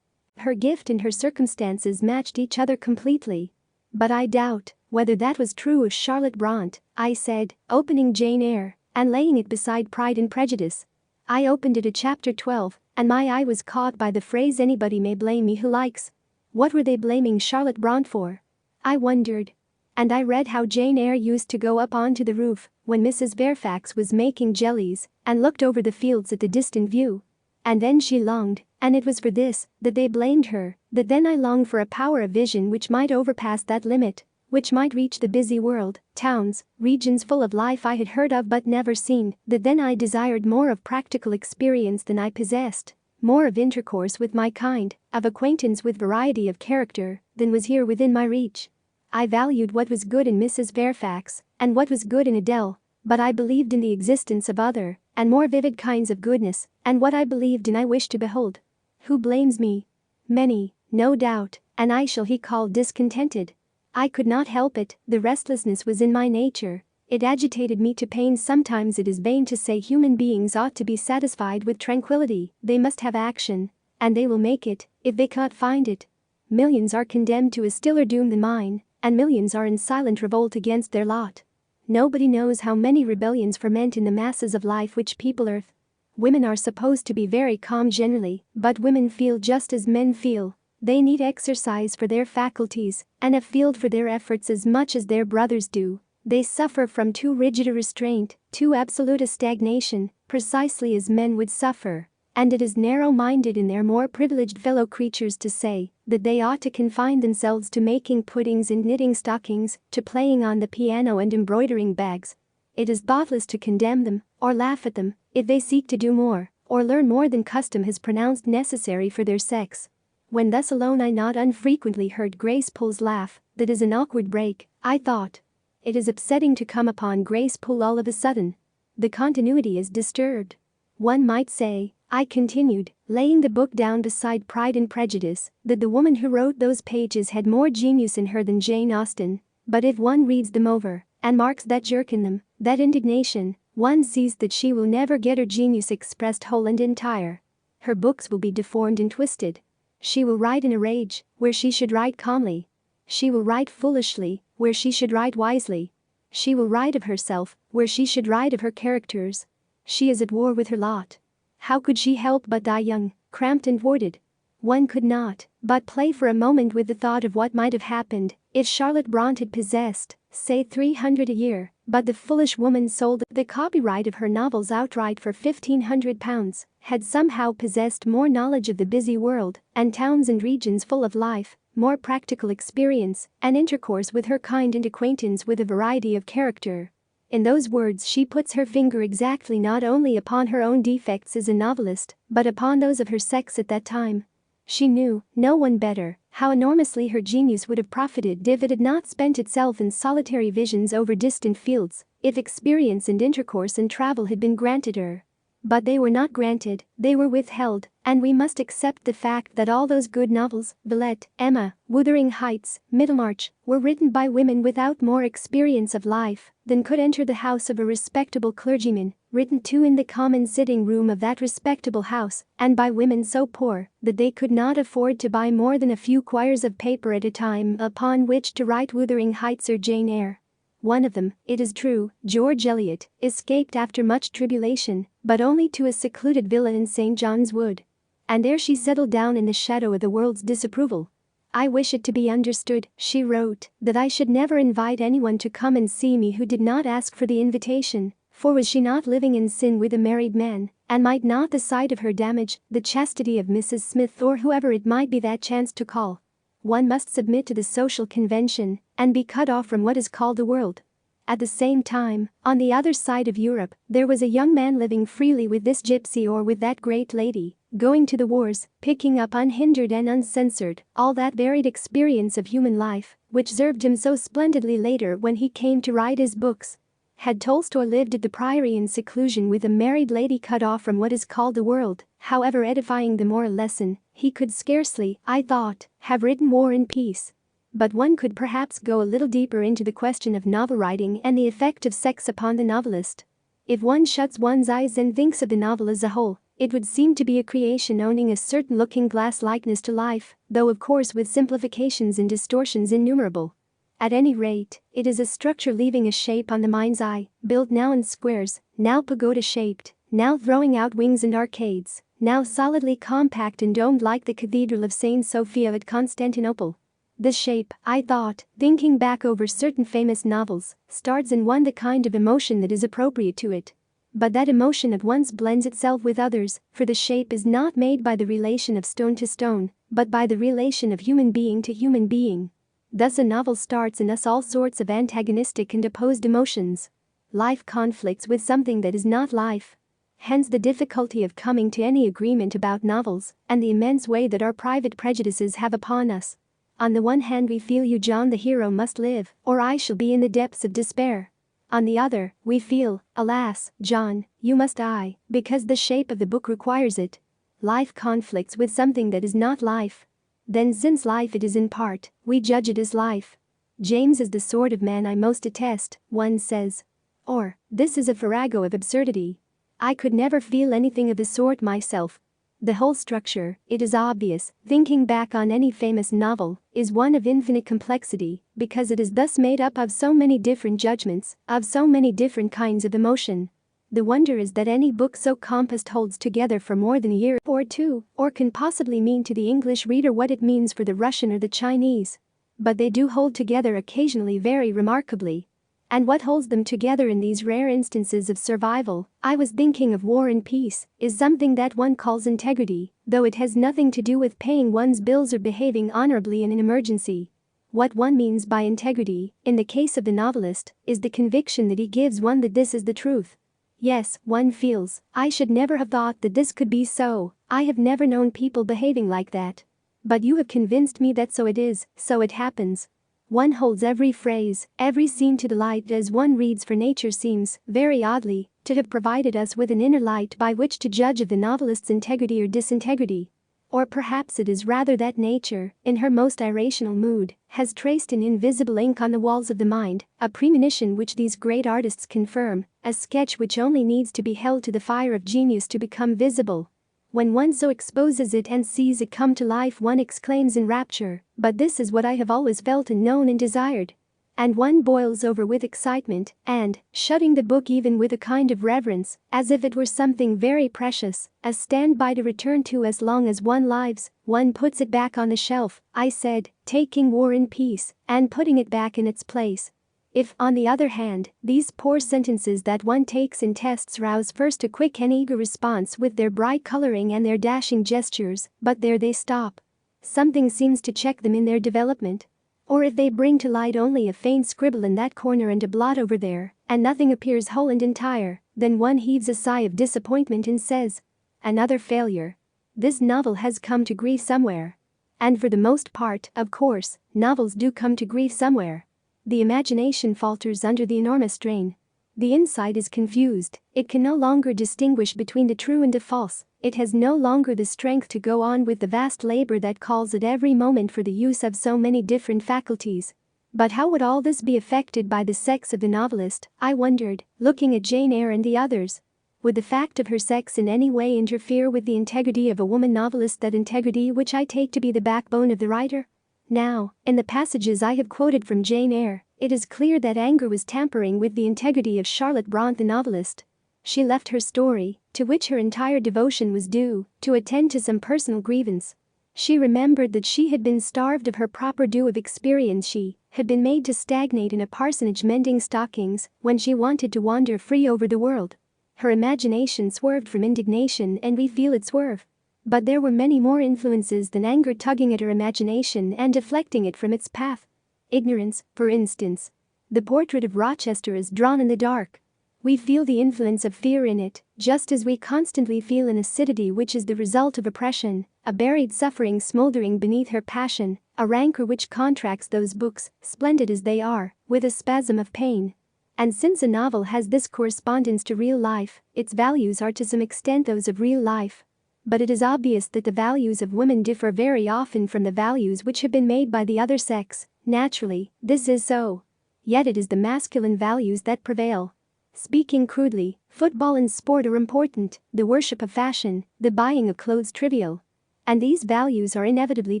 Her gift and her circumstances matched each other completely. But I doubt whether that was true of Charlotte Bront, I said, opening Jane Eyre and laying it beside Pride and Prejudice. I opened it at chapter 12, and my eye was caught by the phrase, anybody may blame me who likes. What were they blaming Charlotte Bront for? I wondered. And I read how Jane Eyre used to go up onto the roof when Mrs. Fairfax was making jellies and looked over the fields at the distant view. And then she longed, and it was for this that they blamed her, that then I longed for a power of vision which might overpass that limit. which might reach the busy world, towns, regions full of life I had heard of but never seen, that then I desired more of practical experience than I possessed, more of intercourse with my kind, of acquaintance with variety of character, than was here within my reach. I valued what was good in Mrs. Fairfax, and what was good in Adele, but I believed in the existence of other, and more vivid kinds of goodness, and what I believed in I wished to behold. Who blames me? Many, no doubt, and I shall he call discontented. I could not help it, the restlessness was in my nature, it agitated me to pain. Sometimes it is vain to say human beings ought to be satisfied with tranquility, they must have action, and they will make it, if they cannot find it. Millions are condemned to a stiller doom than mine, and millions are in silent revolt against their lot. Nobody knows how many rebellions ferment in the masses of life which people earth. Women are supposed to be very calm generally, but women feel just as men feel. They need exercise for their faculties, and a field for their efforts as much as their brothers do. They suffer from too rigid a restraint, too absolute a stagnation, precisely as men would suffer. And it is narrow-minded in their more privileged fellow creatures to say that they ought to confine themselves to making puddings and knitting stockings, to playing on the piano and embroidering bags. It is thoughtless to condemn them, or laugh at them, if they seek to do more, or learn more than custom has pronounced necessary for their sex. When thus alone I not unfrequently heard Grace Poole's laugh. That is an awkward break, I thought. It is upsetting to come upon Grace Poole all of a sudden. The continuity is disturbed. One might say, I continued, laying the book down beside Pride and Prejudice, that the woman who wrote those pages had more genius in her than Jane Austen, but if one reads them over, and marks that jerk in them, that indignation, one sees that she will never get her genius expressed whole and entire. Her books will be deformed and twisted. She will write in a rage, where she should write calmly. She will write foolishly, where she should write wisely. She will write of herself, where she should write of her characters. She is at war with her lot. How could she help but die young, cramped and thwarted? One could not but play for a moment with the thought of what might have happened if Charlotte Brontë had possessed, say, 300 a year, but the foolish woman sold the copyright of her novels outright for £1,500, had somehow possessed more knowledge of the busy world and towns and regions full of life, more practical experience and intercourse with her kind and acquaintance with a variety of character. In those words she puts her finger exactly not only upon her own defects as a novelist, but upon those of her sex at that time. She knew, no one better, how enormously her genius would have profited if it had not spent itself in solitary visions over distant fields, if experience and intercourse and travel had been granted her. But they were not granted, they were withheld, and we must accept the fact that all those good novels, Villette, Emma, Wuthering Heights, Middlemarch, were written by women without more experience of life than could enter the house of a respectable clergyman, written too in the common sitting room of that respectable house, and by women so poor that they could not afford to buy more than a few quires of paper at a time upon which to write Wuthering Heights or Jane Eyre. One of them, it is true, George Eliot, escaped after much tribulation, but only to a secluded villa in St. John's Wood. And there she settled down in the shadow of the world's disapproval. I wish it to be understood, she wrote, that I should never invite anyone to come and see me who did not ask for the invitation, for was she not living in sin with a married man, and might not the sight of her damage the chastity of Mrs. Smith or whoever it might be that chanced to call? One must submit to the social convention and be cut off from what is called the world. At the same time, on the other side of Europe, there was a young man living freely with this gypsy or with that great lady, going to the wars, picking up unhindered and uncensored all that varied experience of human life, which served him so splendidly later when he came to write his books. Had Tolstoy lived at the Priory in seclusion with a married lady cut off from what is called the world, however edifying the moral lesson, he could scarcely, I thought, have written War and Peace. But one could perhaps go a little deeper into the question of novel writing and the effect of sex upon the novelist. If one shuts one's eyes and thinks of the novel as a whole, it would seem to be a creation owning a certain looking-glass likeness to life, though of course with simplifications and distortions innumerable. At any rate, it is a structure leaving a shape on the mind's eye, built now in squares, now pagoda-shaped, now throwing out wings and arcades, now solidly compact and domed like the Cathedral of St. Sophia at Constantinople. This shape, I thought, thinking back over certain famous novels, starts in one the kind of emotion that is appropriate to it. But that emotion at once blends itself with others, for the shape is not made by the relation of stone to stone, but by the relation of human being to human being. Thus a novel starts in us all sorts of antagonistic and opposed emotions. Life conflicts with something that is not life. Hence the difficulty of coming to any agreement about novels, and the immense weight that our private prejudices have upon us. On the one hand we feel you John the hero must live, or I shall be in the depths of despair. On the other, we feel, alas, John, you must die, because the shape of the book requires it. Life conflicts with something that is not life. Then since life it is in part, we judge it as life. James is the sort of man I most detest, one says. Or, this is a farrago of absurdity. I could never feel anything of the sort myself. The whole structure, it is obvious, thinking back on any famous novel, is one of infinite complexity, because it is thus made up of so many different judgments, of so many different kinds of emotion. The wonder is that any book so compassed holds together for more than a year or two, or can possibly mean to the English reader what it means for the Russian or the Chinese. But they do hold together occasionally very remarkably. And what holds them together in these rare instances of survival, I was thinking of War and Peace, is something that one calls integrity, though it has nothing to do with paying one's bills or behaving honorably in an emergency. What one means by integrity, in the case of the novelist, is the conviction that he gives one that this is the truth. Yes, one feels, I should never have thought that this could be so, I have never known people behaving like that. But you have convinced me that so it is, so it happens. One holds every phrase, every scene to the light as one reads, for nature seems, very oddly, to have provided us with an inner light by which to judge of the novelist's integrity or disintegrity. Or perhaps it is rather that nature, in her most irrational mood, has traced in invisible ink on the walls of the mind, a premonition which these great artists confirm, a sketch which only needs to be held to the fire of genius to become visible. When one so exposes it and sees it come to life, one exclaims in rapture, but this is what I have always felt and known and desired. And one boils over with excitement, and, shutting the book even with a kind of reverence, as if it were something very precious, a stand-by to return to as long as one lives, one puts it back on the shelf, I said, taking War and Peace, and putting it back in its place. If, on the other hand, these poor sentences that one takes in tests rouse first a quick and eager response with their bright coloring and their dashing gestures, but there they stop. Something seems to check them in their development. Or if they bring to light only a faint scribble in that corner and a blot over there, and nothing appears whole and entire, then one heaves a sigh of disappointment and says, another failure. This novel has come to grief somewhere. And for the most part, of course, novels do come to grief somewhere. The imagination falters under the enormous strain. The insight is confused, it can no longer distinguish between the true and the false, it has no longer the strength to go on with the vast labor that calls at every moment for the use of so many different faculties. But how would all this be affected by the sex of the novelist, I wondered, looking at Jane Eyre and the others? Would the fact of her sex in any way interfere with the integrity of a woman novelist, that integrity which I take to be the backbone of the writer? Now, in the passages I have quoted from Jane Eyre, it is clear that anger was tampering with the integrity of Charlotte Brontë the novelist. She left her story, to which her entire devotion was due, to attend to some personal grievance. She remembered that she had been starved of her proper due of experience. She had been made to stagnate in a parsonage mending stockings when she wanted to wander free over the world. Her imagination swerved from indignation, and we feel it swerve. But there were many more influences than anger tugging at her imagination and deflecting it from its path. Ignorance, for instance. The portrait of Rochester is drawn in the dark. We feel the influence of fear in it, just as we constantly feel an acidity which is the result of oppression, a buried suffering smoldering beneath her passion, a rancor which contracts those books, splendid as they are, with a spasm of pain. And since a novel has this correspondence to real life, its values are to some extent those of real life. But it is obvious that the values of women differ very often from the values which have been made by the other sex. Naturally, this is so. Yet it is the masculine values that prevail. Speaking crudely, football and sport are important, the worship of fashion, the buying of clothes trivial. And these values are inevitably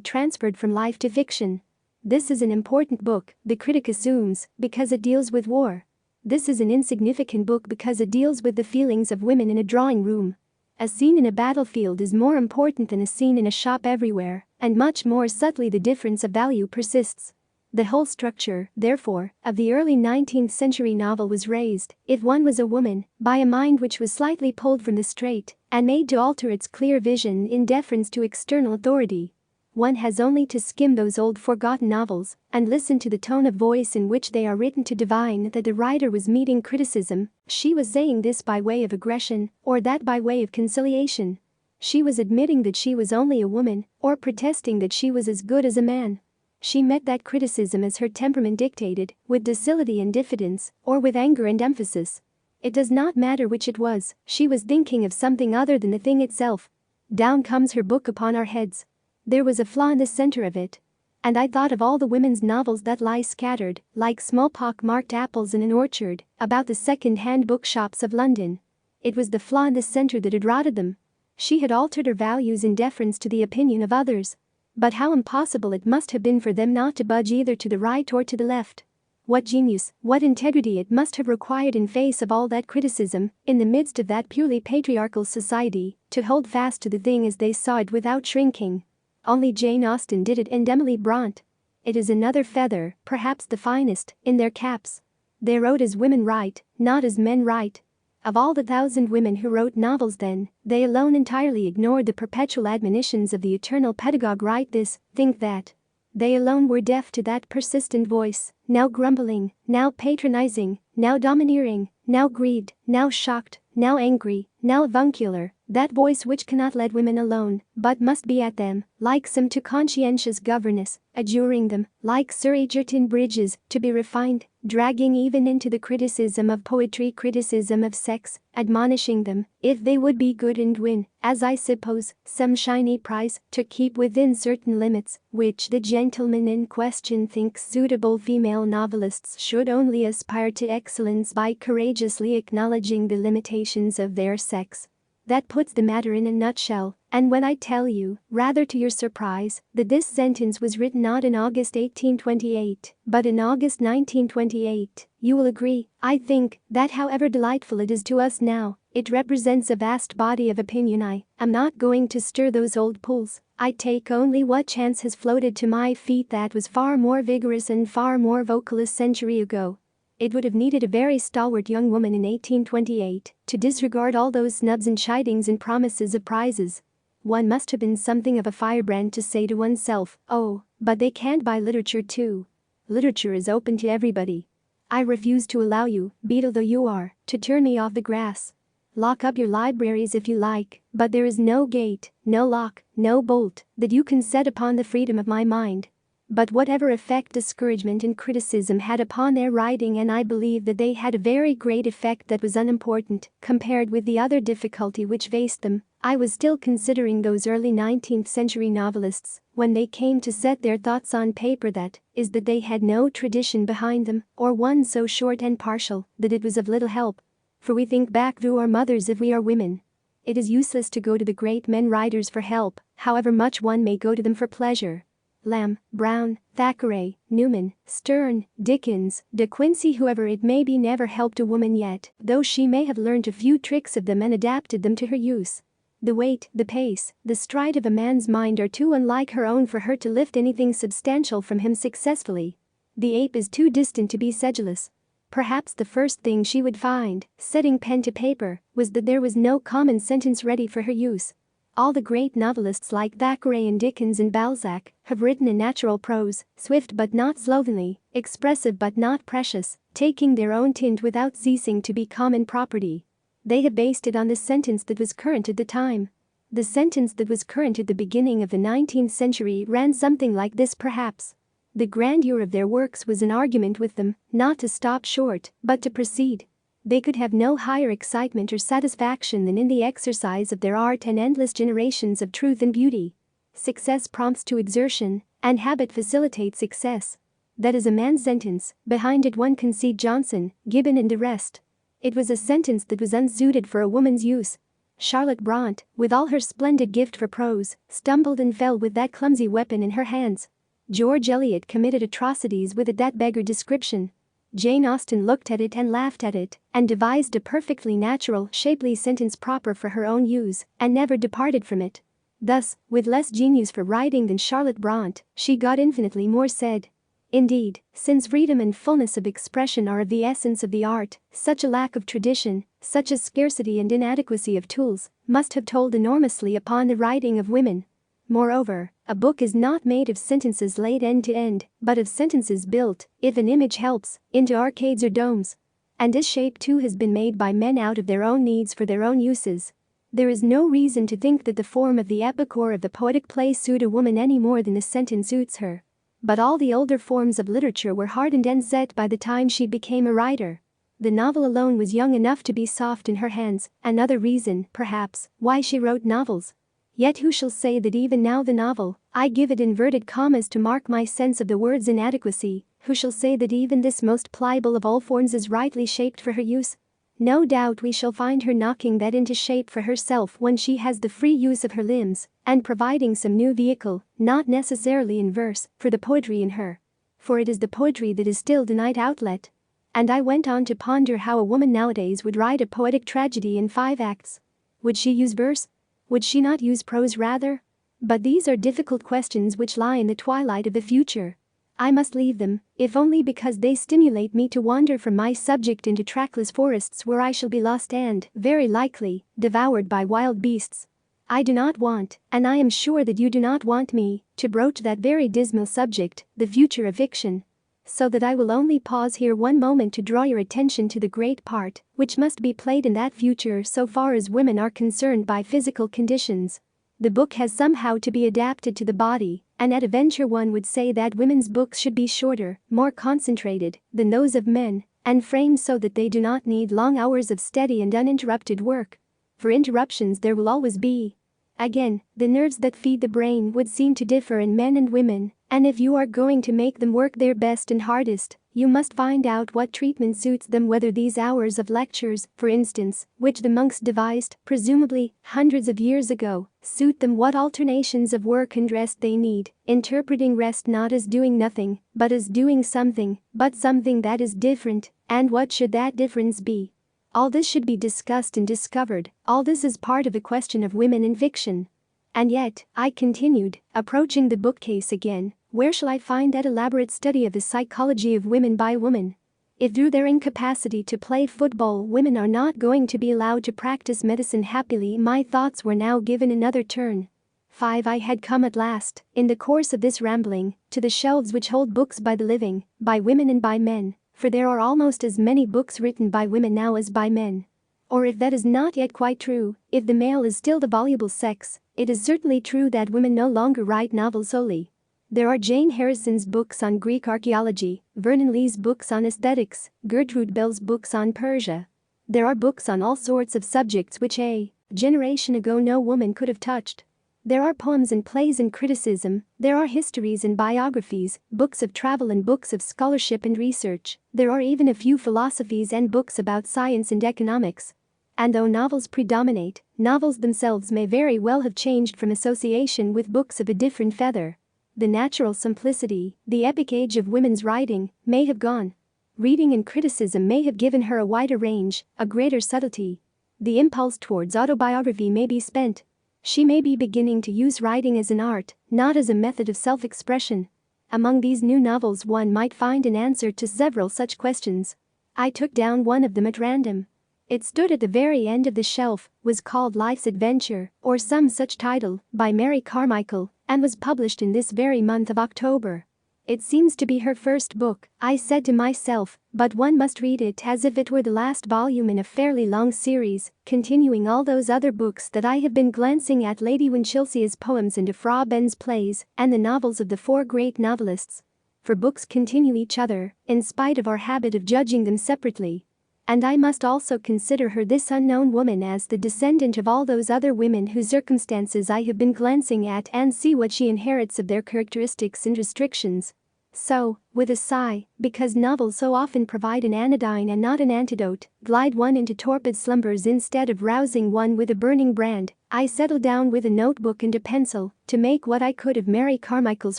transferred from life to fiction. This is an important book, the critic assumes, because it deals with war. This is an insignificant book because it deals with the feelings of women in a drawing room. A scene in a battlefield is more important than a scene in a shop everywhere, and much more subtly the difference of value persists. The whole structure, therefore, of the early 19th century novel was raised, if one was a woman, by a mind which was slightly pulled from the straight and made to alter its clear vision in deference to external authority. One has only to skim those old forgotten novels and listen to the tone of voice in which they are written to divine that the writer was meeting criticism. She was saying this by way of aggression, or that by way of conciliation. She was admitting that she was only a woman, or protesting that she was as good as a man. She met that criticism as her temperament dictated, with docility and diffidence, or with anger and emphasis. It does not matter which it was, she was thinking of something other than the thing itself. Down comes her book upon our heads. There was a flaw in the center of it. And I thought of all the women's novels that lie scattered, like smallpox-marked apples in an orchard, about the second-hand bookshops of London. It was the flaw in the center that had rotted them. She had altered her values in deference to the opinion of others. But how impossible it must have been for them not to budge either to the right or to the left. What genius, what integrity it must have required in face of all that criticism, in the midst of that purely patriarchal society, to hold fast to the thing as they saw it without shrinking. Only Jane Austen did it, and Emily Brontë. It is another feather, perhaps the finest, in their caps. They wrote as women write, not as men write. Of all the 1,000 women who wrote novels then, they alone entirely ignored the perpetual admonitions of the eternal pedagogue: write this, think that. They alone were deaf to that persistent voice, now grumbling, now patronizing, now domineering, now grieved, now shocked, now angry, now avuncular, that voice which cannot let women alone, but must be at them, like some too conscientious governess, adjuring them, like Sir Egerton Brydges, to be refined, dragging even into the criticism of poetry, criticism of sex, admonishing them, if they would be good and win, as I suppose, some shiny prize, to keep within certain limits, which the gentleman in question thinks suitable. Female novelists should only aspire to excellence by courageously acknowledging the limitations of their sex. That puts the matter in a nutshell, and when I tell you, rather to your surprise, that this sentence was written not in August 1828, but in August 1928, you will agree, I think, that however delightful it is to us now, it represents a vast body of opinion. I am not going to stir those old pools. I take only what chance has floated to my feet that was far more vigorous and far more vocal a century ago. It would have needed a very stalwart young woman in 1828 to disregard all those snubs and chidings and promises of prizes. One must have been something of a firebrand to say to oneself, oh, but they can't buy literature too. Literature is open to everybody. I refuse to allow you, beetle though you are, to turn me off the grass. Lock up your libraries if you like, but there is no gate, no lock, no bolt that you can set upon the freedom of my mind. But whatever effect discouragement and criticism had upon their writing, and I believe that they had a very great effect that was unimportant compared with the other difficulty which faced them, I was still considering those early 19th century novelists when they came to set their thoughts on paper, that is that they had no tradition behind them, or one so short and partial that it was of little help. For we think back through our mothers if we are women. It is useless to go to the great men writers for help, however much one may go to them for pleasure. Lamb, Brown, Thackeray, Newman, Sterne, Dickens, De Quincey, whoever it may be, never helped a woman yet, though she may have learned a few tricks of them and adapted them to her use. The weight, the pace, the stride of a man's mind are too unlike her own for her to lift anything substantial from him successfully. The ape is too distant to be sedulous. Perhaps the first thing she would find, setting pen to paper, was that there was no common sentence ready for her use. All the great novelists like Thackeray and Dickens and Balzac have written in natural prose, swift but not slovenly, expressive but not precious, taking their own tint without ceasing to be common property. They have based it on the sentence that was current at the time. The sentence that was current at the beginning of the 19th century ran something like this perhaps. The grandeur of their works was an argument with them, not to stop short, but to proceed. They could have no higher excitement or satisfaction than in the exercise of their art and endless generations of truth and beauty. Success prompts to exertion, and habit facilitates success. That is a man's sentence. Behind it one can see Johnson, Gibbon and the rest. It was a sentence that was unsuited for a woman's use. Charlotte Brontë, with all her splendid gift for prose, stumbled and fell with that clumsy weapon in her hands. George Eliot committed atrocities with it that beggar description. Jane Austen looked at it and laughed at it, and devised a perfectly natural, shapely sentence proper for her own use, and never departed from it. Thus, with less genius for writing than Charlotte Brontë, she got infinitely more said. Indeed, since freedom and fullness of expression are of the essence of the art, such a lack of tradition, such a scarcity and inadequacy of tools, must have told enormously upon the writing of women. Moreover, a book is not made of sentences laid end to end, but of sentences built, if an image helps, into arcades or domes. And this shape too has been made by men out of their own needs for their own uses. There is no reason to think that the form of the epic or of the poetic play suit a woman any more than the sentence suits her. But all the older forms of literature were hardened and set by the time she became a writer. The novel alone was young enough to be soft in her hands, another reason, perhaps, why she wrote novels. Yet who shall say that even now the novel, I give it inverted commas to mark my sense of the word's inadequacy, who shall say that even this most pliable of all forms is rightly shaped for her use? No doubt we shall find her knocking that into shape for herself when she has the free use of her limbs, and providing some new vehicle, not necessarily in verse, for the poetry in her. For it is the poetry that is still denied outlet. And I went on to ponder how a woman nowadays would write a poetic tragedy in 5 acts. Would she use verse? Would she not use prose rather? But these are difficult questions which lie in the twilight of the future. I must leave them, if only because they stimulate me to wander from my subject into trackless forests where I shall be lost and, very likely, devoured by wild beasts. I do not want, and I am sure that you do not want me, to broach that very dismal subject, the future of fiction. So that I will only pause here one moment to draw your attention to the great part which must be played in that future so far as women are concerned by physical conditions. The book has somehow to be adapted to the body, and at a venture one would say that women's books should be shorter, more concentrated, than those of men, and framed so that they do not need long hours of steady and uninterrupted work. For interruptions there will always be. Again, the nerves that feed the brain would seem to differ in men and women, and if you are going to make them work their best and hardest, you must find out what treatment suits them, whether these hours of lectures, for instance, which the monks devised, presumably, hundreds of years ago, suit them, what alternations of work and rest they need, interpreting rest not as doing nothing, but as doing something, but something that is different, and what should that difference be? All this should be discussed and discovered, all this is part of the question of women in fiction. And yet, I continued, approaching the bookcase again, where shall I find that elaborate study of the psychology of women by women? If through their incapacity to play football women are not going to be allowed to practice medicine happily, my thoughts were now given another turn. 5. I had come at last, in the course of this rambling, to the shelves which hold books by the living, by women and by men. For there are almost as many books written by women now as by men. Or if that is not yet quite true, if the male is still the voluble sex, it is certainly true that women no longer write novels solely. There are Jane Harrison's books on Greek archaeology, Vernon Lee's books on aesthetics, Gertrude Bell's books on Persia. There are books on all sorts of subjects which a generation ago no woman could have touched. There are poems and plays and criticism, there are histories and biographies, books of travel and books of scholarship and research, there are even a few philosophies and books about science and economics. And though novels predominate, novels themselves may very well have changed from association with books of a different feather. The natural simplicity, the epic age of women's writing, may have gone. Reading and criticism may have given her a wider range, a greater subtlety. The impulse towards autobiography may be spent. She may be beginning to use writing as an art, not as a method of self-expression. Among these new novels one might find an answer to several such questions. I took down one of them at random. It stood at the very end of the shelf, was called Life's Adventure, or some such title, by Mary Carmichael, and was published in this very month of October. It seems to be her first book, I said to myself, but one must read it as if it were the last volume in a fairly long series, continuing all those other books that I have been glancing at, Lady Winchelsea's poems and Afra Ben's plays, and the novels of the 4 great novelists. For books continue each other, in spite of our habit of judging them separately. And I must also consider her, this unknown woman, as the descendant of all those other women whose circumstances I have been glancing at, and see what she inherits of their characteristics and restrictions. So, with a sigh, because novels so often provide an anodyne and not an antidote, glide one into torpid slumbers instead of rousing one with a burning brand, I settled down with a notebook and a pencil to make what I could of Mary Carmichael's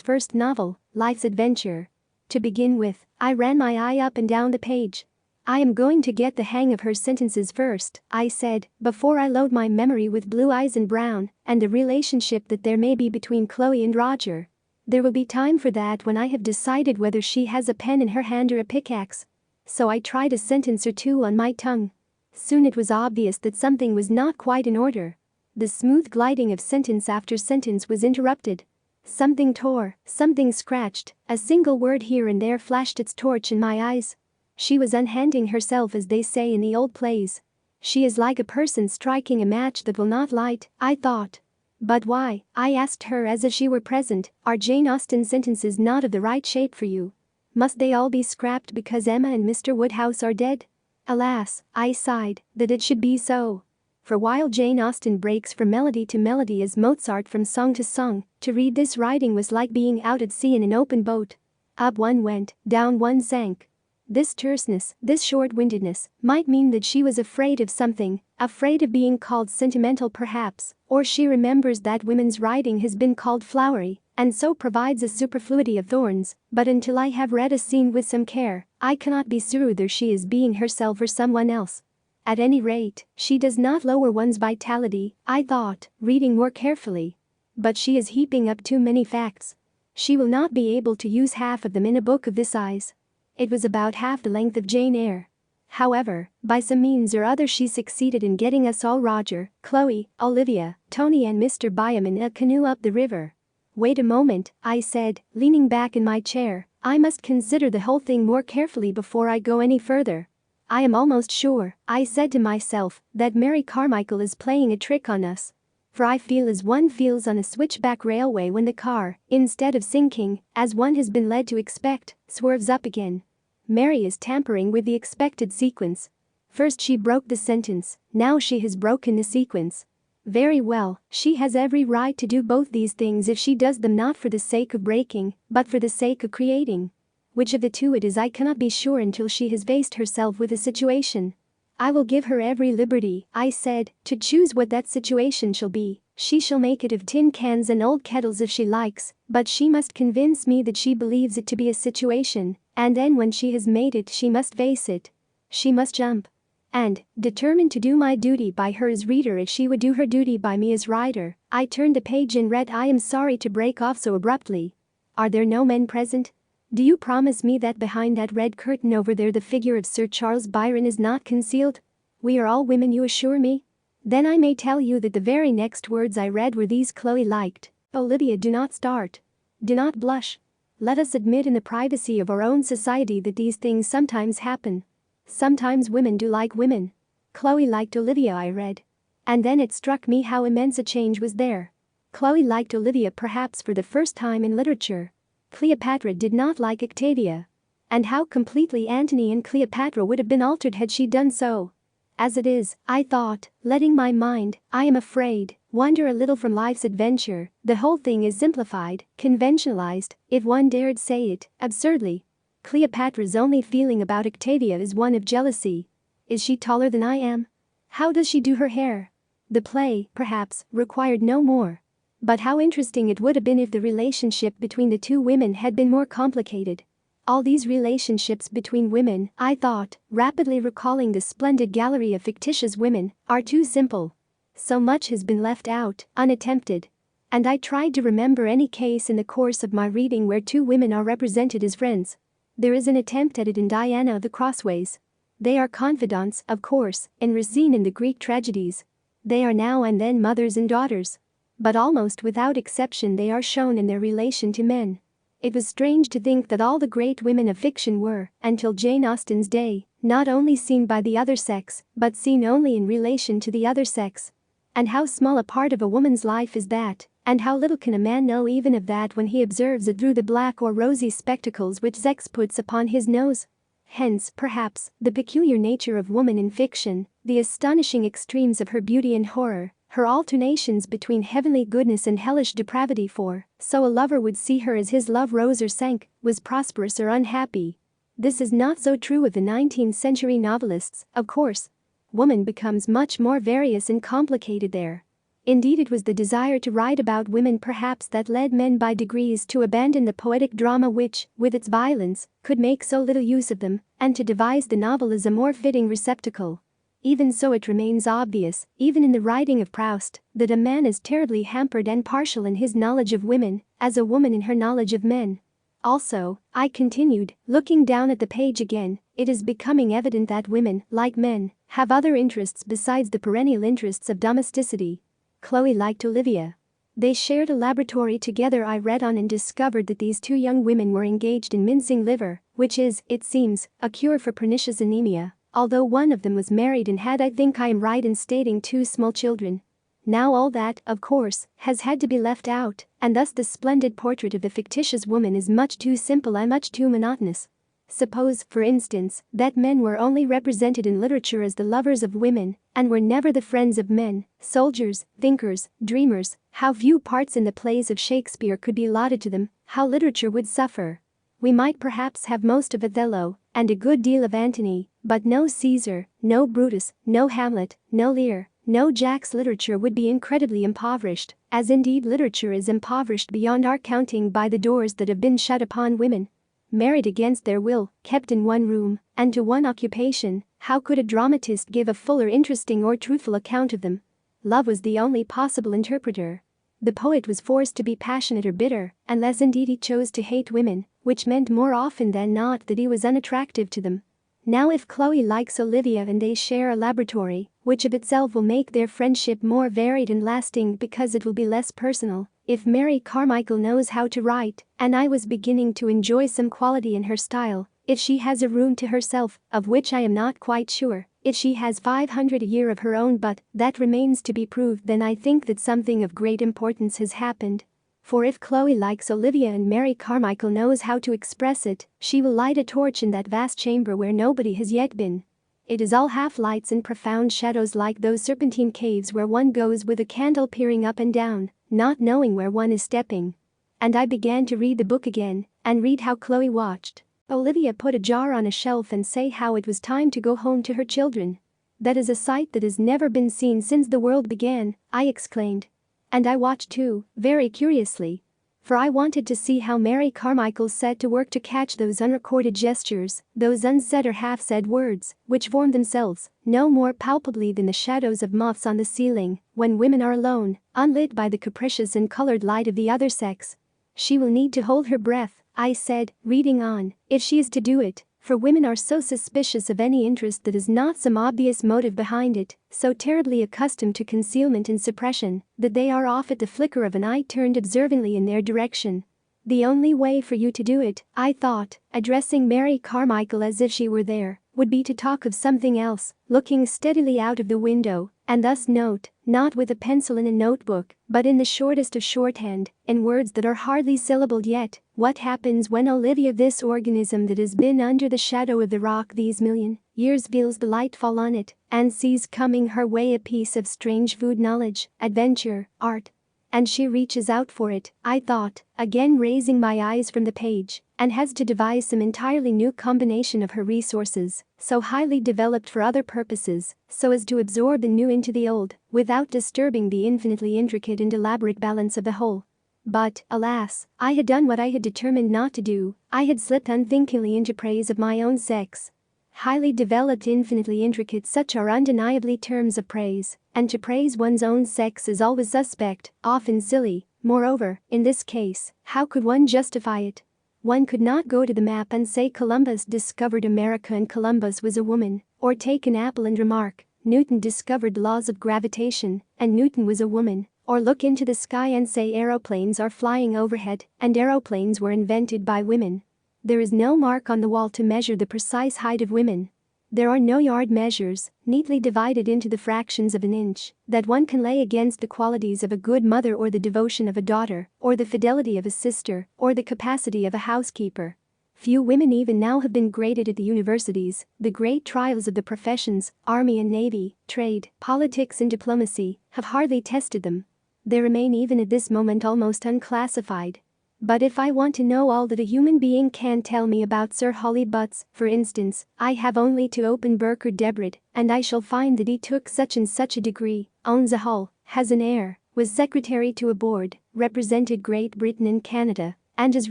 first novel, Life's Adventure. To begin with, I ran my eye up and down the page. I am going to get the hang of her sentences first, I said, before I load my memory with Blue Eyes and Brown, and the relationship that there may be between Chloe and Roger. There will be time for that when I have decided whether she has a pen in her hand or a pickaxe. So I tried a sentence or two on my tongue. Soon it was obvious that something was not quite in order. The smooth gliding of sentence after sentence was interrupted. Something tore, something scratched, a single word here and there flashed its torch in my eyes. She was unhanding herself, as they say in the old plays. She is like a person striking a match that will not light, I thought. But why, I asked her as if she were present, are Jane Austen's sentences not of the right shape for you? Must they all be scrapped because Emma and Mr. Woodhouse are dead? Alas, I sighed, that it should be so. For while Jane Austen breaks from melody to melody as Mozart from song to song, to read this writing was like being out at sea in an open boat. Up one went, down one sank. This terseness, this short-windedness, might mean that she was afraid of something, afraid of being called sentimental perhaps, or she remembers that women's writing has been called flowery, and so provides a superfluity of thorns, but until I have read a scene with some care, I cannot be sure whether she is being herself or someone else. At any rate, she does not lower one's vitality, I thought, reading more carefully. But she is heaping up too many facts. She will not be able to use half of them in a book of this size. It was about half the length of Jane Eyre. However, by some means or other she succeeded in getting us all Roger, Chloe, Olivia, Tony and Mr. Byam in a canoe up the river. Wait a moment, I said, leaning back in my chair, I must consider the whole thing more carefully before I go any further. I am almost sure, I said to myself, that Mary Carmichael is playing a trick on us. For I feel as one feels on a switchback railway when the car, instead of sinking, as one has been led to expect, swerves up again. Mary is tampering with the expected sequence. First she broke the sentence, now she has broken the sequence. Very well, she has every right to do both these things if she does them not for the sake of breaking, but for the sake of creating. Which of the two it is I cannot be sure until she has faced herself with a situation. I will give her every liberty, I said, to choose what that situation shall be. She shall make it of tin cans and old kettles if she likes, but she must convince me that she believes it to be a situation, and then when she has made it she must face it. She must jump. And, determined to do my duty by her as reader if she would do her duty by me as writer, I turned the page and read. I am sorry to break off so abruptly. Are there no men present? Do you promise me that behind that red curtain over there the figure of Sir Charles Byron is not concealed? We are all women, you assure me? Then I may tell you that the very next words I read were these: Chloe liked Olivia. Do not start. Do not blush. Let us admit in the privacy of our own society that these things sometimes happen. Sometimes women do like women. Chloe liked Olivia, I read. And then it struck me how immense a change was there. Chloe liked Olivia perhaps for the first time in literature. Cleopatra did not like Octavia. And how completely Antony and Cleopatra would have been altered had she done so. As it is, I thought, letting my mind, I am afraid, wander a little from life's adventure, the whole thing is simplified, conventionalized, if one dared say it, absurdly. Cleopatra's only feeling about Octavia is one of jealousy. Is she taller than I am? How does she do her hair? The play, perhaps, required no more. But how interesting it would have been if the relationship between the two women had been more complicated. All these relationships between women, I thought, rapidly recalling the splendid gallery of fictitious women, are too simple. So much has been left out, unattempted. And I tried to remember any case in the course of my reading where two women are represented as friends. There is an attempt at it in Diana of the Crossways. They are confidants, of course, in Racine in the Greek tragedies. They are now and then mothers and daughters. But almost without exception they are shown in their relation to men. It was strange to think that all the great women of fiction were, until Jane Austen's day, not only seen by the other sex, but seen only in relation to the other sex. And how small a part of a woman's life is that, and how little can a man know even of that when he observes it through the black or rosy spectacles which sex puts upon his nose. Hence, perhaps, the peculiar nature of woman in fiction, the astonishing extremes of her beauty and horror, her alternations between heavenly goodness and hellish depravity, for, so a lover would see her as his love rose or sank, was prosperous or unhappy. This is not so true of the 19th century novelists, of course. Woman becomes much more various and complicated there. Indeed, it was the desire to write about women perhaps that led men by degrees to abandon the poetic drama which, with its violence, could make so little use of them, and to devise the novel as a more fitting receptacle. Even so, it remains obvious, even in the writing of Proust, that a man is terribly hampered and partial in his knowledge of women, as a woman in her knowledge of men. Also, I continued, looking down at the page again, it is becoming evident that women, like men, have other interests besides the perennial interests of domesticity. Chloe liked Olivia. They shared a laboratory together. I read on and discovered that these two young women were engaged in mincing liver, which is, it seems, a cure for pernicious anemia, although one of them was married and had, I think I am right in stating, 2 small children. Now all that, of course, has had to be left out, and thus the splendid portrait of the fictitious woman is much too simple and much too monotonous. Suppose, for instance, that men were only represented in literature as the lovers of women, and were never the friends of men, soldiers, thinkers, dreamers, how few parts in the plays of Shakespeare could be allotted to them, how literature would suffer. We might perhaps have most of Othello, and a good deal of Antony, but no Caesar, no Brutus, no Hamlet, no Lear, no Jack's. Literature would be incredibly impoverished, as indeed literature is impoverished beyond our counting by the doors that have been shut upon women. Married against their will, kept in one room, and to one occupation, how could a dramatist give a fuller, interesting or truthful account of them? Love was the only possible interpreter. The poet was forced to be passionate or bitter, unless indeed he chose to hate women, which meant more often than not that he was unattractive to them. Now if Chloe likes Olivia and they share a laboratory, which of itself will make their friendship more varied and lasting because it will be less personal. If Mary Carmichael knows how to write, and I was beginning to enjoy some quality in her style, if she has a room to herself, of which I am not quite sure, if she has 500 a year of her own, but that remains to be proved, then I think that something of great importance has happened. For if Chloe likes Olivia and Mary Carmichael knows how to express it, she will light a torch in that vast chamber where nobody has yet been. It is all half-lights and profound shadows, like those serpentine caves where one goes with a candle peering up and down, not knowing where one is stepping. And I began to read the book again, and read how Chloe watched Olivia put a jar on a shelf and say how it was time to go home to her children. "That is a sight that has never been seen since the world began," I exclaimed. And I watched too, very curiously. For I wanted to see how Mary Carmichael set to work to catch those unrecorded gestures, those unsaid or half-said words, which form themselves, no more palpably than the shadows of moths on the ceiling, when women are alone, unlit by the capricious and colored light of the other sex. "She will need to hold her breath," I said, reading on, "if she is to do it, for women are so suspicious of any interest that is not some obvious motive behind it, so terribly accustomed to concealment and suppression, that they are off at the flicker of an eye turned observantly in their direction. The only way for you to do it," I thought, addressing Mary Carmichael as if she were there, "would be to talk of something else, looking steadily out of the window, and thus note, not with a pencil in a notebook, but in the shortest of shorthand, in words that are hardly syllabled yet, what happens when Olivia, this organism that has been under the shadow of the rock these million years, feels the light fall on it, and sees coming her way a piece of strange food, knowledge, adventure, art. And she reaches out for it," I thought, again raising my eyes from the page, "and has to devise some entirely new combination of her resources, so highly developed for other purposes, so as to absorb the new into the old, without disturbing the infinitely intricate and elaborate balance of the whole." But, alas, I had done what I had determined not to do. I had slipped unthinkingly into praise of my own sex. Highly developed, infinitely intricate, such are undeniably terms of praise, and to praise one's own sex is always suspect, often silly. Moreover, in this case, how could one justify it? One could not go to the map and say Columbus discovered America and Columbus was a woman, or take an apple and remark, Newton discovered the laws of gravitation, and Newton was a woman, or look into the sky and say aeroplanes are flying overhead, and aeroplanes were invented by women. There is no mark on the wall to measure the precise height of women. There are no yard measures, neatly divided into the fractions of an inch, that one can lay against the qualities of a good mother, or the devotion of a daughter, or the fidelity of a sister, or the capacity of a housekeeper. Few women even now have been graded at the universities. The great trials of the professions, army and navy, trade, politics and diplomacy, have hardly tested them. They remain even at this moment almost unclassified. But if I want to know all that a human being can tell me about Sir Holly Butts, for instance, I have only to open Burker Debrett, and I shall find that he took such and such a degree, owns a Hall, has an heir, was secretary to a board, represented Great Britain and Canada, and has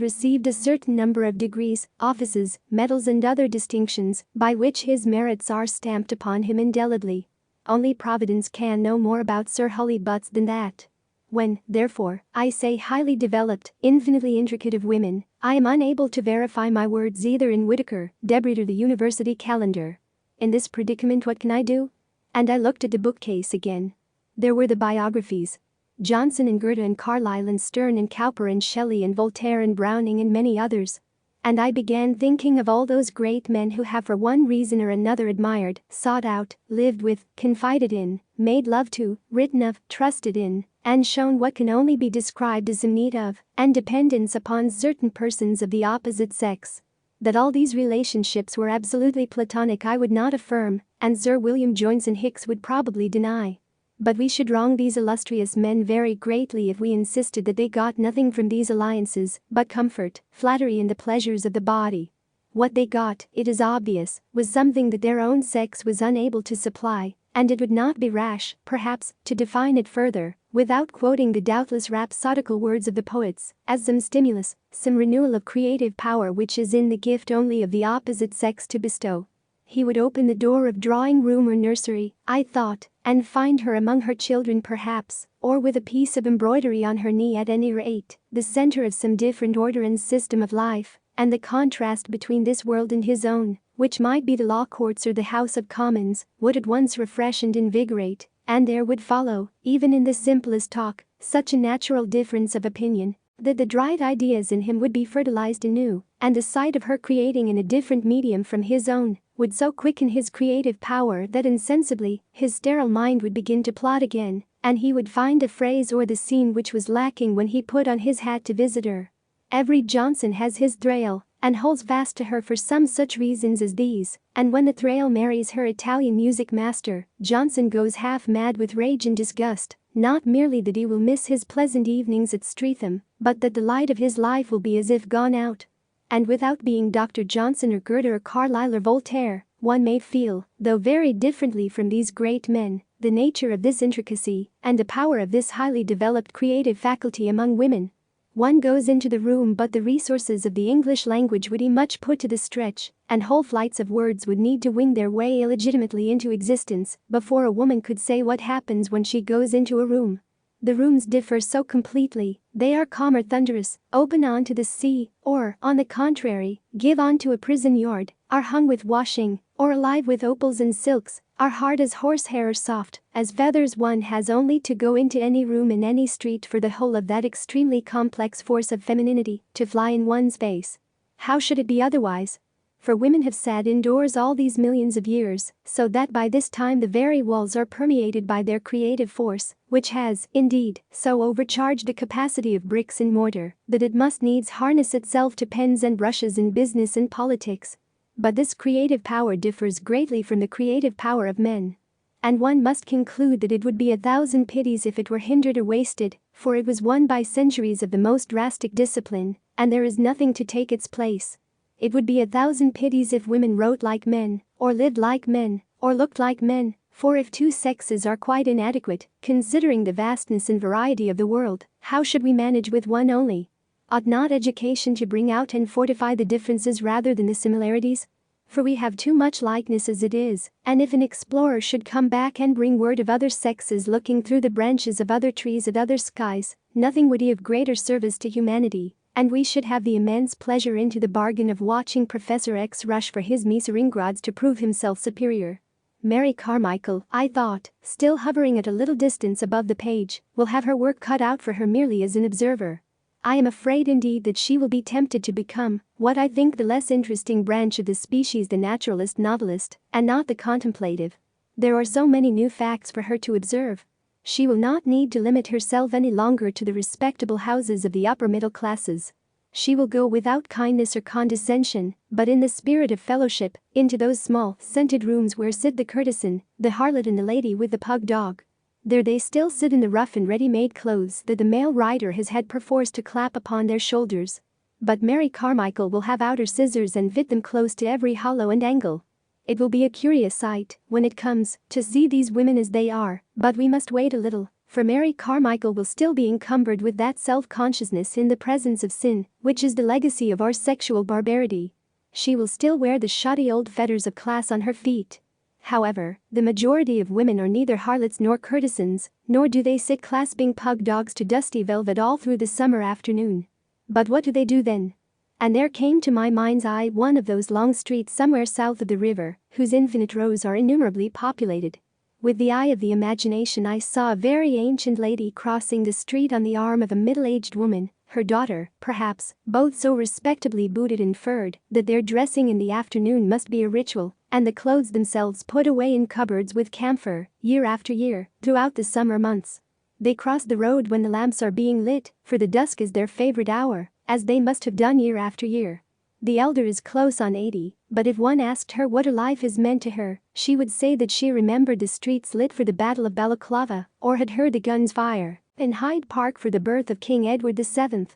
received a certain number of degrees, offices, medals and other distinctions, by which his merits are stamped upon him indelibly. Only Providence can know more about Sir Holly Butts than that. When, therefore, I say highly developed, infinitely intricate of women, I am unable to verify my words either in Whitaker, Debrett or the university calendar. In this predicament, what can I do? And I looked at the bookcase again. There were the biographies, Johnson and Goethe and Carlyle and Sterne and Cowper and Shelley and Voltaire and Browning and many others. And I began thinking of all those great men who have for one reason or another admired, sought out, lived with, confided in, made love to, written of, trusted in, and shown what can only be described as in need of, and dependence upon certain persons of the opposite sex. That all these relationships were absolutely platonic I would not affirm, and Sir William Joynson Hicks would probably deny. But we should wrong these illustrious men very greatly if we insisted that they got nothing from these alliances but comfort, flattery and the pleasures of the body. What they got, it is obvious, was something that their own sex was unable to supply, and it would not be rash, perhaps, to define it further, without quoting the doubtless rhapsodical words of the poets, as some stimulus, some renewal of creative power which is in the gift only of the opposite sex to bestow. He would open the door of drawing-room or nursery, I thought, and find her among her children perhaps, or with a piece of embroidery on her knee at any rate, the center of some different order and system of life, and the contrast between this world and his own, which might be the law courts or the House of Commons, would at once refresh and invigorate, and there would follow, even in the simplest talk, such a natural difference of opinion, that the dried ideas in him would be fertilized anew, and the sight of her creating in a different medium from his own would so quicken his creative power that insensibly his sterile mind would begin to plot again, and he would find a phrase or the scene which was lacking when he put on his hat to visit her. Every Johnson has his Thrale, and holds fast to her for some such reasons as these, and when the Thrale marries her Italian music master, Johnson goes half mad with rage and disgust, not merely that he will miss his pleasant evenings at Streatham, but that the light of his life will be as if gone out. And without being Dr. Johnson or Goethe or Carlyle or Voltaire, one may feel, though very differently from these great men, the nature of this intricacy and the power of this highly developed creative faculty among women. One goes into the room but the resources of the English language would be much put to the stretch, and whole flights of words would need to wing their way illegitimately into existence before a woman could say what happens when she goes into a room. The rooms differ so completely, they are calm or thunderous, open on to the sea, or, on the contrary, give on to a prison yard, are hung with washing, or alive with opals and silks, are hard as horsehair or soft as feathers. One has only to go into any room in any street for the whole of that extremely complex force of femininity to fly in one's face. How should it be otherwise? For women have sat indoors all these millions of years, so that by this time the very walls are permeated by their creative force, which has, indeed, so overcharged the capacity of bricks and mortar that it must needs harness itself to pens and brushes in business and politics. But this creative power differs greatly from the creative power of men. And one must conclude that it would be 1,000 pities if it were hindered or wasted, for it was won by centuries of the most drastic discipline, and there is nothing to take its place. It would be 1,000 pities if women wrote like men, or lived like men, or looked like men, for if two sexes are quite inadequate, considering the vastness and variety of the world, how should we manage with one only? Ought not education to bring out and fortify the differences rather than the similarities? For we have too much likeness as it is, and if an explorer should come back and bring word of other sexes looking through the branches of other trees at other skies, nothing would be of greater service to humanity. And we should have the immense pleasure into the bargain of watching Professor X rush for his Meseringrads to prove himself superior. Mary Carmichael, I thought, still hovering at a little distance above the page, will have her work cut out for her merely as an observer. I am afraid indeed that she will be tempted to become, what I think the less interesting branch of the species, the naturalist novelist, and not the contemplative. There are so many new facts for her to observe. She will not need to limit herself any longer to the respectable houses of the upper middle classes. She will go without kindness or condescension, but in the spirit of fellowship, into those small, scented rooms where sit the courtesan, the harlot and the lady with the pug dog. There they still sit in the rough and ready-made clothes that the male writer has had perforce to clap upon their shoulders. But Mary Carmichael will have out her scissors and fit them close to every hollow and angle. It will be a curious sight, when it comes, to see these women as they are, but we must wait a little, for Mary Carmichael will still be encumbered with that self-consciousness in the presence of sin, which is the legacy of our sexual barbarity. She will still wear the shoddy old fetters of class on her feet. However, the majority of women are neither harlots nor courtesans, nor do they sit clasping pug dogs to dusty velvet all through the summer afternoon. But what do they do then? And there came to my mind's eye one of those long streets somewhere south of the river, whose infinite rows are innumerably populated. With the eye of the imagination I saw a very ancient lady crossing the street on the arm of a middle-aged woman, her daughter, perhaps, both so respectably booted and furred that their dressing in the afternoon must be a ritual, and the clothes themselves put away in cupboards with camphor, year after year, throughout the summer months. They cross the road when the lamps are being lit, for the dusk is their favorite hour, as they must have done year after year. The elder is close on 80, but if one asked her what her life is meant to her, she would say that she remembered the streets lit for the Battle of Balaclava, or had heard the guns fire in Hyde Park for the birth of King Edward VII.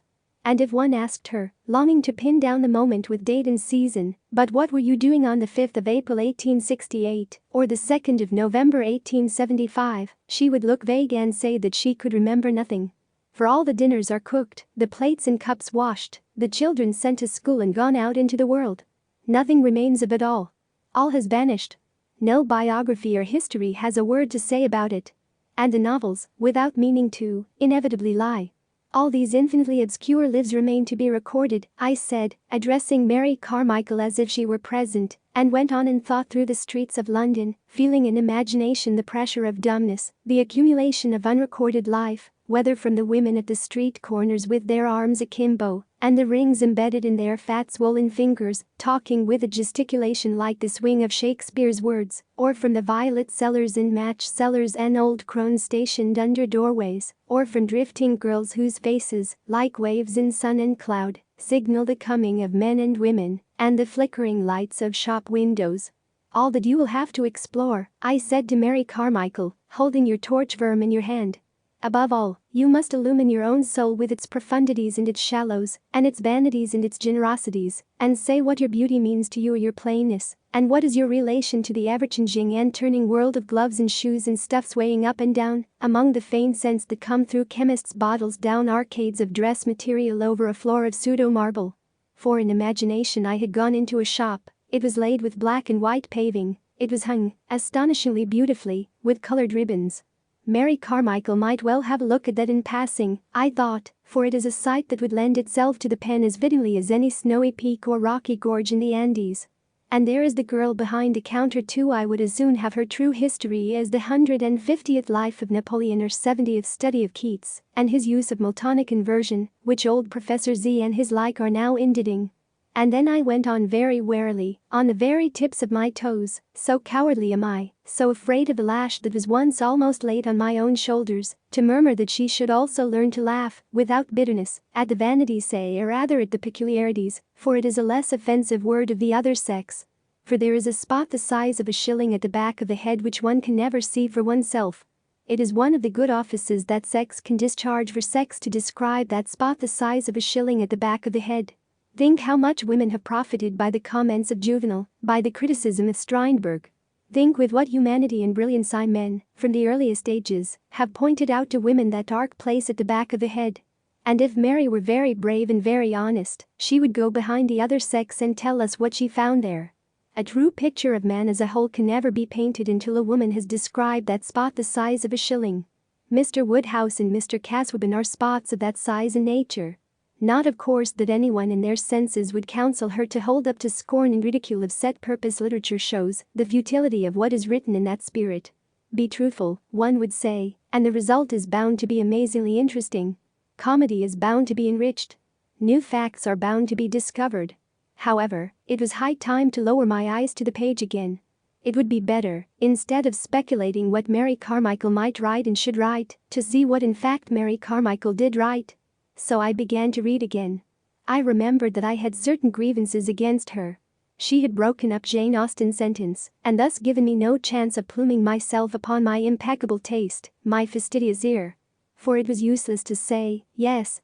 And if one asked her, longing to pin down the moment with date and season, but what were you doing on the 5th of April 1868, or the 2nd of November 1875, she would look vague and say that she could remember nothing. For all the dinners are cooked, the plates and cups washed, the children sent to school and gone out into the world. Nothing remains of it all. All has vanished. No biography or history has a word to say about it. And the novels, without meaning to, inevitably lie. All these infinitely obscure lives remain to be recorded, I said, addressing Mary Carmichael as if she were present, and went on and thought through the streets of London, feeling in imagination the pressure of dumbness, the accumulation of unrecorded life, whether from the women at the street corners with their arms akimbo, and the rings embedded in their fat swollen fingers, talking with a gesticulation like the swing of Shakespeare's words, or from the violet sellers and match sellers and old crones stationed under doorways, or from drifting girls whose faces, like waves in sun and cloud, signal the coming of men and women, and the flickering lights of shop windows. All that you will have to explore, I said to Mary Carmichael, holding your torch firm in your hand. Above all, you must illumine your own soul with its profundities and its shallows, and its vanities and its generosities, and say what your beauty means to you or your plainness, and what is your relation to the ever-changing and turning world of gloves and shoes and stuff swaying up and down, among the faint scents that come through chemists' bottles down arcades of dress material over a floor of pseudo-marble. For in imagination I had gone into a shop, it was laid with black and white paving, it was hung, astonishingly beautifully, with colored ribbons. Mary Carmichael might well have a look at that in passing, I thought, for it is a sight that would lend itself to the pen as vividly as any snowy peak or rocky gorge in the Andes. And there is the girl behind the counter too. I would as soon have her true history as the 150th life of Napoleon or 70th study of Keats, and his use of Miltonic inversion, which old Professor Z and his like are now inditing. And then I went on very warily, on the very tips of my toes, so cowardly am I, so afraid of the lash that was once almost laid on my own shoulders, to murmur that she should also learn to laugh, without bitterness, at the vanities, say, or rather at the peculiarities, for it is a less offensive word of the other sex. For there is a spot the size of a shilling at the back of the head which one can never see for oneself. It is one of the good offices that sex can discharge for sex to describe that spot the size of a shilling at the back of the head. Think how much women have profited by the comments of Juvenal, by the criticism of Strindberg. Think with what humanity and brilliance men, from the earliest ages, have pointed out to women that dark place at the back of the head. And if Mary were very brave and very honest, she would go behind the other sex and tell us what she found there. A true picture of man as a whole can never be painted until a woman has described that spot the size of a shilling. Mr. Woodhouse and Mr. Casaubon are spots of that size in nature. Not of course that anyone in their senses would counsel her to hold up to scorn and ridicule of set-purpose literature shows the futility of what is written in that spirit. Be truthful, one would say, and the result is bound to be amazingly interesting. Comedy is bound to be enriched. New facts are bound to be discovered. However, it was high time to lower my eyes to the page again. It would be better, instead of speculating what Mary Carmichael might write and should write, to see what in fact Mary Carmichael did write. So I began to read again. I remembered that I had certain grievances against her. She had broken up Jane Austen's sentence, and thus given me no chance of pluming myself upon my impeccable taste, my fastidious ear. For it was useless to say, yes,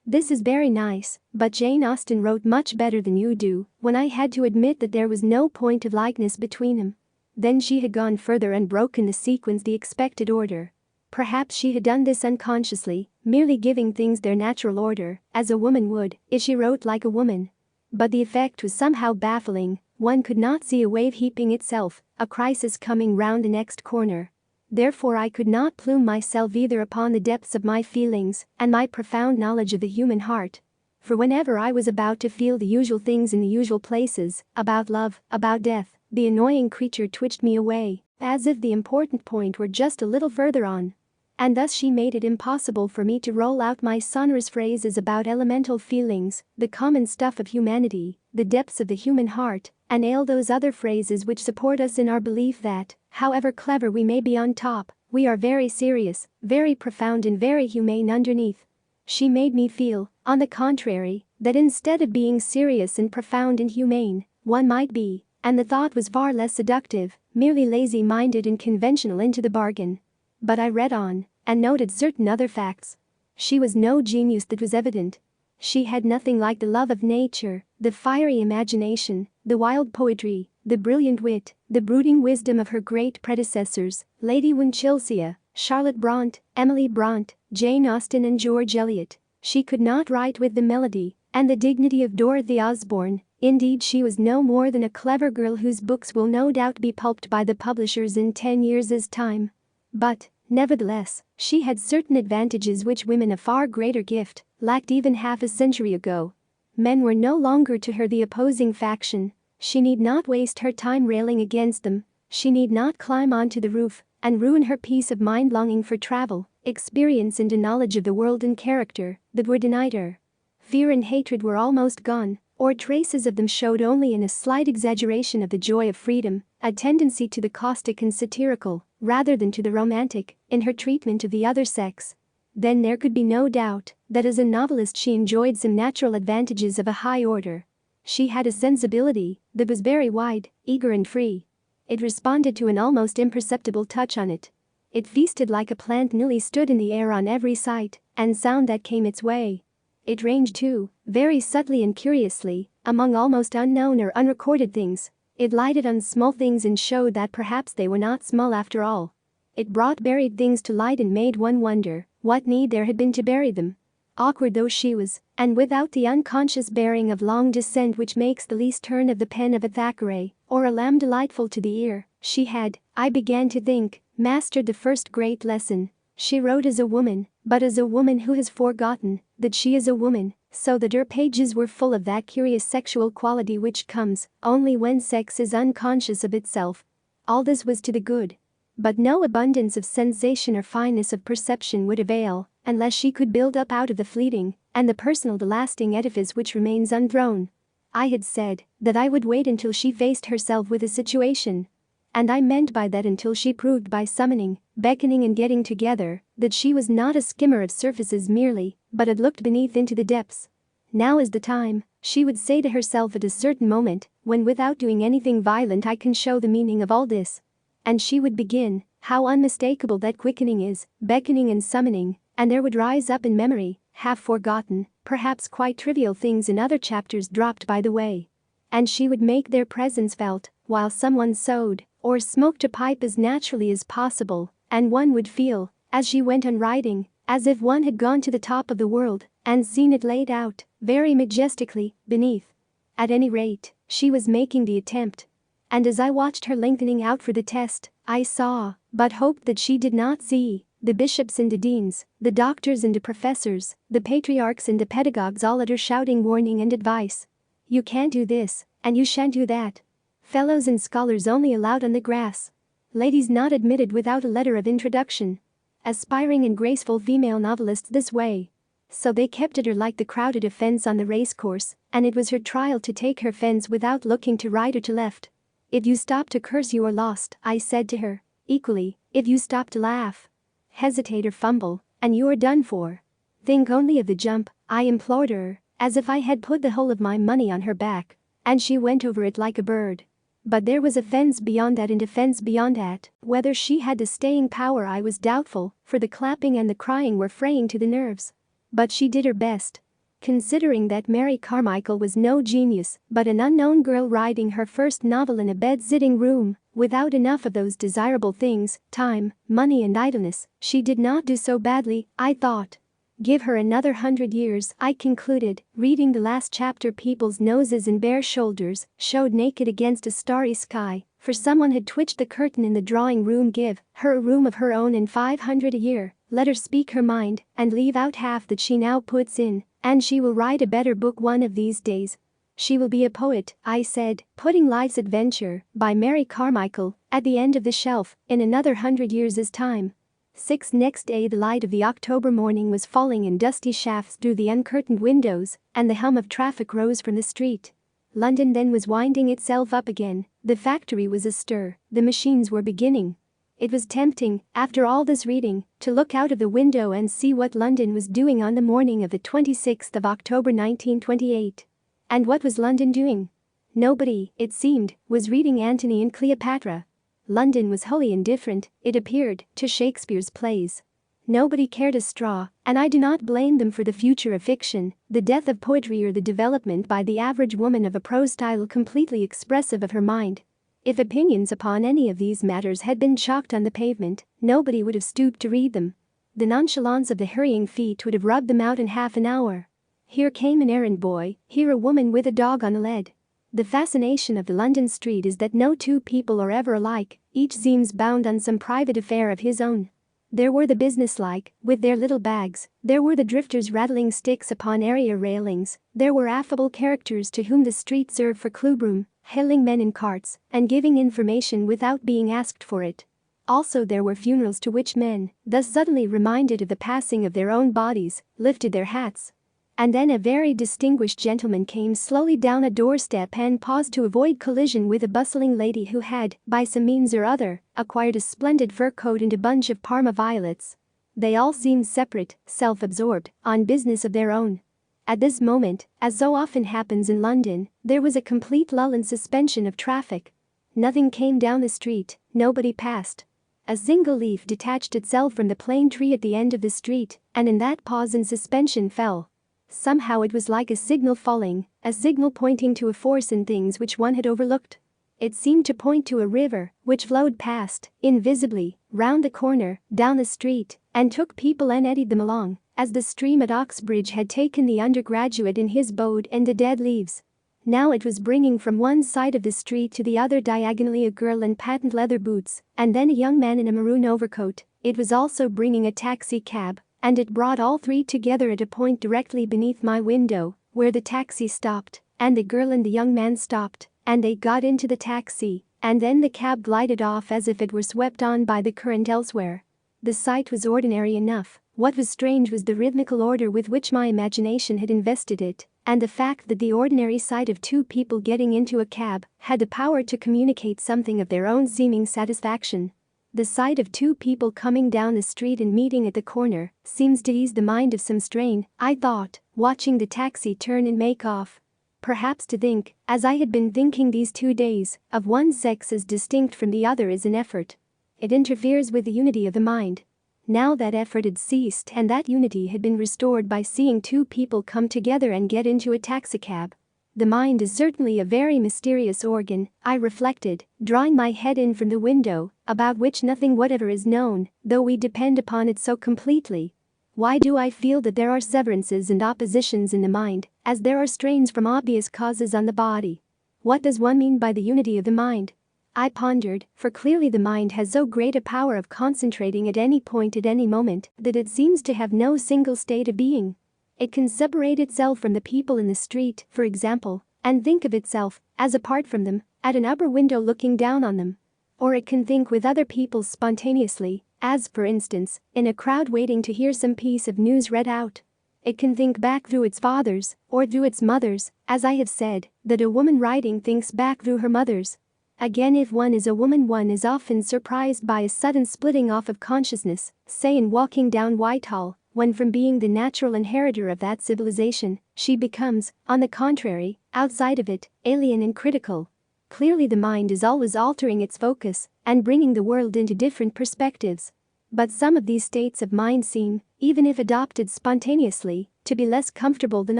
this is very nice, but Jane Austen wrote much better than you do, when I had to admit that there was no point of likeness between them. Then she had gone further and broken the sequence, the expected order. Perhaps she had done this unconsciously, merely giving things their natural order, as a woman would, if she wrote like a woman. But the effect was somehow baffling. One could not see a wave heaping itself, a crisis coming round the next corner. Therefore I could not plume myself either upon the depths of my feelings and my profound knowledge of the human heart. For whenever I was about to feel the usual things in the usual places, about love, about death, the annoying creature twitched me away, as if the important point were just a little further on. And thus she made it impossible for me to roll out my sonorous phrases about elemental feelings, the common stuff of humanity, the depths of the human heart, and all those other phrases which support us in our belief that, however clever we may be on top, we are very serious, very profound and very humane underneath. She made me feel, on the contrary, that instead of being serious and profound and humane, one might be, and the thought was far less seductive, merely lazy-minded and conventional into the bargain. But I read on, and noted certain other facts. She was no genius, that was evident. She had nothing like the love of nature, the fiery imagination, the wild poetry, the brilliant wit, the brooding wisdom of her great predecessors, Lady Winchilsea, Charlotte Brontë, Emily Brontë, Jane Austen and George Eliot. She could not write with the melody and the dignity of Dorothy Osborne. Indeed, she was no more than a clever girl whose books will no doubt be pulped by the publishers in 10 years' time. But, nevertheless, she had certain advantages which women of far greater gift lacked even half a century ago. Men were no longer to her the opposing faction. She need not waste her time railing against them. She need not climb onto the roof and ruin her peace of mind longing for travel, experience and a knowledge of the world and character that were denied her. Fear and hatred were almost gone, or traces of them showed only in a slight exaggeration of the joy of freedom, a tendency to the caustic and satirical, rather than to the romantic, in her treatment of the other sex. Then there could be no doubt that as a novelist she enjoyed some natural advantages of a high order. She had a sensibility that was very wide, eager and free. It responded to an almost imperceptible touch on it. It feasted like a plant newly stood in the air on every sight and sound that came its way. It ranged too, very subtly and curiously, among almost unknown or unrecorded things. It lighted on small things and showed that perhaps they were not small after all. It brought buried things to light and made one wonder what need there had been to bury them. Awkward though she was, and without the unconscious bearing of long descent which makes the least turn of the pen of a Thackeray or a Lamb delightful to the ear, she had, I began to think, mastered the first great lesson. She wrote as a woman, but as a woman who has forgotten that she is a woman, so that her pages were full of that curious sexual quality which comes only when sex is unconscious of itself. All this was to the good. But no abundance of sensation or fineness of perception would avail unless she could build up out of the fleeting and the personal the lasting edifice which remains unthrown. I had said that I would wait until she faced herself with a situation. And I meant by that until she proved by summoning, beckoning and getting together that she was not a skimmer of surfaces merely, but had looked beneath into the depths. Now is the time, she would say to herself at a certain moment, when without doing anything violent I can show the meaning of all this. And she would begin, how unmistakable that quickening is, beckoning and summoning, and there would rise up in memory, half forgotten, perhaps quite trivial things in other chapters dropped by the way. And she would make their presence felt, while someone sewed or smoked a pipe as naturally as possible, and one would feel, as she went on writing, as if one had gone to the top of the world and seen it laid out, very majestically, beneath. At any rate, she was making the attempt. And as I watched her lengthening out for the test, I saw, but hoped that she did not see, the bishops and the deans, the doctors and the professors, the patriarchs and the pedagogues all at her shouting warning and advice. You can't do this, and you shan't do that. Fellows and scholars only allowed on the grass. Ladies not admitted without a letter of introduction. Aspiring and graceful female novelists this way. So they kept at her like the crowd at a fence on the racecourse, and it was her trial to take her fence without looking to right or to left. If you stop to curse you are lost, I said to her. Equally, if you stop to laugh, hesitate or fumble, and you are done for. Think only of the jump, I implored her, as if I had put the whole of my money on her back. And she went over it like a bird. But there was a fence beyond that and a fence beyond that. Whether she had the staying power I was doubtful, for the clapping and the crying were fraying to the nerves. But she did her best. Considering that Mary Carmichael was no genius, but an unknown girl writing her first novel in a bed-sitting room, without enough of those desirable things, time, money and idleness, she did not do so badly, I thought. Give her another 100 years, I concluded, reading the last chapter. People's noses and bare shoulders showed naked against a starry sky, for someone had twitched the curtain in the drawing room. Give her a room of her own and 500 a year, let her speak her mind, and leave out half that she now puts in, And she will write a better book one of these days. She will be a poet, I said, putting Life's Adventure, by Mary Carmichael, at the end of the shelf, in another 100 years' time. 6. Next day the light of the October morning was falling in dusty shafts through the uncurtained windows, and the hum of traffic rose from the street. London then was winding itself up again, the factory was astir, the machines were beginning. It was tempting, after all this reading, to look out of the window and see what London was doing on the morning of the 26th of October 1928. And what was London doing? Nobody, it seemed, was reading Antony and Cleopatra. London was wholly indifferent, it appeared, to Shakespeare's plays. Nobody cared a straw, and I do not blame them for the future of fiction, the death of poetry or the development by the average woman of a prose style completely expressive of her mind. If opinions upon any of these matters had been chalked on the pavement, nobody would have stooped to read them. The nonchalance of the hurrying feet would have rubbed them out in half an hour. Here came an errand boy, here a woman with a dog on a lead. The fascination of the London street is that no two people are ever alike, each seems bound on some private affair of his own. There were the businesslike, with their little bags, there were the drifters rattling sticks upon area railings, there were affable characters to whom the street served for clubroom, hailing men in carts, and giving information without being asked for it. Also there were funerals to which men, thus suddenly reminded of the passing of their own bodies, lifted their hats. And then a very distinguished gentleman came slowly down a doorstep and paused to avoid collision with a bustling lady who had, by some means or other, acquired a splendid fur coat and a bunch of Parma violets. They all seemed separate, self-absorbed, on business of their own. At this moment, as so often happens in London, there was a complete lull and suspension of traffic. Nothing came down the street, nobody passed. A single leaf detached itself from the plane tree at the end of the street, and in that pause and suspension fell. Somehow it was like a signal falling, a signal pointing to a force in things which one had overlooked. It seemed to point to a river, which flowed past, invisibly, round the corner, down the street, and took people and eddied them along, as the stream at Oxbridge had taken the undergraduate in his boat and the dead leaves. Now it was bringing from one side of the street to the other diagonally a girl in patent leather boots, and then a young man in a maroon overcoat. It was also bringing a taxi cab. And it brought all three together at a point directly beneath my window, where the taxi stopped, and the girl and the young man stopped, and they got into the taxi, and then the cab glided off as if it were swept on by the current elsewhere. The sight was ordinary enough, what was strange was the rhythmical order with which my imagination had invested it, and the fact that the ordinary sight of two people getting into a cab had the power to communicate something of their own seeming satisfaction. The sight of two people coming down the street and meeting at the corner seems to ease the mind of some strain, I thought, watching the taxi turn and make off. Perhaps to think, as I had been thinking these 2 days, of one sex as distinct from the other is an effort. It interferes with the unity of the mind. Now that effort had ceased and that unity had been restored by seeing two people come together and get into a taxicab. The mind is certainly a very mysterious organ, I reflected, drawing my head in from the window, about which nothing whatever is known, though we depend upon it so completely. Why do I feel that there are severances and oppositions in the mind, as there are strains from obvious causes on the body? What does one mean by the unity of the mind? I pondered, for clearly the mind has so great a power of concentrating at any point at any moment that it seems to have no single state of being. It can separate itself from the people in the street, for example, and think of itself, as apart from them, at an upper window looking down on them. Or it can think with other people spontaneously, as, for instance, in a crowd waiting to hear some piece of news read out. It can think back through its fathers, or through its mothers, as I have said, that a woman writing thinks back through her mothers. Again, if one is a woman, one is often surprised by a sudden splitting off of consciousness, say in walking down Whitehall, when from being the natural inheritor of that civilization, she becomes, on the contrary, outside of it, alien and critical. Clearly the mind is always altering its focus and bringing the world into different perspectives. But some of these states of mind seem, even if adopted spontaneously, to be less comfortable than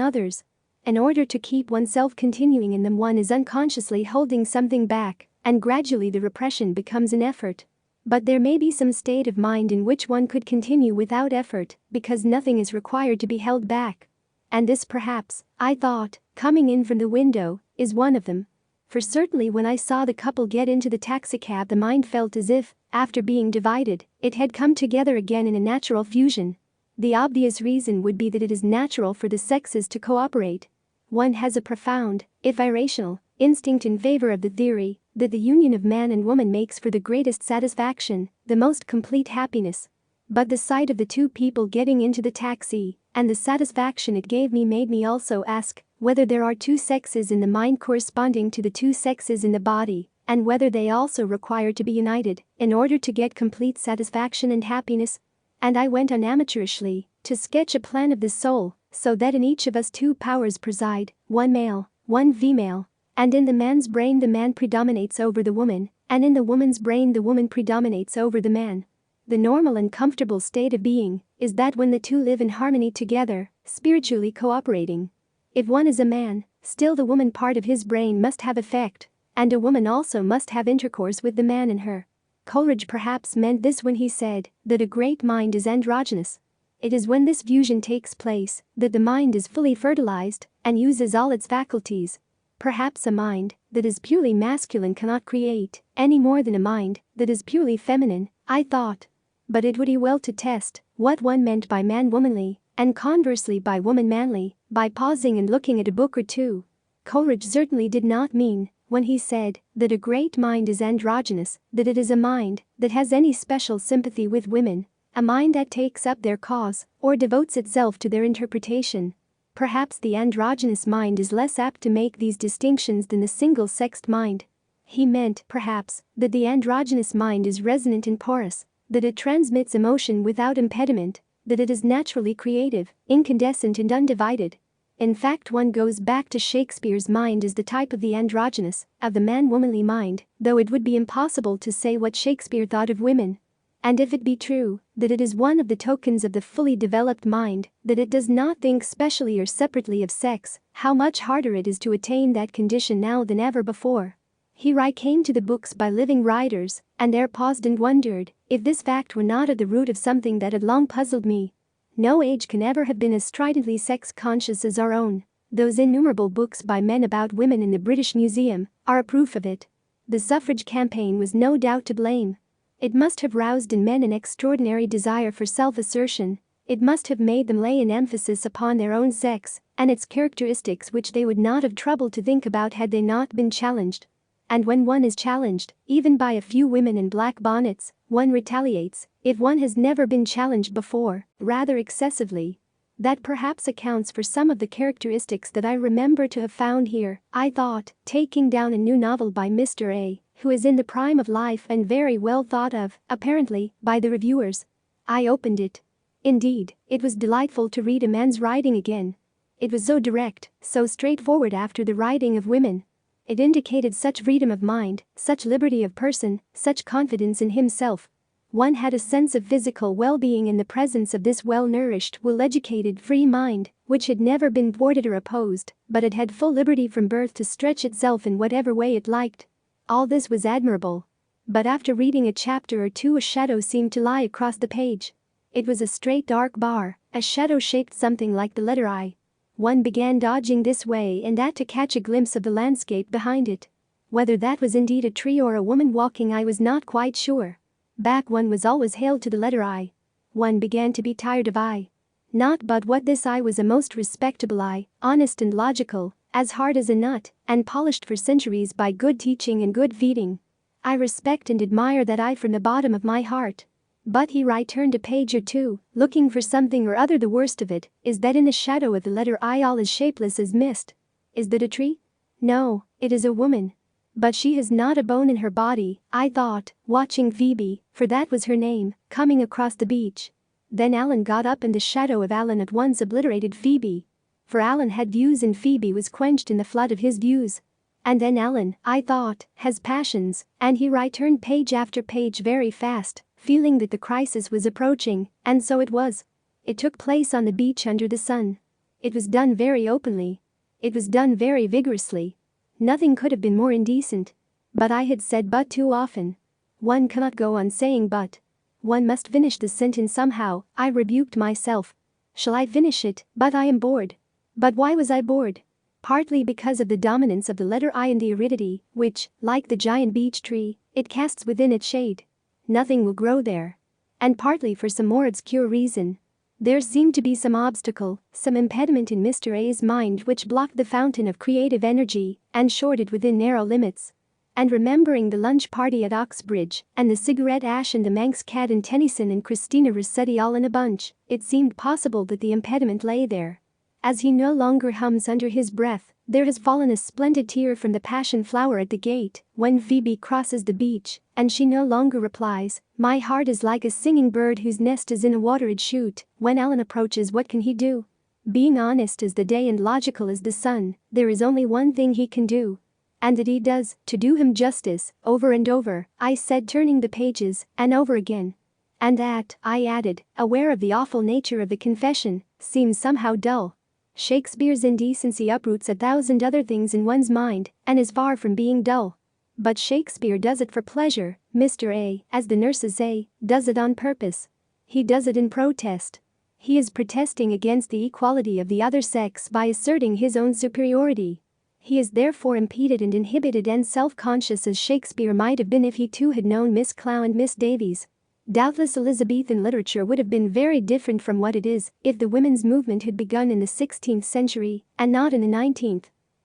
others. In order to keep oneself continuing in them, one is unconsciously holding something back, and gradually the repression becomes an effort. But there may be some state of mind in which one could continue without effort, because nothing is required to be held back. And this perhaps, I thought, coming in from the window, is one of them. For certainly when I saw the couple get into the taxicab, the mind felt as if, after being divided, it had come together again in a natural fusion. The obvious reason would be that it is natural for the sexes to cooperate. One has a profound, if irrational, instinct in favor of the theory that the union of man and woman makes for the greatest satisfaction, the most complete happiness. But the sight of the two people getting into the taxi and the satisfaction it gave me made me also ask whether there are two sexes in the mind corresponding to the two sexes in the body, and whether they also require to be united in order to get complete satisfaction and happiness. And I went on amateurishly to sketch a plan of the soul, so that in each of us two powers preside, one male, one female, and in the man's brain the man predominates over the woman, and in the woman's brain the woman predominates over the man. The normal and comfortable state of being is that when the two live in harmony together, spiritually cooperating. If one is a man, still the woman part of his brain must have effect, and a woman also must have intercourse with the man in her. Coleridge perhaps meant this when he said that a great mind is androgynous. It is when this fusion takes place that the mind is fully fertilized and uses all its faculties. Perhaps a mind that is purely masculine cannot create any more than a mind that is purely feminine, I thought. But it would be well to test what one meant by man womanly, and conversely by woman manly, by pausing and looking at a book or two. Coleridge certainly did not mean, when he said that a great mind is androgynous, that it is a mind that has any special sympathy with women, a mind that takes up their cause or devotes itself to their interpretation. Perhaps the androgynous mind is less apt to make these distinctions than the single-sexed mind. He meant, perhaps, that the androgynous mind is resonant and porous, that it transmits emotion without impediment, that it is naturally creative, incandescent and undivided. In fact, one goes back to Shakespeare's mind as the type of the androgynous, of the man-womanly mind, though it would be impossible to say what Shakespeare thought of women. And if it be true that it is one of the tokens of the fully developed mind that it does not think specially or separately of sex, how much harder it is to attain that condition now than ever before. Here I came to the books by living writers, and there paused and wondered if this fact were not at the root of something that had long puzzled me. No age can ever have been as stridently sex-conscious as our own. Those innumerable books by men about women in the British Museum are a proof of it. The suffrage campaign was no doubt to blame. It must have roused in men an extraordinary desire for self-assertion. It must have made them lay an emphasis upon their own sex and its characteristics which they would not have troubled to think about had they not been challenged. And when one is challenged, even by a few women in black bonnets, one retaliates, if one has never been challenged before, rather excessively. That perhaps accounts for some of the characteristics that I remember to have found here, I thought, taking down a new novel by Mr. A, who is in the prime of life and very well thought of, apparently, by the reviewers. I opened it. Indeed, it was delightful to read a man's writing again. It was so direct, so straightforward after the writing of women. It indicated such freedom of mind, such liberty of person, such confidence in himself. One had a sense of physical well-being in the presence of this well-nourished, well-educated, free mind, which had never been thwarted or opposed, but it had full liberty from birth to stretch itself in whatever way it liked. All this was admirable. But after reading a chapter or two a shadow seemed to lie across the page. It was a straight dark bar, a shadow shaped something like the letter I. One began dodging this way and that to catch a glimpse of the landscape behind it. Whether that was indeed a tree or a woman walking I was not quite sure. Back one was always hailed to the letter I. One began to be tired of I. Not but what this I was a most respectable I, honest and logical, as hard as a nut, and polished for centuries by good teaching and good feeding. I respect and admire that I from the bottom of my heart. But here I turned a page or two, looking for something or other. The worst of it is that in the shadow of the letter I all is shapeless as mist. Is that a tree? No, it is a woman. But she has not a bone in her body, I thought, watching Phoebe, for that was her name, coming across the beach. Then Alan got up and the shadow of Alan at once obliterated Phoebe. For Alan had views and Phoebe was quenched in the flood of his views. And then Alan, I thought, has passions, and here I turned page after page very fast, feeling that the crisis was approaching, and so it was. It took place on the beach under the sun. It was done very openly. It was done very vigorously. Nothing could have been more indecent. But I had said but too often. One cannot go on saying but. One must finish the sentence somehow, I rebuked myself. Shall I finish it? But I am bored. But why was I bored? Partly because of the dominance of the letter I and the aridity, which, like the giant beech tree, it casts within its shade. Nothing will grow there. And partly for some more obscure reason. There seemed to be some obstacle, some impediment in Mr. A's mind which blocked the fountain of creative energy and shored it within narrow limits. And remembering the lunch party at Oxbridge, and the cigarette ash and the Manx cat and Tennyson and Christina Rossetti all in a bunch, it seemed possible that the impediment lay there. As he no longer hums under his breath, there has fallen a splendid tear from the passion flower at the gate when Phoebe crosses the beach, and she no longer replies, "My heart is like a singing bird whose nest is in a watered shoot." When Alan approaches, what can he do? Being honest as the day and logical as the sun, there is only one thing he can do. And that he does, to do him justice, over and over, I said, turning the pages, and over again. And that, I added, aware of the awful nature of the confession, seems somehow dull. Shakespeare's indecency uproots 1,000 other things in one's mind, and is far from being dull. But Shakespeare does it for pleasure. Mr. A, as the nurses say, does it on purpose. He does it in protest. He is protesting against the equality of the other sex by asserting his own superiority. He is therefore impeded and inhibited and self-conscious as Shakespeare might have been if he too had known Miss Clow and Miss Davies. Doubtless Elizabethan literature would have been very different from what it is if the women's movement had begun in the 16th century and not in the 19th.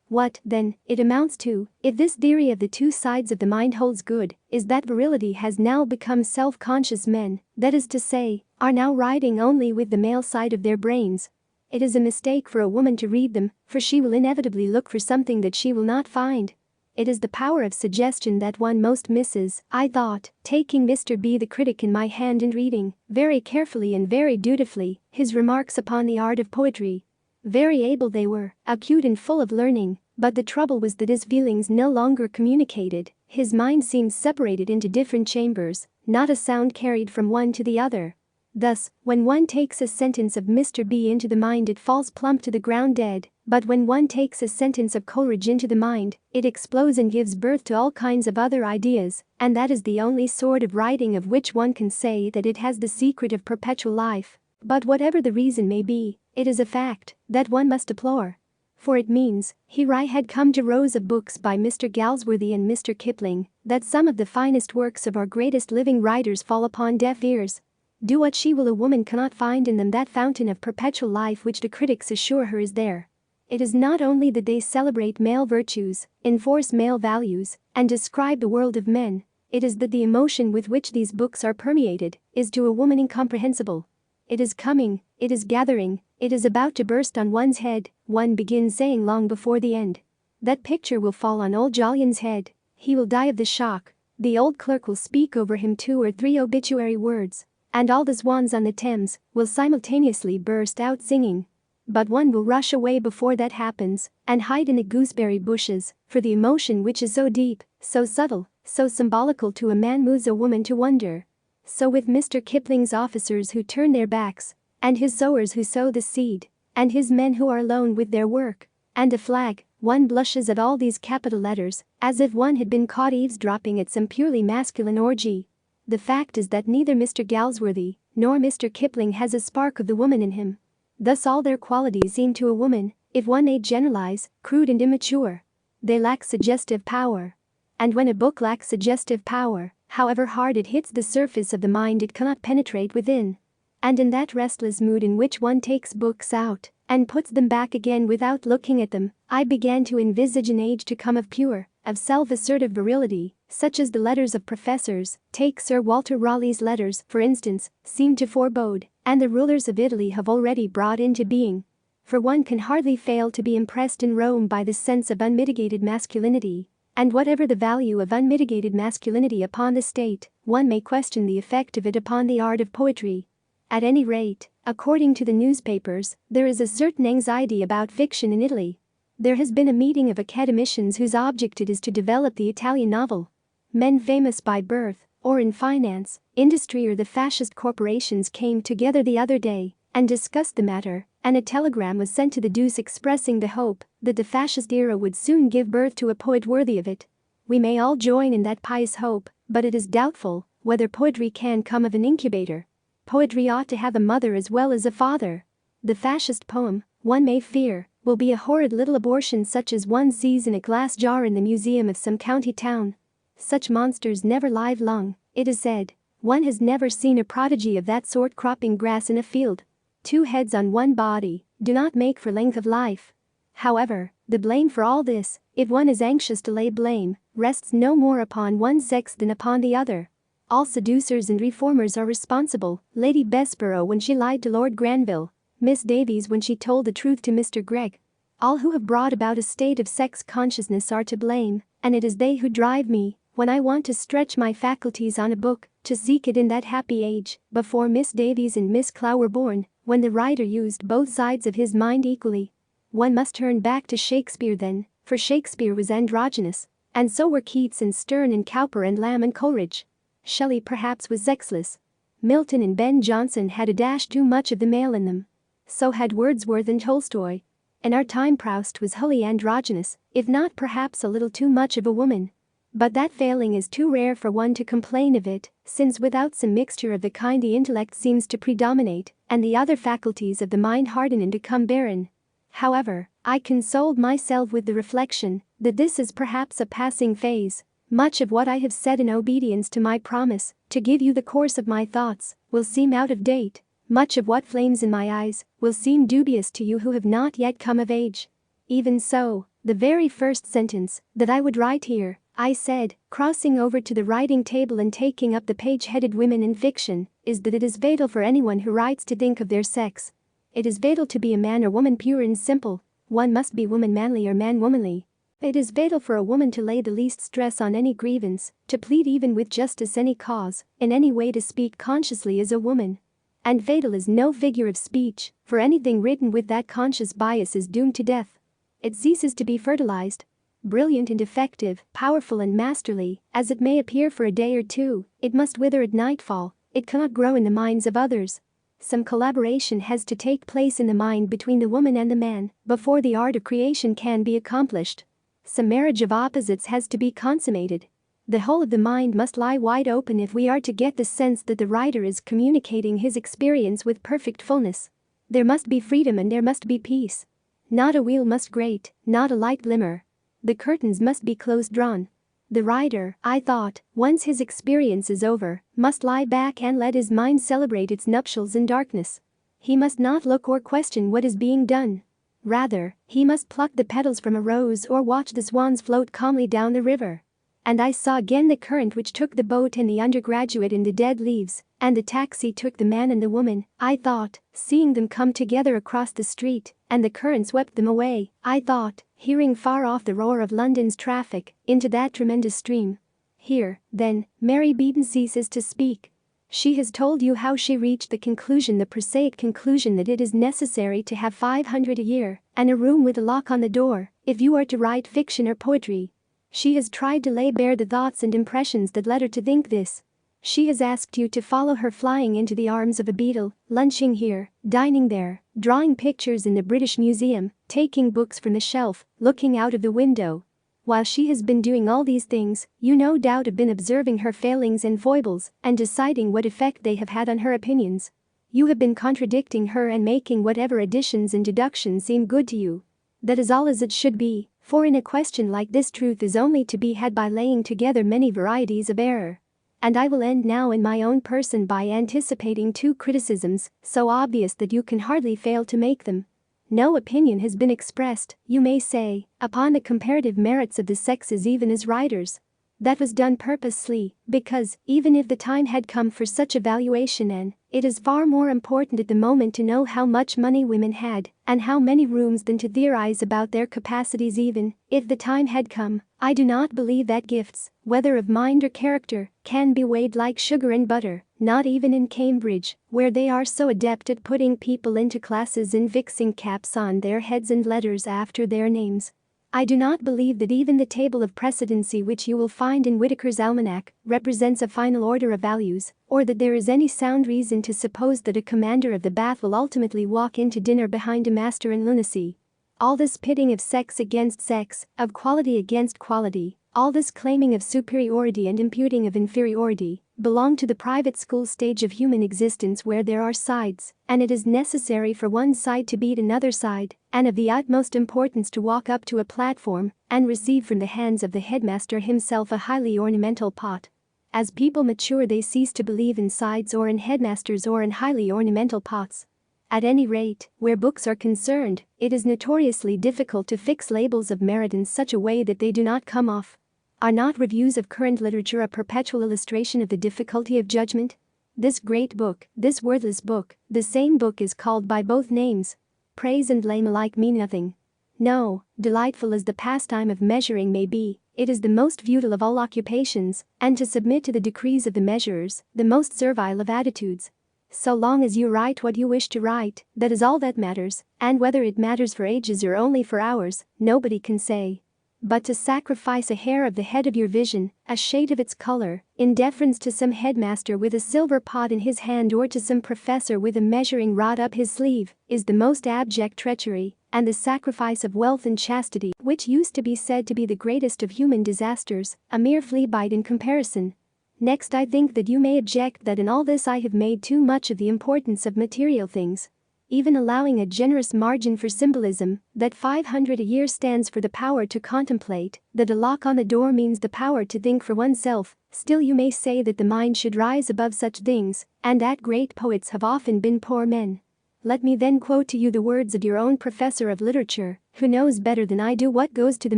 What, then, it amounts to, if this theory of the two sides of the mind holds good, is that virility has now become self-conscious men, that is to say, are now riding only with the male side of their brains. It is a mistake for a woman to read them, for she will inevitably look for something that she will not find. It is the power of suggestion that one most misses, I thought, taking Mr. B the critic in my hand and reading, very carefully and very dutifully, his remarks upon the art of poetry. Very able they were, acute and full of learning, but the trouble was that his feelings no longer communicated, his mind seemed separated into different chambers, not a sound carried from one to the other. Thus, when one takes a sentence of Mr. B into the mind it falls plump to the ground dead, but when one takes a sentence of Coleridge into the mind, it explodes and gives birth to all kinds of other ideas, and that is the only sort of writing of which one can say that it has the secret of perpetual life. But whatever the reason may be, it is a fact that one must deplore. For it means, here I had come to rows of books by Mr. Galsworthy and Mr. Kipling, that some of the finest works of our greatest living writers fall upon deaf ears. Do what she will, a woman cannot find in them that fountain of perpetual life which the critics assure her is there. It is not only that they celebrate male virtues, enforce male values, and describe the world of men, it is that the emotion with which these books are permeated is to a woman incomprehensible. It is coming, it is gathering, it is about to burst on one's head, one begins saying long before the end. That picture will fall on old Jolyon's head, he will die of the shock, the old clerk will speak over him 2 or 3 obituary words, and all the swans on the Thames will simultaneously burst out singing. But one will rush away before that happens and hide in the gooseberry bushes, for the emotion which is so deep, so subtle, so symbolical to a man moves a woman to wonder. So with Mr. Kipling's officers who turn their backs, and his sowers who sow the seed, and his men who are alone with their work, and a flag, one blushes at all these capital letters, as if one had been caught eavesdropping at some purely masculine orgy. The fact is that neither Mr. Galsworthy nor Mr. Kipling has a spark of the woman in him. Thus all their qualities seem to a woman, if one may generalize, crude and immature. They lack suggestive power. And when a book lacks suggestive power, however hard it hits the surface of the mind it cannot penetrate within. And in that restless mood in which one takes books out and puts them back again without looking at them, I began to envisage an age to come of pure, of self-assertive virility, such as the letters of professors, take Sir Walter Raleigh's letters, for instance, seem to forebode, and the rulers of Italy have already brought into being. For one can hardly fail to be impressed in Rome by the sense of unmitigated masculinity. And whatever the value of unmitigated masculinity upon the state, one may question the effect of it upon the art of poetry. At any rate, according to the newspapers, there is a certain anxiety about fiction in Italy. There has been a meeting of academicians whose object it is to develop the Italian novel. Men famous by birth, or in finance, industry or the fascist corporations came together the other day and discussed the matter, and a telegram was sent to the Deuce expressing the hope that the fascist era would soon give birth to a poet worthy of it. We may all join in that pious hope, but it is doubtful whether poetry can come of an incubator. Poetry ought to have a mother as well as a father. The fascist poem, one may fear, will be a horrid little abortion such as one sees in a glass jar in the museum of some county town. Such monsters never live long, it is said. One has never seen a prodigy of that sort cropping grass in a field. Two heads on one body do not make for length of life. However, the blame for all this, if one is anxious to lay blame, rests no more upon one sex than upon the other. All seducers and reformers are responsible, Lady Bessborough when she lied to Lord Granville, Miss Davies when she told the truth to Mr. Gregg. All who have brought about a state of sex consciousness are to blame, and it is they who drive me, when I want to stretch my faculties on a book, to seek it in that happy age, before Miss Davies and Miss Clow were born, when the writer used both sides of his mind equally. One must turn back to Shakespeare then, for Shakespeare was androgynous, and so were Keats and Sterne and Cowper and Lamb and Coleridge. Shelley perhaps was sexless. Milton and Ben Jonson had a dash too much of the male in them. So had Wordsworth and Tolstoy. In our time Proust was wholly androgynous, if not perhaps a little too much of a woman. But that failing is too rare for one to complain of it, since without some mixture of the kind the intellect seems to predominate, and the other faculties of the mind harden and become barren. However, I consoled myself with the reflection that this is perhaps a passing phase. Much of what I have said in obedience to my promise to give you the course of my thoughts will seem out of date. Much of what flames in my eyes will seem dubious to you who have not yet come of age. Even so, the very first sentence that I would write here, I said, crossing over to the writing table and taking up the page headed Women in Fiction, is that it is fatal for anyone who writes to think of their sex. It is fatal to be a man or woman pure and simple. One must be woman manly or man womanly. It is fatal for a woman to lay the least stress on any grievance, to plead even with justice any cause, in any way to speak consciously as a woman. And fatal is no figure of speech, for anything written with that conscious bias is doomed to death. It ceases to be fertilized. Brilliant and effective, powerful and masterly, as it may appear for a day or two, it must wither at nightfall. It cannot grow in the minds of others. Some collaboration has to take place in the mind between the woman and the man before the art of creation can be accomplished. Some marriage of opposites has to be consummated. The whole of the mind must lie wide open if we are to get the sense that the writer is communicating his experience with perfect fullness. There must be freedom and there must be peace. Not a wheel must grate, not a light glimmer. The curtains must be close drawn. The writer, I thought, once his experience is over, must lie back and let his mind celebrate its nuptials in darkness. He must not look or question what is being done. Rather, he must pluck the petals from a rose or watch the swans float calmly down the river. And I saw again the current which took the boat and the undergraduate in the dead leaves, and the taxi took the man and the woman, I thought, seeing them come together across the street, and the current swept them away, I thought, hearing far off the roar of London's traffic, into that tremendous stream. Here, then, Mary Beaton ceases to speak. She has told you how she reached the conclusion, the prosaic conclusion, that it is necessary to have 500 a year, and a room with a lock on the door, if you are to write fiction or poetry. She has tried to lay bare the thoughts and impressions that led her to think this. She has asked you to follow her flying into the arms of a beetle, lunching here, dining there, drawing pictures in the British Museum, taking books from the shelf, looking out of the window. While she has been doing all these things, you no doubt have been observing her failings and foibles and deciding what effect they have had on her opinions. You have been contradicting her and making whatever additions and deductions seem good to you. That is all as it should be, for in a question like this truth is only to be had by laying together many varieties of error. And I will end now in my own person by anticipating two criticisms, so obvious that you can hardly fail to make them. No opinion has been expressed, you may say, upon the comparative merits of the sexes even as writers. That was done purposely, because, even if the time had come for such evaluation, and it is far more important at the moment to know how much money women had, and how many rooms, than to theorize about their capacities. Even if the time had come, I do not believe that gifts, whether of mind or character, can be weighed like sugar and butter, not even in Cambridge, where they are so adept at putting people into classes and fixing caps on their heads and letters after their names. I do not believe that even the table of precedency which you will find in Whitaker's Almanac represents a final order of values, or that there is any sound reason to suppose that a commander of the Bath will ultimately walk into dinner behind a master in lunacy. All this pitting of sex against sex, of quality against quality, all this claiming of superiority and imputing of inferiority, belong to the private school stage of human existence where there are sides, and it is necessary for one side to beat another side, and of the utmost importance to walk up to a platform and receive from the hands of the headmaster himself a highly ornamental pot. As people mature they cease to believe in sides or in headmasters or in highly ornamental pots. At any rate, where books are concerned, it is notoriously difficult to fix labels of merit in such a way that they do not come off. Are not reviews of current literature a perpetual illustration of the difficulty of judgment? This great book, this worthless book, the same book is called by both names. Praise and blame alike mean nothing. No, delightful as the pastime of measuring may be, it is the most futile of all occupations, and to submit to the decrees of the measurers, the most servile of attitudes. So long as you write what you wish to write, that is all that matters, and whether it matters for ages or only for hours, nobody can say. But to sacrifice a hair of the head of your vision, a shade of its color, in deference to some headmaster with a silver pot in his hand or to some professor with a measuring rod up his sleeve, is the most abject treachery, and the sacrifice of wealth and chastity, which used to be said to be the greatest of human disasters, a mere flea bite in comparison. Next, I think that you may object that in all this I have made too much of the importance of material things. Even allowing a generous margin for symbolism, that 500 a year stands for the power to contemplate, that a lock on the door means the power to think for oneself, still you may say that the mind should rise above such things, and that great poets have often been poor men. Let me then quote to you the words of your own professor of literature, who knows better than I do what goes to the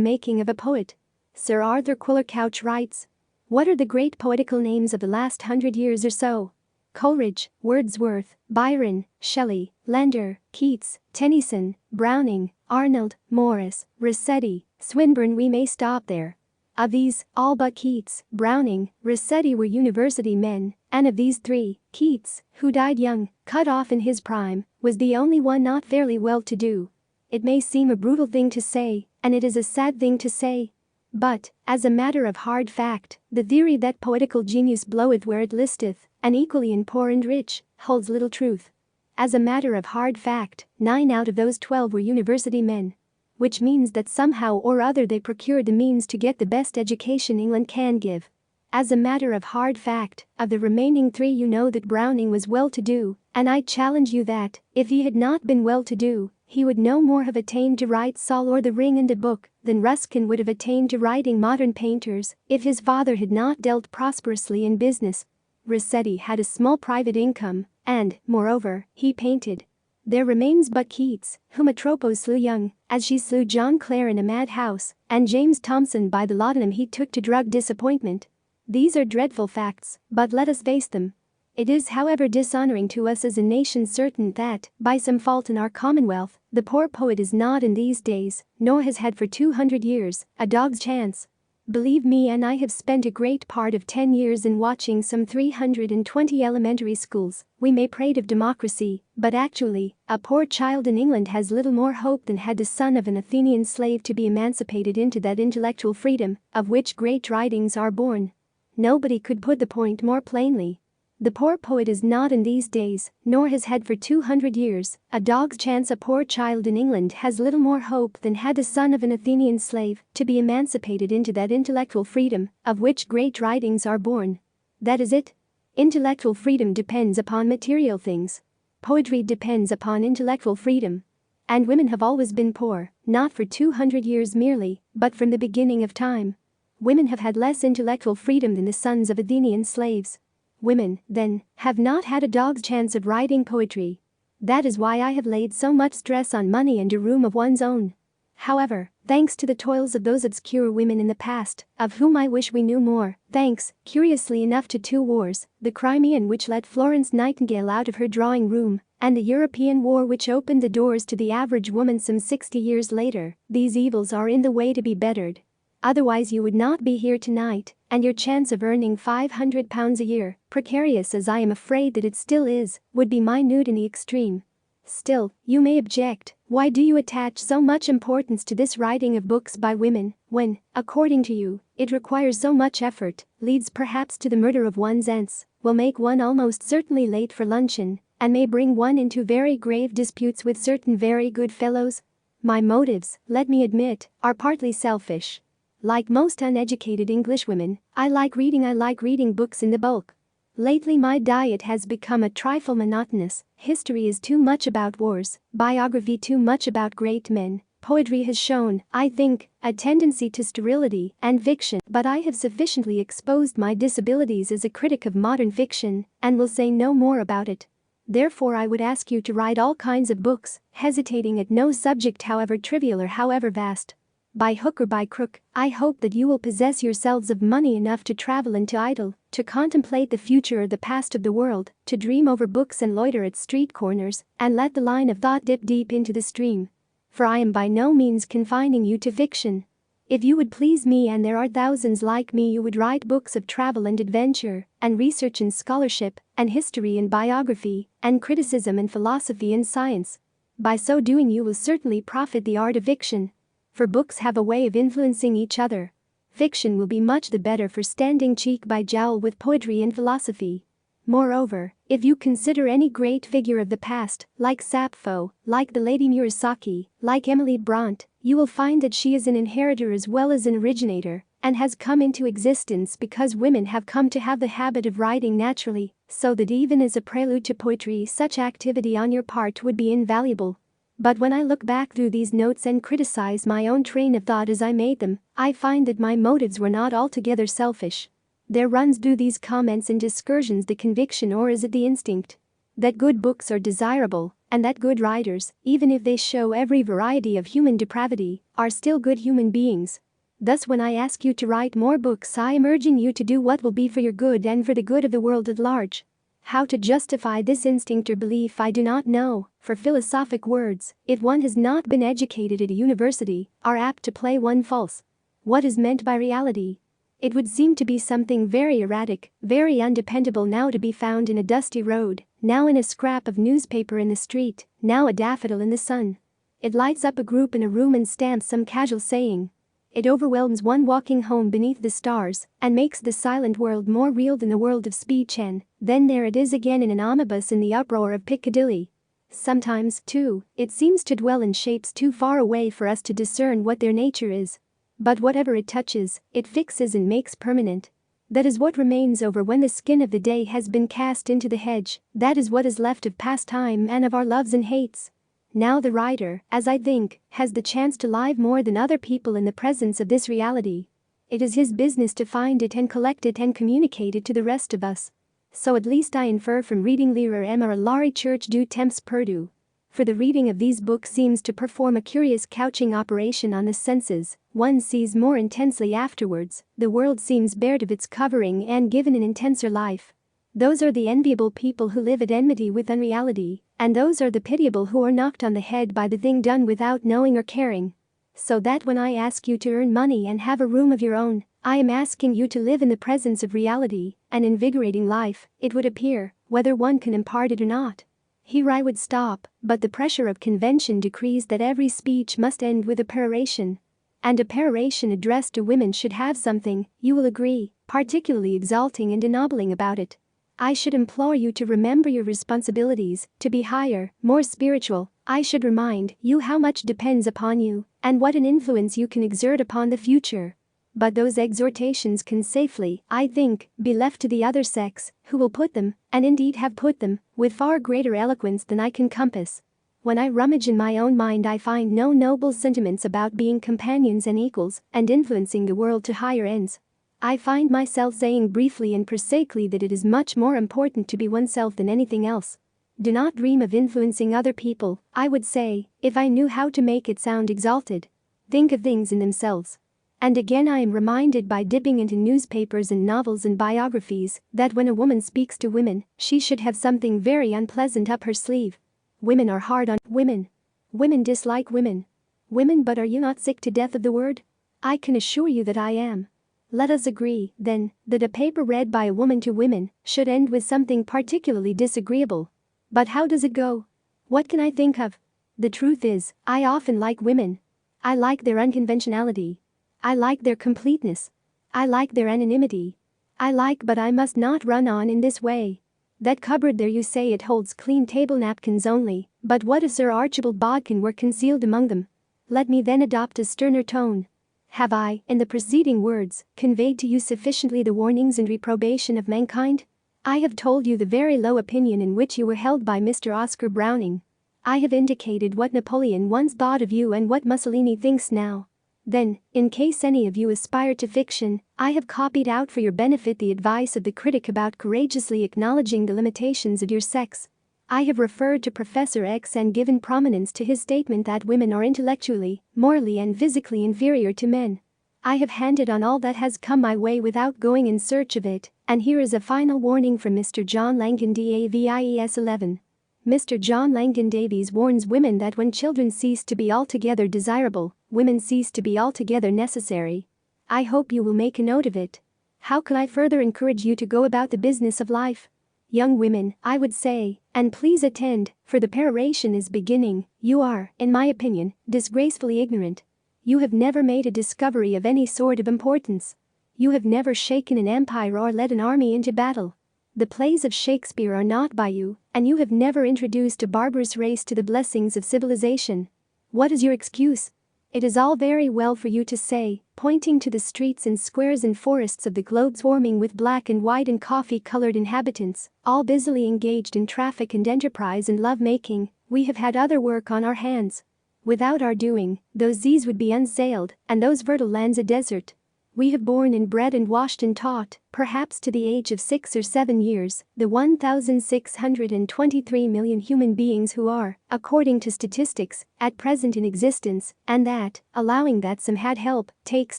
making of a poet. Sir Arthur Quiller Couch writes, "What are the great poetical names of the last 100 years or so? Coleridge, Wordsworth, Byron, Shelley, Landor, Keats, Tennyson, Browning, Arnold, Morris, Rossetti, Swinburne. We may stop there. Of these, all but Keats, Browning, Rossetti were university men, and of these three, Keats, who died young, cut off in his prime, was the only one not fairly well-to-do. It may seem a brutal thing to say, and it is a sad thing to say. But, as a matter of hard fact, the theory that poetical genius bloweth where it listeth, and equally in poor and rich, holds little truth. As a matter of hard fact, 9 out of those 12 were university men. Which means that somehow or other they procured the means to get the best education England can give. As a matter of hard fact, of the remaining 3 you know that Browning was well-to-do, and I challenge you that, if he had not been well-to-do, he would no more have attained to write Saul or The Ring and the Book than Ruskin would have attained to writing Modern Painters if his father had not dealt prosperously in business. Rossetti had a small private income, and, moreover, he painted. There remains but Keats, whom Atropos slew young, as she slew John Clare in a madhouse, and James Thomson by the laudanum he took to drug disappointment. These are dreadful facts, but let us face them. It is, however, dishonoring to us as a nation certain that, by some fault in our commonwealth, the poor poet is not in these days, nor has had for 200 years, a dog's chance. Believe me, and I have spent a great part of 10 years in watching some 320 elementary schools. We may prate of democracy, but actually, a poor child in England has little more hope than had the son of an Athenian slave to be emancipated into that intellectual freedom, of which great writings are born. Nobody could put the point more plainly. The poor poet is not in these days, nor has had for 200 years, a dog's chance. A poor child in England has little more hope than had the son of an Athenian slave to be emancipated into that intellectual freedom, of which great writings are born. That is it. Intellectual freedom depends upon material things. Poetry depends upon intellectual freedom. And women have always been poor, not for 200 years merely, but from the beginning of time. Women have had less intellectual freedom than the sons of Athenian slaves. Women, then, have not had a dog's chance of writing poetry. That is why I have laid so much stress on money and a room of one's own. However, thanks to the toils of those obscure women in the past, of whom I wish we knew more, thanks, curiously enough, to 2 wars, the Crimean which let Florence Nightingale out of her drawing room, and the European War which opened the doors to the average woman some 60 years later, these evils are in the way to be bettered. Otherwise you would not be here tonight, and your chance of earning £500 a year, precarious as I am afraid that it still is, would be minute in the extreme. Still, you may object, why do you attach so much importance to this writing of books by women, when, according to you, it requires so much effort, leads perhaps to the murder of one's aunts, will make one almost certainly late for luncheon, and may bring one into very grave disputes with certain very good fellows? My motives, let me admit, are partly selfish. Like most uneducated Englishwomen, I like reading books in the bulk. Lately my diet has become a trifle monotonous. History is too much about wars, biography too much about great men. Poetry has shown, I think, a tendency to sterility, and fiction, but I have sufficiently exposed my disabilities as a critic of modern fiction, and will say no more about it. Therefore I would ask you to write all kinds of books, hesitating at no subject however trivial or however vast. By hook or by crook, I hope that you will possess yourselves of money enough to travel and to idle, to contemplate the future or the past of the world, to dream over books and loiter at street corners, and let the line of thought dip deep into the stream. For I am by no means confining you to fiction. If you would please me, and there are thousands like me, you would write books of travel and adventure, and research and scholarship, and history and biography, and criticism and philosophy and science. By so doing you will certainly profit the art of fiction. For books have a way of influencing each other. Fiction will be much the better for standing cheek by jowl with poetry and philosophy. Moreover, if you consider any great figure of the past, like Sappho, like the Lady Murasaki, like Emily Bront, you will find that she is an inheritor as well as an originator, and has come into existence because women have come to have the habit of writing naturally, so that even as a prelude to poetry such activity on your part would be invaluable. But when I look back through these notes and criticize my own train of thought as I made them, I find that my motives were not altogether selfish. There runs through these comments and discursions the conviction, or is it the instinct, that good books are desirable, and that good writers, even if they show every variety of human depravity, are still good human beings. Thus when I ask you to write more books, I am urging you to do what will be for your good and for the good of the world at large. How to justify this instinct or belief I do not know, for philosophic words, if one has not been educated at a university, are apt to play one false. What is meant by reality? It would seem to be something very erratic, very undependable, now to be found in a dusty road, now in a scrap of newspaper in the street, now a daffodil in the sun. It lights up a group in a room and stamps some casual saying. It overwhelms one walking home beneath the stars, and makes the silent world more real than the world of speech, and then there it is again in an omnibus in the uproar of Piccadilly. Sometimes, too, it seems to dwell in shapes too far away for us to discern what their nature is. But whatever it touches, it fixes and makes permanent. That is what remains over when the skin of the day has been cast into the hedge, that is what is left of past time and of our loves and hates. Now the writer, as I think, has the chance to live more than other people in the presence of this reality. It is his business to find it and collect it and communicate it to the rest of us. So at least I infer from reading Lear or Laurie Church du Temps Perdu. For the reading of these books seems to perform a curious couching operation on the senses, one sees more intensely afterwards, the world seems bared of its covering and given an intenser life. Those are the enviable people who live at enmity with unreality, and those are the pitiable who are knocked on the head by the thing done without knowing or caring. So that when I ask you to earn money and have a room of your own, I am asking you to live in the presence of reality, an invigorating life, it would appear, whether one can impart it or not. Here I would stop, but the pressure of convention decrees that every speech must end with a peroration. And a peroration addressed to women should have something, you will agree, particularly exalting and ennobling about it. I should implore you to remember your responsibilities, to be higher, more spiritual. I should remind you how much depends upon you, and what an influence you can exert upon the future. But those exhortations can safely, I think, be left to the other sex, who will put them, and indeed have put them, with far greater eloquence than I can compass. When I rummage in my own mind, I find no noble sentiments about being companions and equals, and influencing the world to higher ends. I find myself saying briefly and prosaically that it is much more important to be oneself than anything else. Do not dream of influencing other people, I would say, if I knew how to make it sound exalted. Think of things in themselves. And again I am reminded by dipping into newspapers and novels and biographies that when a woman speaks to women, she should have something very unpleasant up her sleeve. Women are hard on women. Women dislike women. Women, but are you not sick to death of the word? I can assure you that I am. Let us agree, then, that a paper read by a woman to women should end with something particularly disagreeable. But how does it go? What can I think of? The truth is, I often like women. I like their unconventionality. I like their completeness. I like their anonymity. But I must not run on in this way. That cupboard there, you say it holds clean table napkins only, but what if Sir Archibald Bodkin were concealed among them? Let me then adopt a sterner tone. Have I, in the preceding words, conveyed to you sufficiently the warnings and reprobation of mankind? I have told you the very low opinion in which you were held by Mr. Oscar Browning. I have indicated what Napoleon once thought of you and what Mussolini thinks now. Then, in case any of you aspire to fiction, I have copied out for your benefit the advice of the critic about courageously acknowledging the limitations of your sex. I have referred to Professor X and given prominence to his statement that women are intellectually, morally and physically inferior to men. I have handed on all that has come my way without going in search of it, and here is a final warning from Mr. John Langdon Davies 11. Mr. John Langdon Davies warns women that when children cease to be altogether desirable, women cease to be altogether necessary. I hope you will make a note of it. How can I further encourage you to go about the business of life? Young women, I would say, and please attend, for the peroration is beginning, you are, in my opinion, disgracefully ignorant. You have never made a discovery of any sort of importance. You have never shaken an empire or led an army into battle. The plays of Shakespeare are not by you, and you have never introduced a barbarous race to the blessings of civilization. What is your excuse? It is all very well for you to say, pointing to the streets and squares and forests of the globe swarming with black and white and coffee-colored inhabitants, all busily engaged in traffic and enterprise and love-making, we have had other work on our hands. Without our doing, those seas would be unsailed, and those fertile lands a desert. We have born and bred and washed and taught, perhaps to the age of 6 or 7 years, the 1,623 million human beings who are, according to statistics, at present in existence, and that, allowing that some had help, takes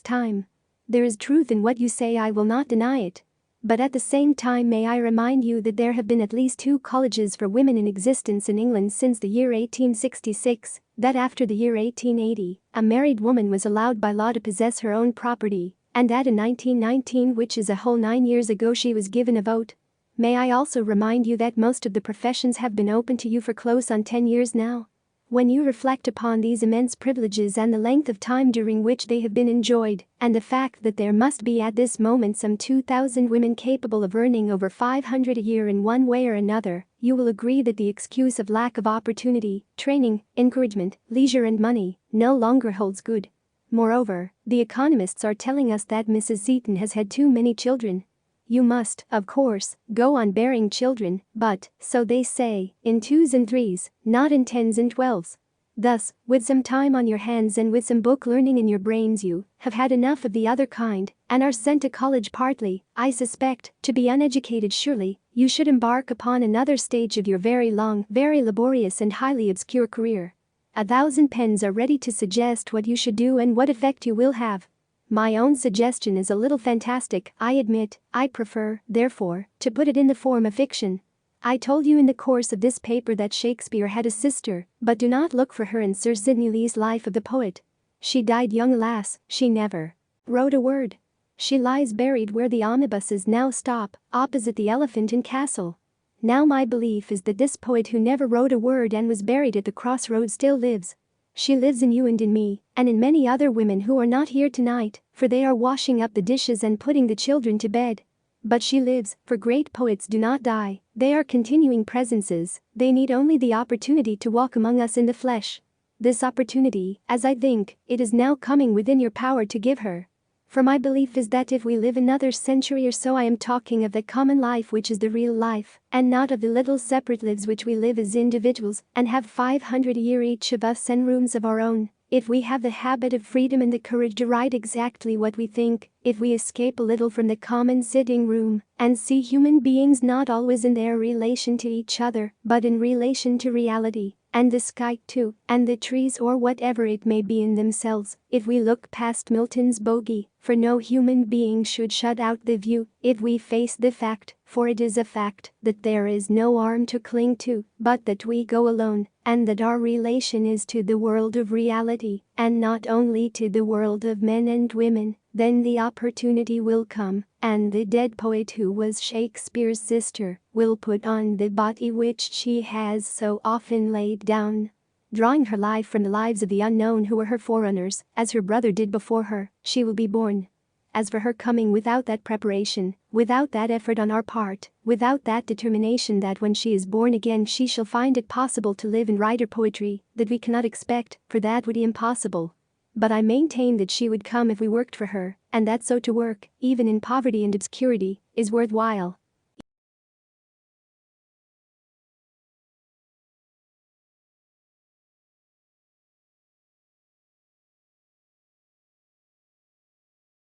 time. There is truth in what you say, I will not deny it. But at the same time may I remind you that there have been at least 2 colleges for women in existence in England since the year 1866, that after the year 1880, a married woman was allowed by law to possess her own property, and that in 1919, which is a whole 9 years ago, she was given a vote. May I also remind you that most of the professions have been open to you for close on 10 years now? When you reflect upon these immense privileges and the length of time during which they have been enjoyed, and the fact that there must be at this moment some 2,000 women capable of earning over 500 a year in one way or another, you will agree that the excuse of lack of opportunity, training, encouragement, leisure and money no longer holds good. Moreover, the economists are telling us that Mrs. Seton has had too many children. You must, of course, go on bearing children, but, so they say, in 2s and 3s, not in 10s and 12s. Thus, with some time on your hands and with some book learning in your brains, you have had enough of the other kind, and are sent to college partly, I suspect, to be uneducated. Surely, you should embark upon another stage of your very long, very laborious and highly obscure career. 1,000 pens are ready to suggest what you should do and what effect you will have. My own suggestion is a little fantastic, I admit. I prefer, therefore, to put it in the form of fiction. I told you in the course of this paper that Shakespeare had a sister, but do not look for her in Sir Sidney Lee's Life of the Poet. She died young, alas, she never wrote a word. She lies buried where the omnibuses now stop, opposite the Elephant and Castle. Now my belief is that this poet who never wrote a word and was buried at the crossroads still lives. She lives in you and in me, and in many other women who are not here tonight, for they are washing up the dishes and putting the children to bed. But she lives, for great poets do not die, they are continuing presences, they need only the opportunity to walk among us in the flesh. This opportunity, as I think, it is now coming within your power to give her. For my belief is that if we live another century or so, I am talking of the common life which is the real life, and not of the little separate lives which we live as individuals and have 500 a year each of us and rooms of our own. If we have the habit of freedom and the courage to write exactly what we think, if we escape a little from the common sitting room and see human beings not always in their relation to each other, but in relation to reality, and the sky too, and the trees or whatever it may be in themselves, if we look past Milton's bogey, for no human being should shut out the view, if we face the fact, for it is a fact, that there is no arm to cling to, but that we go alone, and that our relation is to the world of reality, and not only to the world of men and women, then the opportunity will come, and the dead poet who was Shakespeare's sister will put on the body which she has so often laid down. Drawing her life from the lives of the unknown who were her forerunners, as her brother did before her, she will be born. As for her coming, without that preparation, without that effort on our part, without that determination that when she is born again she shall find it possible to live and write her poetry, that we cannot expect, for that would be impossible. But I maintain that she would come if we worked for her, and that so to work, even in poverty and obscurity, is worthwhile.